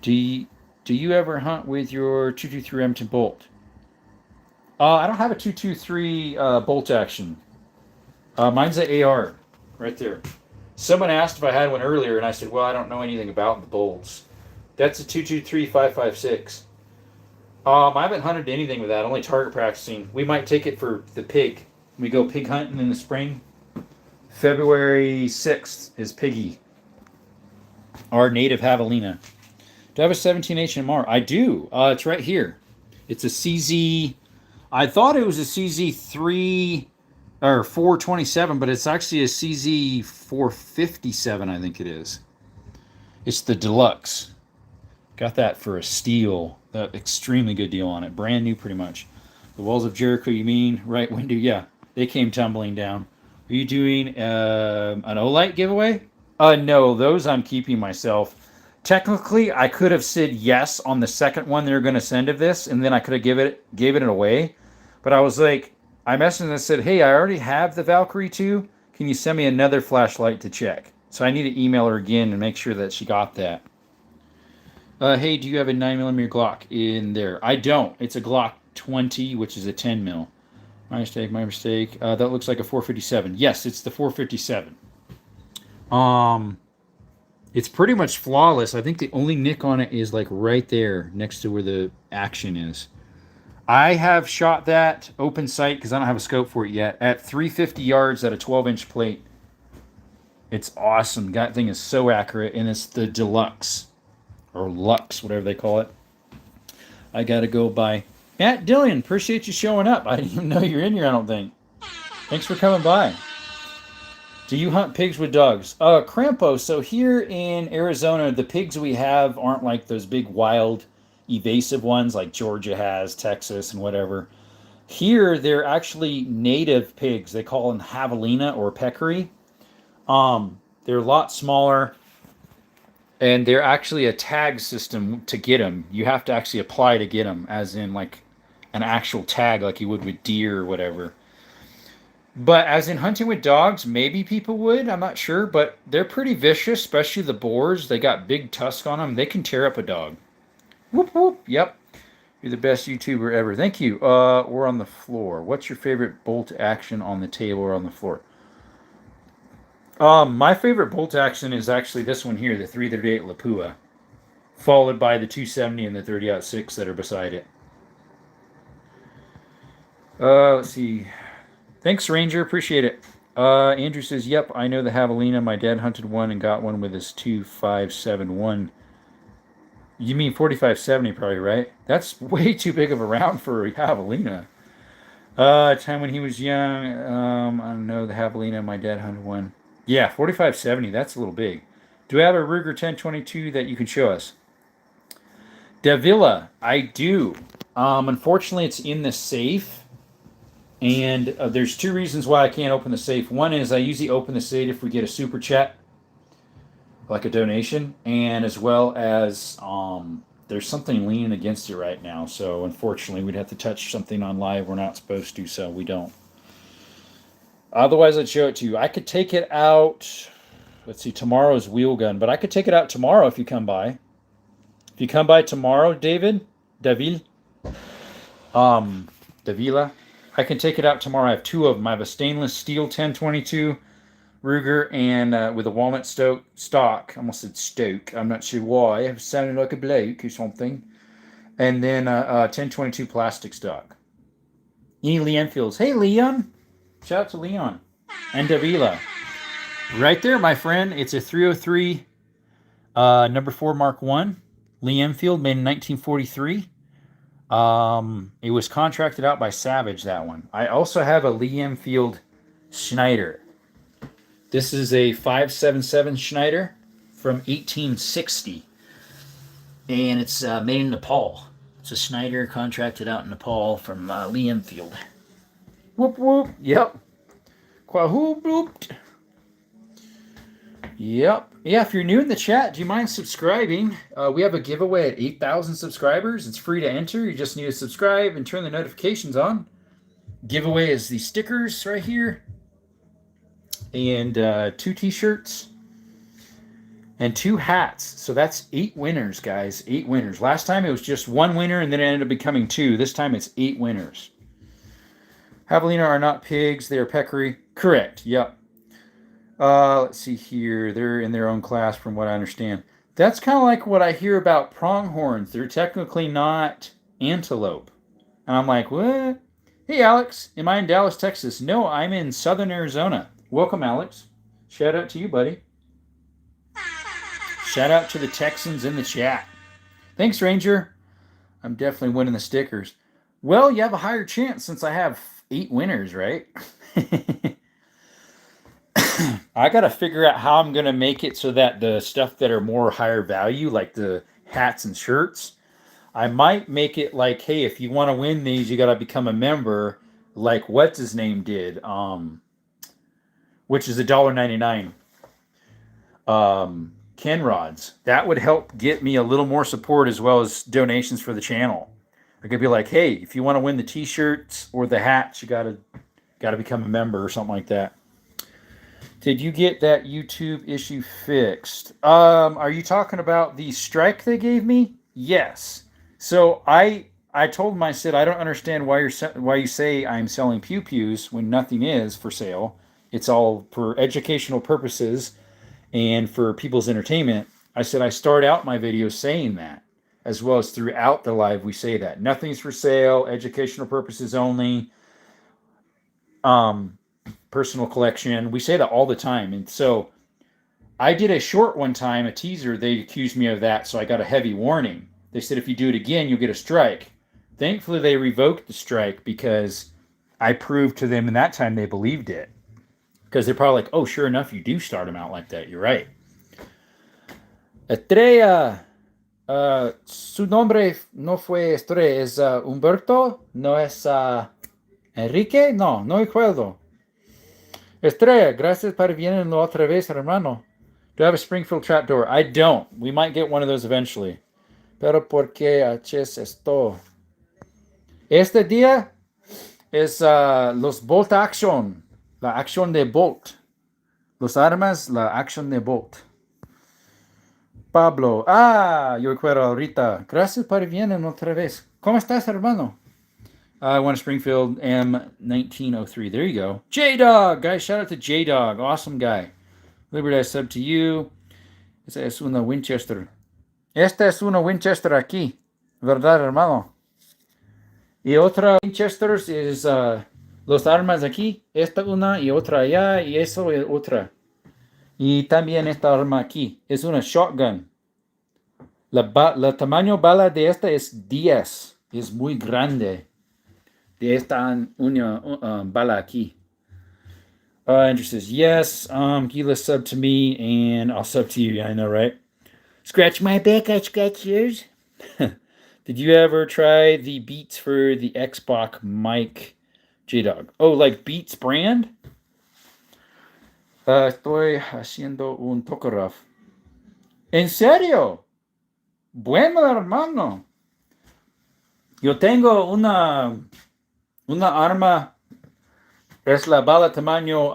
Do you ever hunt with your 223 Remington bolt? I don't have a 223 bolt action. Mine's an AR right there. Someone asked if I had one earlier, and I said, well, I don't know anything about the bolts. That's a 223 5.56. I haven't hunted anything with that, only target practicing. We might take it for the pig. We go pig hunting in the spring. February 6th is Piggy, our native javelina. Do I have a 17H MR? I do. It's right here. It's a CZ. I thought it was a CZ3 or 427, but it's actually a CZ 457, I think it is. It's the deluxe. Got that for a steal. That extremely good deal on it. Brand new, pretty much. The walls of Jericho, you mean? Right window? Yeah, they came tumbling down. Are you doing an Olight giveaway? No, those I'm keeping myself. Technically, I could have said yes on the second one they're going to send of this, and then I could have gave it away. But I was like, I messaged and I said, hey, I already have the Valkyrie 2. Can you send me another flashlight to check? So I need to email her again and make sure that she got that. Hey, do you have a 9mm Glock in there? I don't. It's a Glock 20, which is a 10 mil. My mistake. That looks like a 457. Yes, it's the 457. It's pretty much flawless. I think the only nick on it is like right there next to where the action is. I have shot that open sight because I don't have a scope for it yet at 350 yards at a 12-inch plate. It's awesome. That thing is so accurate, and it's the deluxe or Lux, whatever they call it. I gotta go by. Matt Dillon, appreciate you showing up. I didn't even know you're in here, I don't think. Thanks for coming by. Do you hunt pigs with dogs? Crampo, so here in Arizona, the pigs we have aren't like those big wild evasive ones like Georgia has, Texas, and whatever. Here, they're actually native pigs. They call them javelina or peccary. They're a lot smaller, and they're actually a tag system to get them. You have to actually apply to get them, as in like an actual tag like you would with deer or whatever. But as in hunting with dogs, maybe people would. I'm not sure, but they're pretty vicious, especially the boars. They got big tusks on them. They can tear up a dog. Whoop, whoop. Yep. You're the best YouTuber ever. Thank you. Or on the floor. What's your favorite bolt action on the table or on the floor? My favorite bolt action is actually this one here, the 338 Lapua, followed by the 270 and the 30-06 that are beside it. Let's see. Thanks, Ranger. Appreciate it. Andrew says, yep, I know the javelina. My dad hunted one and got one with his 2571. You mean 4570 probably, right? That's way too big of a round for a javelina. Time when he was young. I don't know, the javelina. My dad hunted one. Yeah, 4570. That's a little big. Do I have a Ruger 1022 that you can show us? Davila, I do. Unfortunately, it's in the safe. And there's two reasons why I can't open the safe. One is I usually open the safe if we get a super chat, like a donation, and as well as there's something leaning against it right now. So unfortunately, we'd have to touch something on live we're not supposed to, so we don't. Otherwise, I'd show it to you. I could take it out. Let's see, tomorrow's wheel gun, but I could take it out tomorrow if you come by. If you come by tomorrow, Davila, I can take it out tomorrow. I have two of them. I have a stainless steel 1022 Ruger and with a walnut stock. I almost said stoke. I'm not sure why. It sounded like a bloke or something. And then a 1022 plastic stock. Any Leon Fields? Hey, Leon. Shout out to Leon. And Davila. Right there, my friend. It's a 303 number 4 Mark 1. Lee Enfield, made in 1943. It was contracted out by Savage, that one. I also have a Lee Enfield Schneider. This is a 5.77 Schneider from 1860. And it's made in Nepal. It's a Schneider contracted out in Nepal from Lee Enfield. Whoop whoop. Yep. Quahoop blooped. Yep. Yeah, if you're new in the chat, do you mind subscribing? We have a giveaway at 8,000 subscribers. It's free to enter. You just need to subscribe and turn the notifications on. Giveaway is the stickers right here. And 2 t-shirts. And 2 hats. So that's 8 winners, guys. 8 winners. Last time it was just 1 winner, and then it ended up becoming 2. This time it's 8 winners. Javelina are not pigs. They are peccary. Correct. Yep. Let's see here. They're in their own class from what I understand. That's kind of like what I hear about pronghorns. They're technically not antelope. And I'm like, what? Hey, Alex. Am I in Dallas, Texas? No, I'm in southern Arizona. Welcome, Alex. Shout out to you, buddy. Shout out to the Texans in the chat. Thanks, Ranger. I'm definitely winning the stickers. Well, you have a higher chance since I have 8 winners, right? I got to figure out how I'm going to make it so that the stuff that are more higher value, like the hats and shirts, I might make it like, hey, if you want to win these, you got to become a member, like what's his name did, which is $1.99. Ken rods. That would help get me a little more support as well as donations for the channel. I could be like, hey, if you want to win the T-shirts or the hats, you gotta become a member or something like that. Did you get that YouTube issue fixed? Are you talking about the strike they gave me? Yes. So I told them, I said, I don't understand why you say I'm selling pew pews when nothing is for sale. It's all for educational purposes and for people's entertainment. I said I start out my videos saying that, as well as throughout the live we say that nothing's for sale, educational purposes only. Personal collection. We say that all the time. And so I did a short one time, a teaser. They accused me of that, so I got a heavy warning. They said if you do it again, you'll get a strike. Thankfully, they revoked the strike because I proved to them in that time they believed it. Because they're probably like, oh, sure enough, you do start them out like that. You're right. Estrella. Su nombre no fue Estrella. ¿Es Humberto? ¿No es Enrique? No, no recuerdo. Estrella, gracias por venir otra vez, hermano. Do you have a Springfield trapdoor? I don't. We might get one of those eventually. Pero ¿por qué haces esto? Este día es los Bolt Action. La acción de Bolt. Los armas, la acción de Bolt. Pablo. Yo recuerdo ahorita. Gracias por venir otra vez. ¿Cómo estás, hermano? I won a Springfield M1903. There you go. J-Dog. Guys, shout out to J-Dog. Awesome guy. Liberty, I sub to you. Esa es una Winchester. Esta es una Winchester aquí. ¿Verdad, hermano? Y otra Winchester es los armas aquí. Esta una y otra allá. Y eso es otra. Y también esta arma aquí. Es una shotgun. La tamaño bala de esta es 10. Es muy grande. De esta una bala aquí. Andrew says, yes, Gila sub to me, and I'll sub to you. Yeah, I know, right? Scratch my back, I scratch yours. Did you ever try the Beats for the Xbox mic, J-Dog? Oh, like Beats brand? Estoy haciendo un Tokarev. ¿En serio? Bueno, hermano. Yo tengo una arma. Es la bala tamaño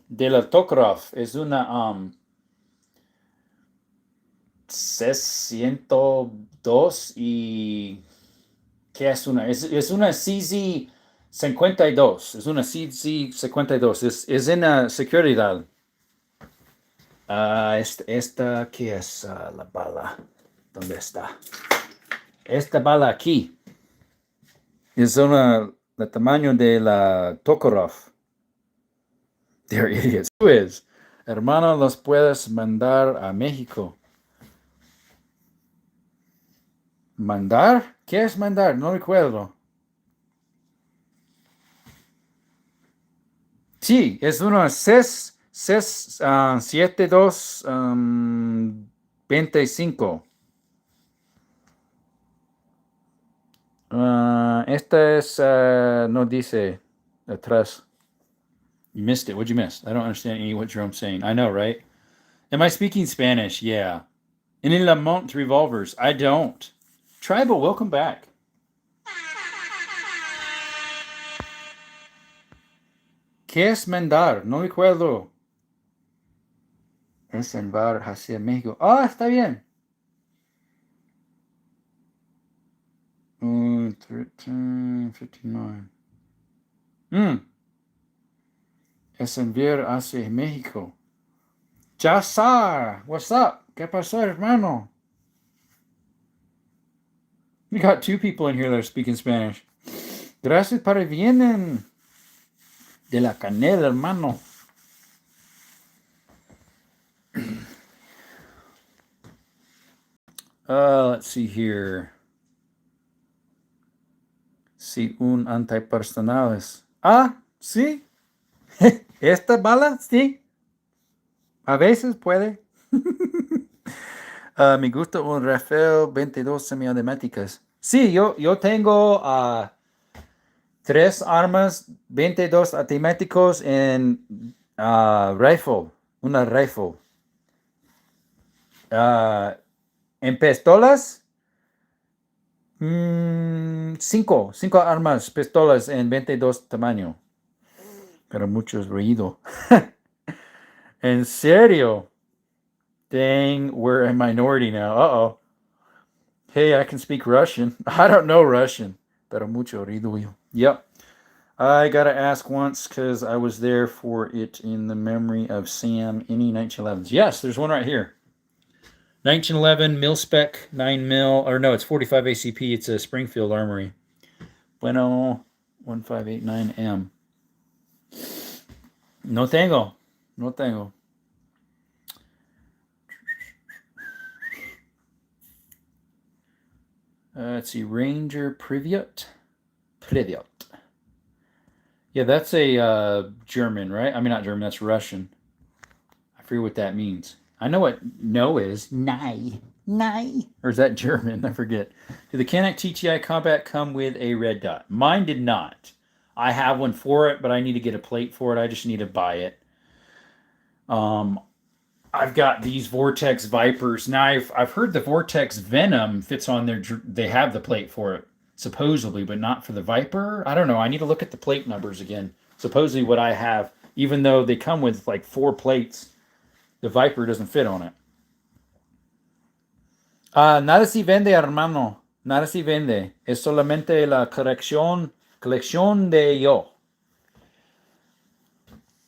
de la Tokarev. Es una 602 y... ¿Qué es una? Es una CZ52. Es una CZ52. Es en la seguridad. Esta, ¿qué es la bala? ¿Dónde está? Esta bala aquí. Es una... the tamaño de la Tokarev. They're idiots. Who is? Hermano, los puedes mandar a México. ¿Mandar? ¿Qué es mandar? No recuerdo. Sí, es una 7225. Esta es, no dice atrás. You missed it. What'd you miss? I don't understand any what Jerome's saying. I know, right? Am I speaking Spanish? Yeah. And in Lamont revolvers, I don't. Tribal, welcome back. ¿Qué es mandar? No recuerdo. Es enviar hacia México. Está bien. 13, 59. Es enviar hacia México. Jasar, what's up? ¿Qué pasó, hermano? We got 2 people in here that are speaking Spanish. Gracias para vienen de la canela, hermano. Let's see here. Si un antipersonales. Ah, sí. Esta bala, sí. A veces puede. Me gusta un Rafael 22 semiautomáticas. Sí, yo tengo 3 armas, 22 automáticos en rifle. Una rifle. En pistolas, 5 armas, pistolas en 22 tamaño. Pero mucho ruido. En serio. Dang, we're a minority now. Uh-oh. Hey, I can speak Russian. I don't know Russian. Pero mucho ruido. Yep. I gotta ask once because I was there for it in the memory of Sam. Any 1911s? Yes, there's one right here. 1911 mil spec 9 mil, or no, it's 45 ACP. It's a Springfield Armory. Bueno, 1589M. No tengo. Let's see, Ranger Privyat. Yeah, that's a German, right? I mean, not German, that's Russian. I forget what that means. I know what no is. Nein. Or is that German? I forget. Did the Canik TTI Combat come with a red dot? Mine did not. I have one for it, but I need to get a plate for it. I just need to buy it. I've got these Vortex Vipers. Now, I've heard the Vortex Venom fits on their... They have the plate for it, supposedly, but not for the Viper. I don't know. I need to look at the plate numbers again. Supposedly what I have, even though they come with like 4 plates, the Viper doesn't fit on it. Nada si vende, hermano. Nada si vende. Es solamente la colección de yo.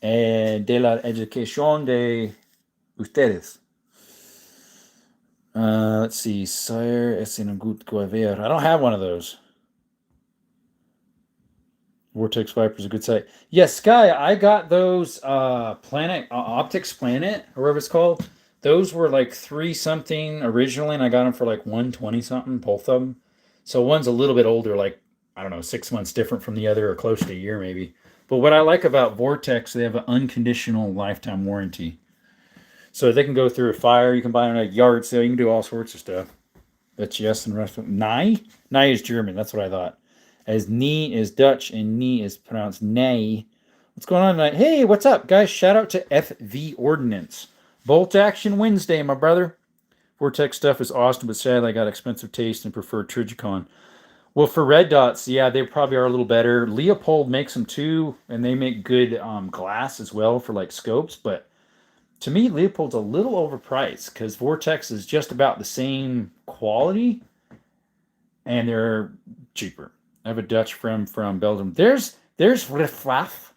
De la educación de ustedes. Let's see. Sire es un gut ver. I don't have one of those. Vortex Viper is a good site. Yes, Sky, I got those Planet Optics Planet, or whatever it's called. Those were like 3 something originally, and I got them for like 120 something, both of them. So one's a little bit older, like, I don't know, 6 months different from the other, or close to a year maybe. But what I like about Vortex, they have an unconditional lifetime warranty. So they can go through a fire, you can buy them at a yard sale, you can do all sorts of stuff. That's yes and rest. Nye is German, that's what I thought. As knee is Dutch and knee is pronounced nay. What's going on tonight? Hey, what's up, guys? Shout out to FV Ordnance. Bolt Action Wednesday, my brother. Vortex stuff is awesome, but sadly I got expensive taste and prefer Trigicon. Well, for red dots, yeah, they probably are a little better. Leopold makes them too, and they make good glass as well for like scopes. But to me, Leopold's a little overpriced because Vortex is just about the same quality, and they're cheaper. I have a Dutch friend from Belgium. There's Riffraff.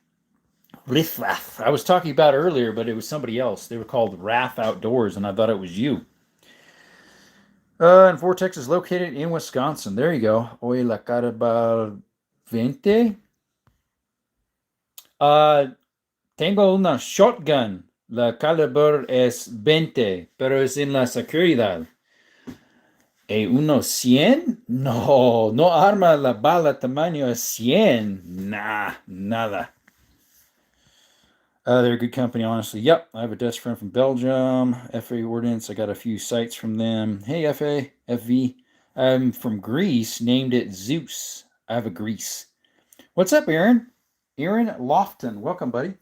I was talking about earlier, but it was somebody else. They were called Raff Outdoors, and I thought it was you. And Vortex is located in Wisconsin. There you go. Oye, la caliber 20. Tengo una shotgun. La caliber es 20, pero es en la seguridad. ¿Unos 100? No arma la bala tamaño es 100. Nada. They're a good company, honestly. Yep, I have a Dutch friend from Belgium. FA Ordnance, I got a few sites from them. Hey, FV. I'm from Greece, named it Zeus. I have a Greece. What's up, Aaron? Aaron Lofton. Welcome, buddy.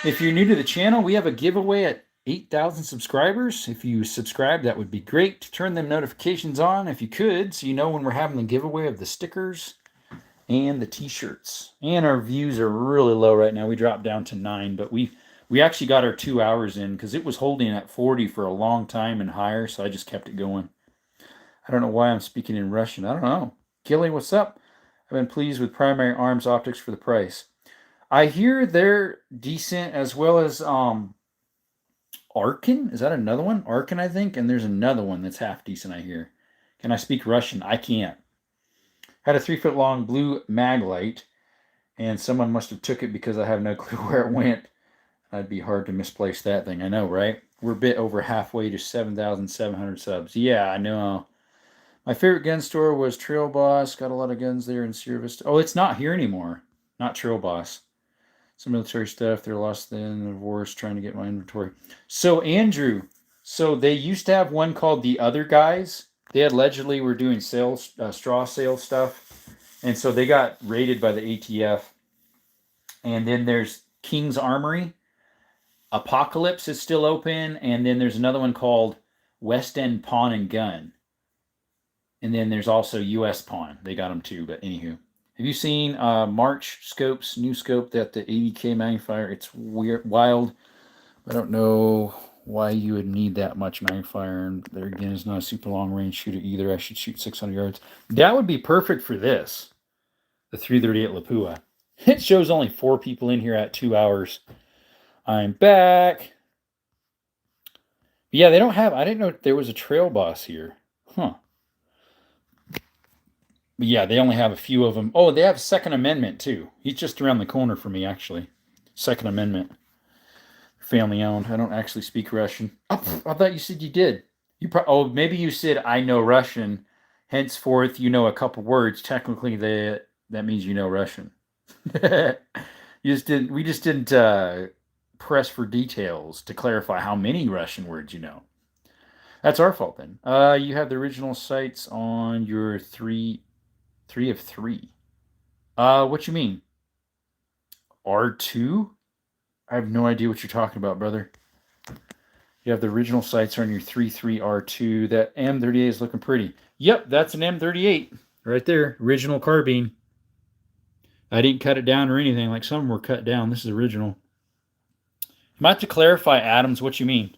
If you're new to the channel, we have a giveaway at 8,000 subscribers. If you subscribe, that would be great. Turn them notifications on if you could, so you know when we're having the giveaway of the stickers and the t-shirts. And our views are really low right now. We dropped down to 9, but we actually got our 2 hours in because it was holding at 40 for a long time and higher, so I just kept it going. I don't know why I'm speaking in Russian. I don't know. Gilly, what's up? I've been pleased with primary arms optics for the price. I hear they're decent as well as Arkin. Is that another one? Arkin, I think. And there's another one that's half decent, I hear. Can I speak Russian? I can't. Had a 3-foot long blue mag light, and someone must have took it because I have no clue where it went. That'd be hard to misplace that thing. I know, right? We're a bit over halfway to 7,700 subs. Yeah, I know. My favorite gun store was Trail Boss. Got a lot of guns there in service. Oh, it's not here anymore. Not Trail Boss. Some military stuff. They're lost in the divorce, trying to get my inventory. So, Andrew, so they used to have one called The Other Guys. They allegedly were doing sales, straw sale stuff. And so they got raided by the ATF. And then there's King's Armory. Apocalypse is still open. And then there's another one called West End Pawn and Gun. And then there's also US Pawn. They got them too, but anywho. Have you seen March Scope's new scope that the 80K magnifier? It's weird, wild. I don't know why you would need that much magnifier. And there again is not a super long range shooter either. I should shoot 600 yards. That would be perfect for this. The 338 Lapua. It shows only 4 people in here at 2 hours. I'm back. Yeah, they don't have, I didn't know there was a Trail Boss here. Huh. But yeah, they only have a few of them. Oh, they have Second Amendment too. He's just around the corner from me, actually. Second Amendment. Family owned. I don't actually speak Russian. Oh, I thought you said you did. Oh, maybe you said I know Russian. Henceforth, you know a couple words. Technically, that means you know Russian. We just didn't press for details to clarify how many Russian words you know. That's our fault then. You have the original sites on your 3 of 3. What you mean? R2? I have no idea what you're talking about, brother. You have the original sights on your 3.3 R2. That M38 is looking pretty. Yep, that's an M38 right there. Original carbine. I didn't cut it down or anything like some were cut down. This is original. You might have to clarify, Adams, what you mean.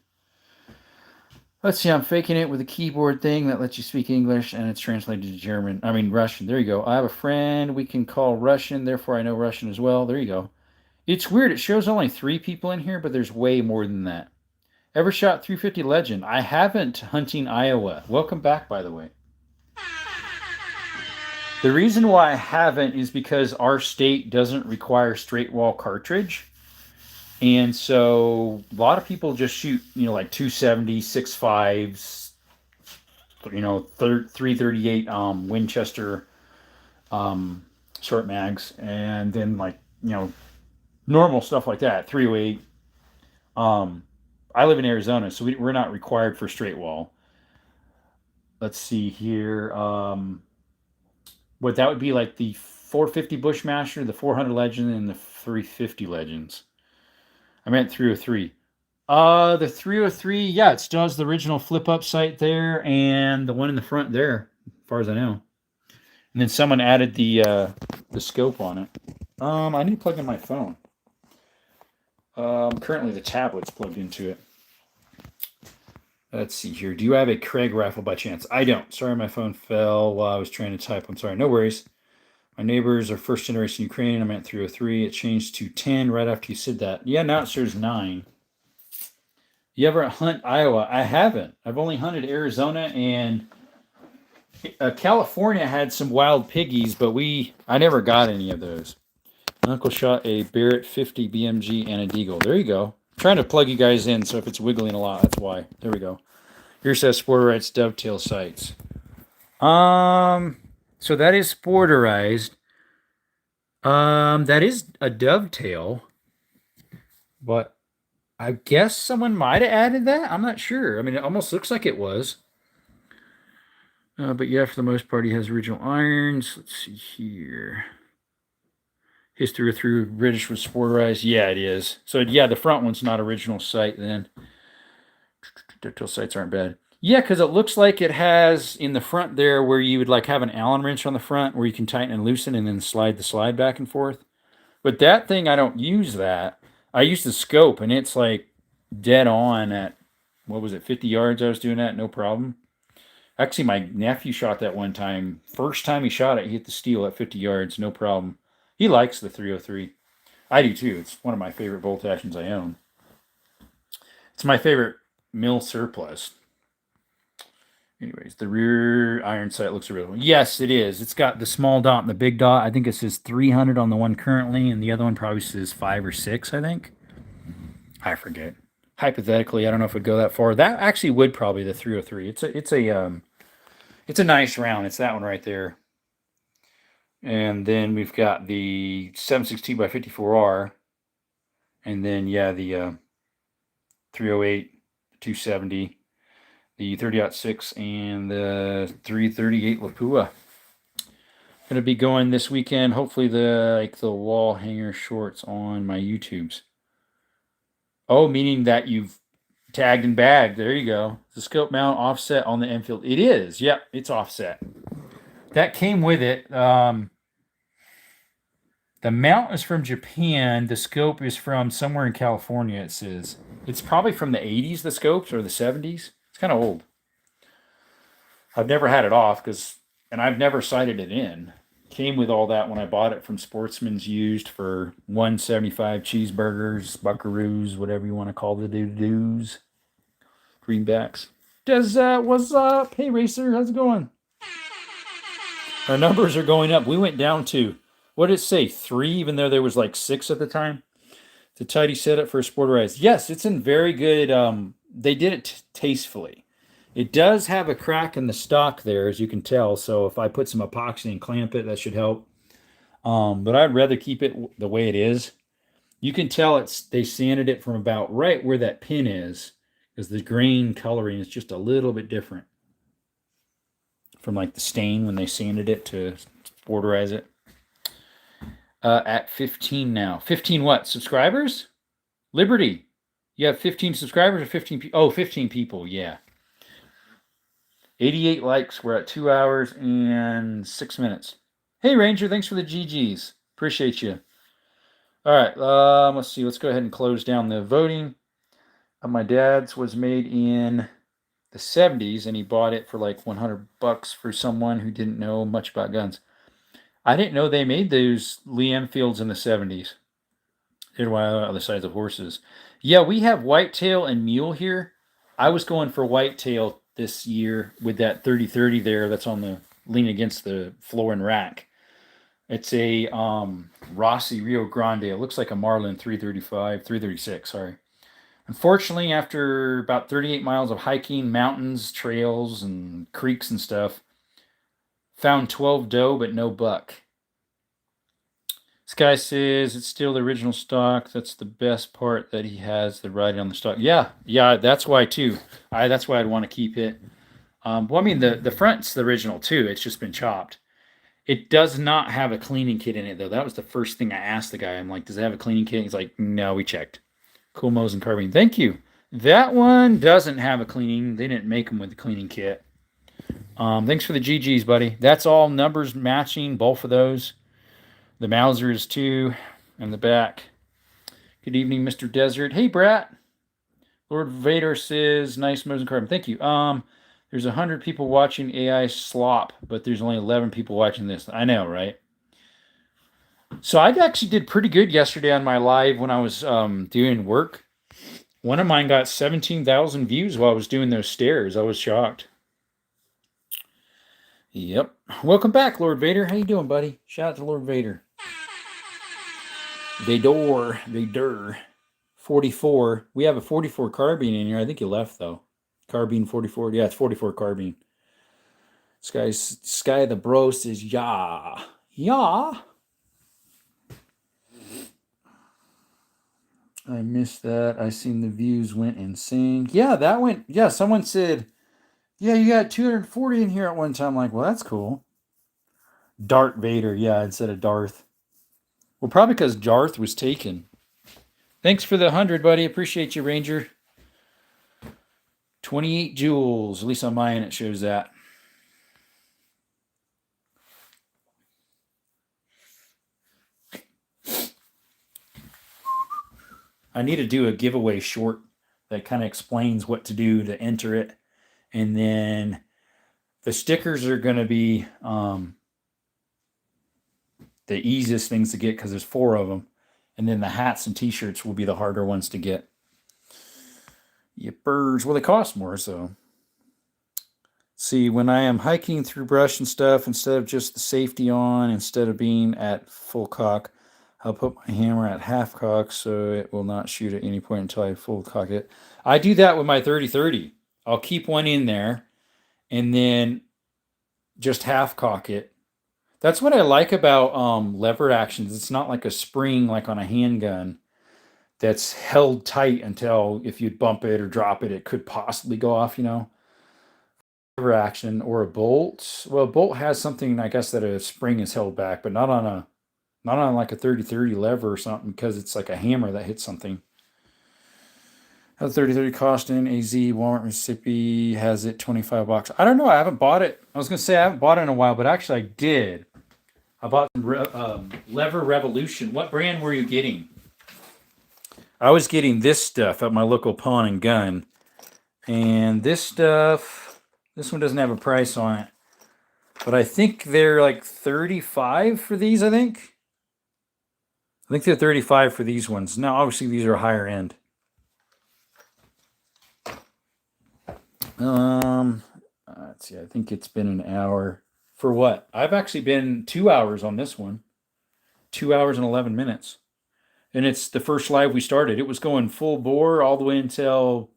Let's see, I'm faking it with a keyboard thing that lets you speak English, and it's translated to Russian. There you go. I have a friend we can call Russian, therefore I know Russian as well. There you go. It's weird. It shows only 3 people in here, but there's way more than that. Ever shot 350 Legend? I haven't, hunting Iowa. Welcome back, by the way. The reason why I haven't is because our state doesn't require straight wall cartridge. And so a lot of people just shoot, like 270, 6.5s, 338 Winchester short mags, and then normal stuff like that, 308. I live in Arizona, so we're not required for straight wall. Let's see here. What that would be like the 450 Bushmaster, the 400 Legend, and the 350 Legends. I meant 303. The 303, yeah, it still has the original flip-up sight there, and the one in the front there, as far as I know. And then someone added the scope on it. I need to plug in my phone. Currently the tablet's plugged into it. Let's see here. Do you have a Craig rifle by chance? I don't. Sorry, my phone fell while I was trying to type. I'm sorry. No worries. My neighbors are first generation Ukrainian. I'm at 303. It changed to 10 right after you said that. Yeah, now it says 9. You ever hunt Iowa? I haven't. I've only hunted Arizona, and California had some wild piggies, but I never got any of those. My uncle shot a Barrett 50 BMG and a Deagle. There you go. I'm trying to plug you guys in, so if it's wiggling a lot, that's why. There we go. Here says Sporterites dovetail sights. So that is sporterized. That is a dovetail, but I guess someone might have added that. I'm not sure. I mean, it almost looks like it was. But yeah, for the most part, he has original irons. Let's see here. History through British was sporterized. Yeah, it is. So yeah, the front one's not original sight then. Dovetail sights aren't bad. Yeah, because it looks like it has in the front there where you would have an Allen wrench on the front where you can tighten and loosen and then slide the slide back and forth. But that thing, I don't use that. I use the scope, and it's dead on at, 50 yards I was doing that, no problem. Actually, my nephew shot that one time. First time he shot it, he hit the steel at 50 yards, no problem. He likes the 303. I do too. It's one of my favorite bolt actions I own. It's my favorite mill surplus. Anyways, the rear iron sight looks real. Yes, it is. It's got the small dot and the big dot. I think it says 300 on the one currently, and the other one probably says 5 or 6, I think. I forget. Hypothetically, I don't know if it would go that far. That actually would probably the 303. It's a nice round. It's that one right there. And then we've got the 7.62 by 54R. And then, yeah, the 308, 270, the 30-06, and the 338 Lapua. Going to be going this weekend. Hopefully the wall hanger shorts on my YouTubes. Oh, meaning that you've tagged and bagged. There you go. The scope mount offset on the Enfield. It is. Yep, it's offset. That came with it. The mount is from Japan. The scope is from somewhere in California, it says. It's probably from the 80s, the scopes, or the 70s. It's kind of old. I've never had it off, and I've never sighted it in. Came with all that when I bought it from Sportsman's Used for $175 cheeseburgers, buckaroos, whatever you want to call the doo-doos. Greenbacks. What's up? Hey, Racer, how's it going? Our numbers are going up. We went down to, what did it say, 3, even though there was like 6 at the time? It's a tidy setup for a Sporterize. Yes, it's in very good, they did it tastefully. It does have a crack in the stock there, as you can tell. So if I put some epoxy and clamp it, that should help. But I'd rather keep it the way it is. You can tell they sanded it from about right where that pin is, because the grain coloring is just a little bit different from like the stain when they sanded it to Sporterize it. At 15 now. 15 what? Subscribers? Liberty. You have 15 subscribers or 15 people? Oh, 15 people, yeah. 88 likes. We're at 2 hours and 6 minutes. Hey, Ranger, thanks for the GGs. Appreciate you. All right, let's see. Let's go ahead and close down the voting. My dad's was made in the 70s, and he bought it for like $100 for someone who didn't know much about guns. I didn't know they made those Lee Enfields in the 70s. They're one of the other sides of horses. Yeah, we have whitetail and mule here. I was going for whitetail this year with that 30-30 there that's on the lean against the floor and rack. It's a Rossi Rio Grande. It looks like a Marlin 336, sorry. Unfortunately, after about 38 miles of hiking, mountains, trails, and creeks and stuff, found 12 doe but no buck. This guy says it's still the original stock. That's the best part, that he has the writing on the stock. Yeah, that's why too. That's why I'd want to keep it. Well, I mean, the front's the original too. It's just been chopped. It does not have a cleaning kit in it, though. That was the first thing I asked the guy. I'm like, does it have a cleaning kit? He's like, no, we checked. Cool Mosin carbine. Thank you. That one doesn't have a cleaning. They didn't make them with the cleaning kit. Thanks for the GGs, buddy. That's all numbers matching, both of those. The Mausers, too, in the back. Good evening, Mr. Desert. Hey, Brat. Lord Vader says, nice Mosin carbine. Thank you. There's 100 people watching AI slop, but there's only 11 people watching this. I know, right? So I actually did pretty good yesterday on my live when I was doing work. One of mine got 17,000 views while I was doing those stairs. I was shocked. Yep. Welcome back, Lord Vader. How you doing, buddy? Shout out to Lord Vader. Vader. 44. We have a 44 carbine in here. I think you left, though. Carbine 44. Yeah, it's 44 carbine. Sky the Bro says, yeah. Yeah. I missed that. I seen the views went insane. Yeah, that went. Yeah, someone said, yeah, you got 240 in here at one time. I'm like, well, that's cool. Darth Vader, yeah, instead of Darth. Well, probably because Darth was taken. Thanks for the 100, buddy. Appreciate you, Ranger. 28 joules. At least on mine it shows that. I need to do a giveaway short that kind of explains what to do to enter it. And then The stickers are going to be the easiest things to get because there's 4 of them. And then the hats and t-shirts will be the harder ones to get. Yippers. Well, they cost more, so. See, when I am hiking through brush and stuff, instead of just the safety on, instead of being at full cock, I'll put my hammer at half cock so it will not shoot at any point until I full cock it. I do that with my 30-30. I'll keep one in there and then just half cock it. That's what I like about lever actions. It's not like a spring like on a handgun that's held tight until if you bump it or drop it, it could possibly go off, you know. Lever action or a bolt. Well, a bolt has something, I guess, that a spring is held back, but not on like a 30-30 lever or something because it's like a hammer that hits something. How's 30-30 cost in AZ? Walmart, Mississippi has it $25. I don't know. I haven't bought it. I was going to say I haven't bought it in a while, but actually I did. I bought Lever Revolution. What brand were you getting? I was getting this stuff at my local pawn and gun. And this stuff, this one doesn't have a price on it. But I think they're like $35 for these, I think. I think they're $35 for these ones. Now, obviously, these are higher end. Let's see. I think it's been an hour. For what? I've actually been 2 hours on this one. 2 hours and 11 minutes. And it's the first live we started. It was going full bore all the way until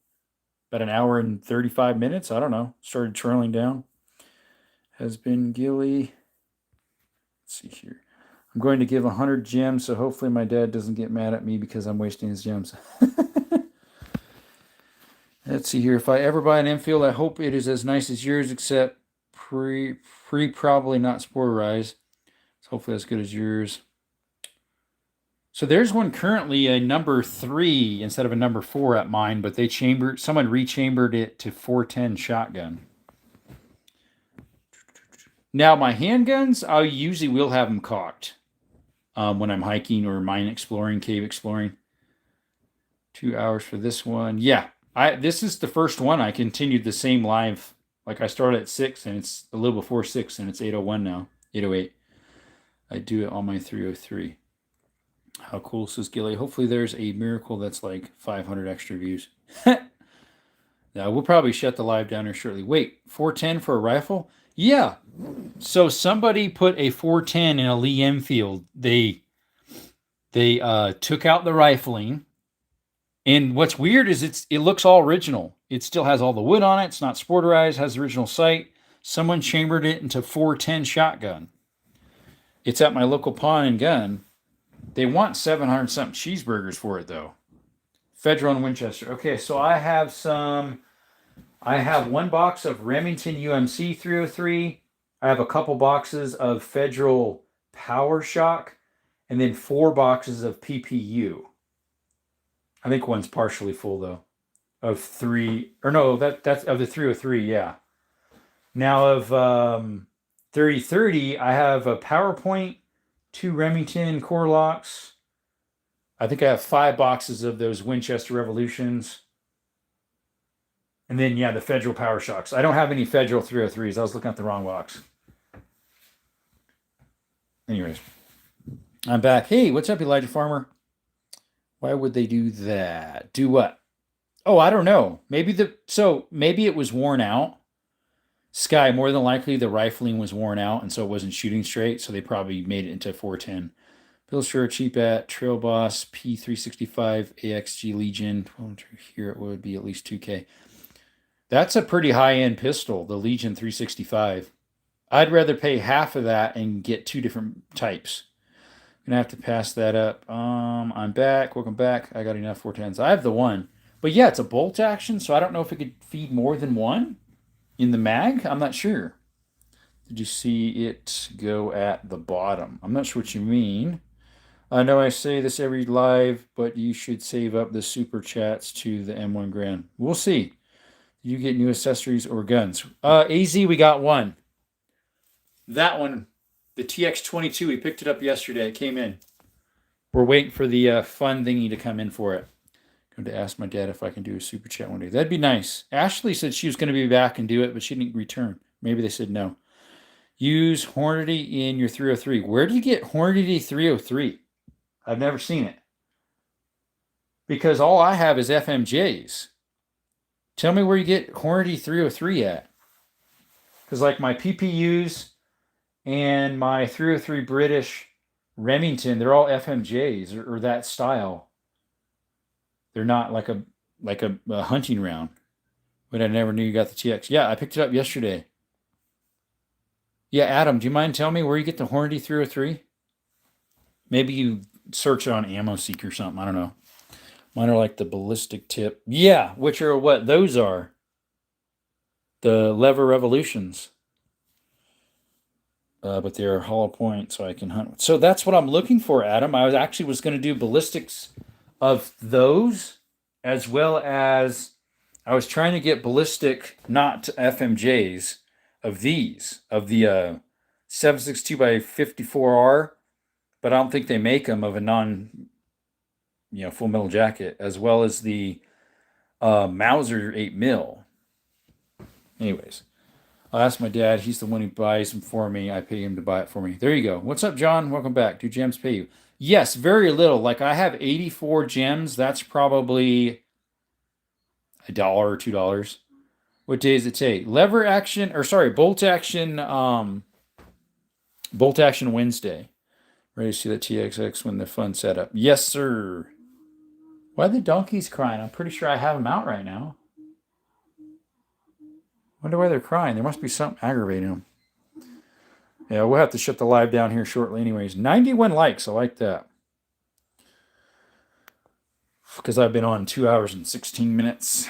about an hour and 35 minutes. I don't know. Started trailing down. Has been Gilly. Let's see here. I'm going to give 100 gems, so hopefully my dad doesn't get mad at me because I'm wasting his gems. Let's see here. If I ever buy an Enfield, I hope it is as nice as yours, except probably not sporized. So hopefully as good as yours. So there's one currently a number 3 instead of a number 4 at mine, but someone rechambered it to 410 shotgun. Now my handguns, I usually will have them cocked when I'm hiking or mine exploring, cave exploring. 2 hours for this one. Yeah, this is the first one. I continued the same live. Like I started at 6 and it's a little before 6 and it's 8:01 now, 8:08. I do it on my 303. How cool, says Gilly. Hopefully there's a miracle that's like 500 extra views. Now we'll probably shut the live down here shortly. Wait, 410 for a rifle? Yeah. So somebody put a 410 in a Lee Enfield. They took out the rifling. And what's weird is it looks all original. It still has all the wood on it. It's not sporterized, has the original sight. Someone chambered it into 410 shotgun. It's at my local pawn and gun. They want 700 something cheeseburgers for it though. Federal and Winchester. Okay, so I have 1 box of Remington UMC 303. I have a couple boxes of Federal Power Shock, and then 4 boxes of PPU. I think one's partially full though. Of 3, or no, that's of the 303, yeah. Now of 30-30, I have a PowerPoint, 2 Remington core locks. I think I have 5 boxes of those Winchester Revolutions. And then, yeah, the Federal Power Shocks. I don't have any Federal 303s. I was looking at the wrong box. Anyways, I'm back. Hey, what's up, Elijah Farmer? Why would they do that? Do what? Oh, I don't know. Maybe it was worn out. Sky, more than likely the rifling was worn out and so it wasn't shooting straight, so they probably made it into 410. Bill Sure cheap at Trail Boss P365 AXG Legion. Well, here it would be at least $2K. That's a pretty high-end pistol, the Legion 365. I'd rather pay half of that and get 2 different types. Gonna have to pass that up. I'm back. Welcome back. I got enough 410s. I have the one. But yeah, it's a bolt action, so I don't know if it could feed more than one in the mag. I'm not sure. Did you see it go at the bottom? I'm not sure what you mean. I know I say this every live, but you should save up the super chats to the M1 Grand. We'll see. You get new accessories or guns. AZ, we got one. That one, the TX22, we picked it up yesterday. It came in. We're waiting for the fun thingy to come in for it. Going to ask my dad if I can do a super chat one day. That'd be nice. Ashley said she was going to be back and do it, but she didn't return. Maybe they said no. Use Hornady in your 303. Where do you get Hornady 303? I've never seen it. Because all I have is FMJs. Tell me where you get Hornady 303 at. Because like my PPUs and my 303 British Remington, they're all FMJs or that style. They're not like a hunting round. But I never knew you got the TX. Yeah, I picked it up yesterday. Yeah, Adam, do you mind telling me where you get the Hornady 303? Maybe you search it on AmmoSeek or something. I don't know. Mine are like the ballistic tip. Yeah, which are what those are. The lever revolutions. But they're hollow point, so I can hunt. So that's what I'm looking for, Adam. I was going to do ballistics of those, as well as I was trying to get ballistic, not FMJs, of these, of the 7.62 by 54R, but I don't think they make them of a full metal jacket, as well as the Mauser 8 mil. Anyways, I'll ask my dad. He's the one who buys them for me. I pay him to buy it for me. There you go. What's up, John? Welcome back. Do gems pay you? Yes, very little. Like I have 84 gems. That's probably $1 or $2. What day does it take? Bolt action Wednesday. Ready to see that TXX when the fun setup. Yes, sir. Why are the donkeys crying? I'm pretty sure I have them out right now. Wonder why they're crying. There must be something aggravating them. Yeah, we'll have to shut the live down here shortly anyways. 91 likes. I like that. Because I've been on 2 hours and 16 minutes.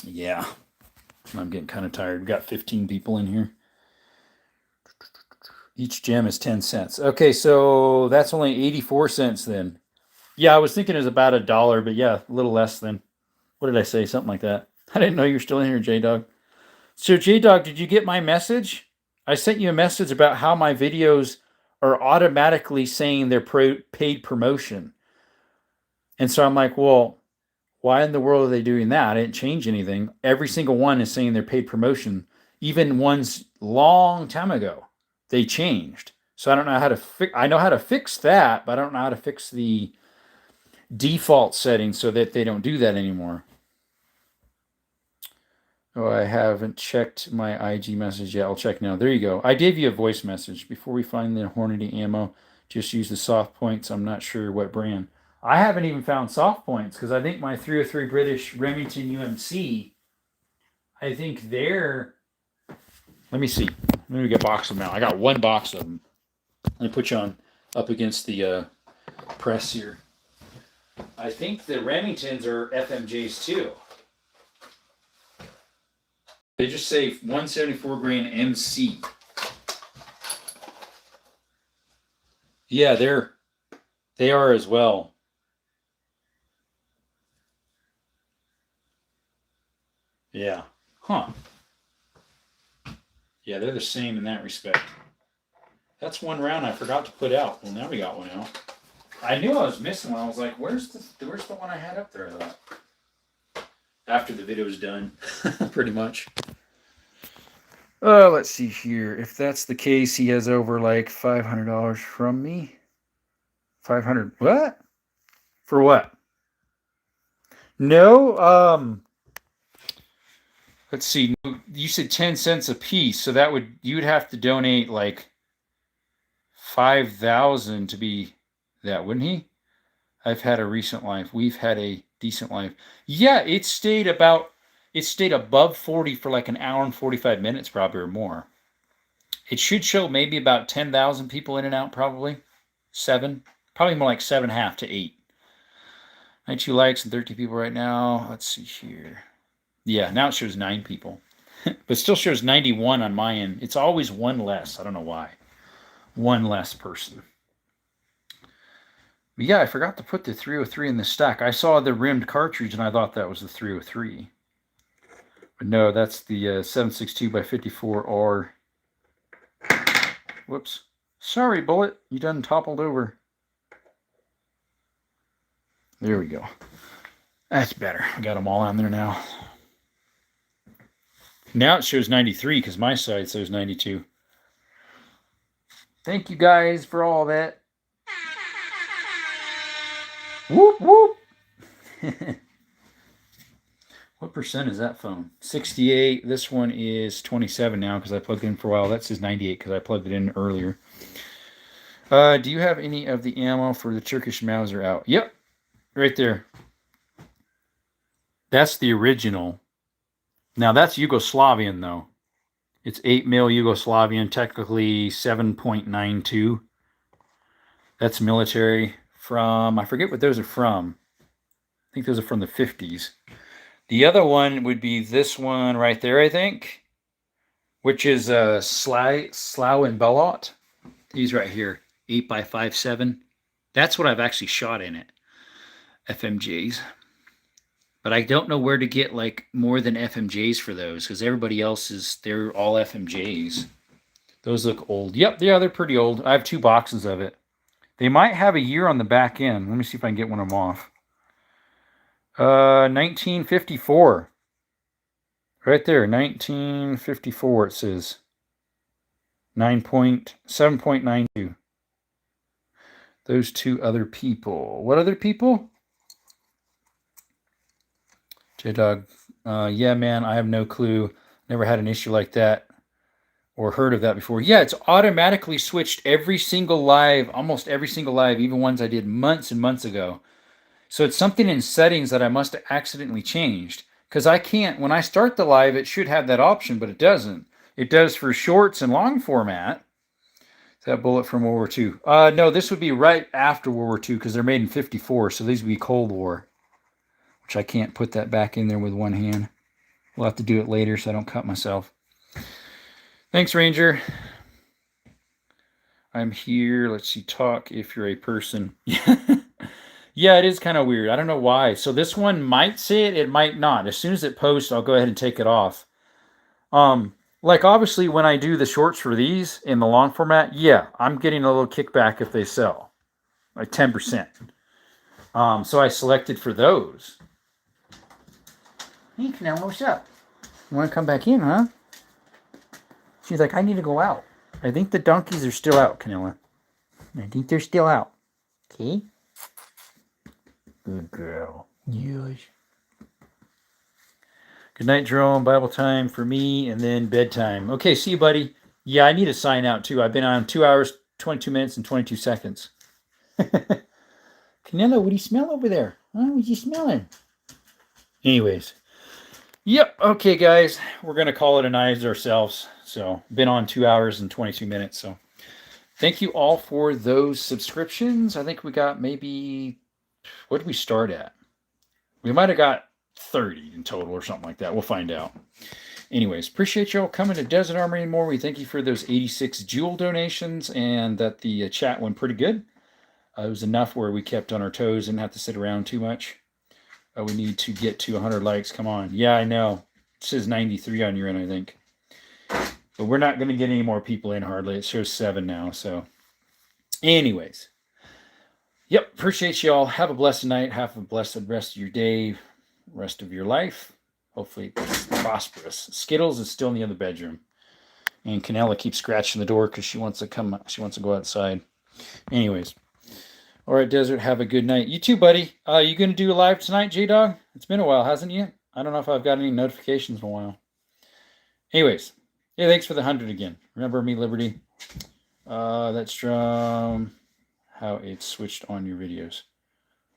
Yeah. I'm getting kind of tired. We've got 15 people in here. Each gem is 10 cents. Okay, so that's only 84 cents then. Yeah, I was thinking it was about $1, but yeah, a little less than. What did I say? Something like that. I didn't know you were still in here, J-Dog. So, J-Dog, did you get my message? I sent you a message about how my videos are automatically saying they're paid promotion. And so I'm like, well, why in the world are they doing that? I didn't change anything. Every single one is saying they're paid promotion. Even ones long time ago, they changed. So I don't know how to fix. I know how to fix that, but I don't know how to fix the default settings so that they don't do that anymore. Oh, I haven't checked my IG message yet. I'll check now. There you go. I gave you a voice message. Before we find the Hornady ammo, just use the soft points. I'm not sure what brand. I haven't even found soft points because I think my 303 British Remington UMC, I think they're... Let me see. Let me get a box of them now. I got one box of them. Let me put you on up against the press here. I think the Remingtons are FMJs too. They just say 174 grain MC. Yeah, they are as well. Yeah. Huh. Yeah, they're the same in that respect. That's one round I forgot to put out. Well, now we got one out. I knew I was missing one. I was like, where's the one I had up there? I thought. After the video was done, pretty much. Let's see here. If that's the case, he has over like $500 from me. 500. What? For what? No. Let's see. You said 10 cents a piece, so you would have to donate like 5,000 to be that, wouldn't he? I've had a recent life. We've had a decent life. Yeah, it stayed above 40 for like an hour and 45 minutes, probably, or more. It should show maybe about 10,000 people in and out, probably. 7. Probably more like 7.5 to 8. 92 likes and 13 people right now. Let's see here. Yeah, now it shows 9 people. But still shows 91 on my end. It's always one less. I don't know why. One less person. But yeah, I forgot to put the 303 in the stack. I saw the rimmed cartridge and I thought that was the 303. But no, that's the 7.62 by 54R. Whoops. Sorry, Bullet. You done toppled over. There we go. That's better. I got them all on there now. Now it shows 93 because my side shows 92. Thank you guys for all that. Whoop, whoop. What percent is that phone? 68. This one is 27 now because I plugged it in for a while. That says 98 because I plugged it in earlier. Do you have any of the ammo for the Turkish Mauser out? Yep. Right there. That's the original. Now that's Yugoslavian though. It's 8 mil Yugoslavian, technically 7.92. That's military from, I forget what those are from. I think those are from the 50s. The other one would be this one right there, I think, which is Slough and Belot. These right here, 8x57. That's what I've actually shot in it, FMJs. But I don't know where to get like more than FMJs for those because everybody else they're all FMJs. Those look old. Yep, yeah, they're pretty old. I have 2 boxes of it. They might have a year on the back end. Let me see if I can get one of them off. 1954. Right there, 1954 it says. 7.92. Those 2 other people. What other people? J-Dog. Yeah, man, I have no clue. Never had an issue like that or heard of that before. Yeah, it's automatically switched every single live, almost every single live, even ones I did months and months ago. So it's something in settings that I must have accidentally changed. Because I can't, when I start the live, it should have that option, but it doesn't. It does for shorts and long format. Is that bullet from World War II? No, this would be right after World War II because they're made in 54, so these would be Cold War. Which I can't put that back in there with one hand. We'll have to do it later so I don't cut myself. Thanks, Ranger. I'm here. Let's see, talk if you're a person. Yeah, it is kind of weird. I don't know why. So this one might say it, it might not. As soon as it posts, I'll go ahead and take it off. Like obviously when I do the shorts for these in the long format, yeah, I'm getting a little kickback if they sell. Like 10%. So I selected for those. Hey, Canelo, what's up? You want to come back in, huh? She's like, I need to go out. I think the donkeys are still out, Canela. I think they're still out. Okay? Good girl. Yes. Good night, Jerome. Bible time for me, and then bedtime. Okay, see you, buddy. Yeah, I need to sign out, too. I've been on 2 hours, 22 minutes, and 22 seconds. Canelo, what do you smell over there? Huh? What you smelling? Anyways. Yep. Okay, guys. We're going to call it a night ourselves. So, been on 2 hours and 22 minutes. So, thank you all for those subscriptions. I think we got maybe, what did we start at? We might have got 30 in total or something like that. We'll find out. Anyways, appreciate y'all coming to Desert Armory and more. We thank you for those 86 jewel donations and that the chat went pretty good. It was enough where we kept on our toes and didn't have to sit around too much. We need to get to 100 likes. Come on. Yeah, I know. It says 93 on your end, I think. But we're not going to get any more people in hardly. It shows 7 now. So, anyways. Yep. Appreciate y'all. Have a blessed night. Have a blessed rest of your day. Rest of your life. Hopefully it's prosperous. Skittles is still in the other bedroom. And Canella keeps scratching the door because she wants to come. She wants to go outside. Anyways. All right, Desert, have a good night. You too, buddy. You going to do a live tonight, J-Dog? It's been a while, hasn't it? I don't know if I've got any notifications in a while. Anyways, yeah, thanks for the 100 again. Remember me, Liberty. That's from how it's switched on your videos.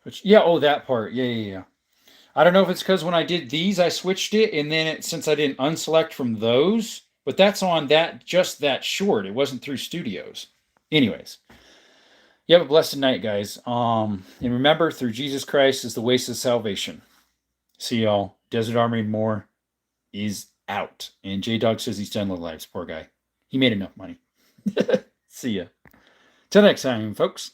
Which, yeah, oh, that part. Yeah. I don't know if it's because when I did these, I switched it, and then since I didn't unselect from those, but that's on just that short. It wasn't through Studios. Anyways. You have a blessed night, guys. And remember, through Jesus Christ is the ways of salvation. See y'all. Desert Armory More is out. And J-Dog says he's done with lives. Poor guy. He made enough money. See ya. Till next time, folks.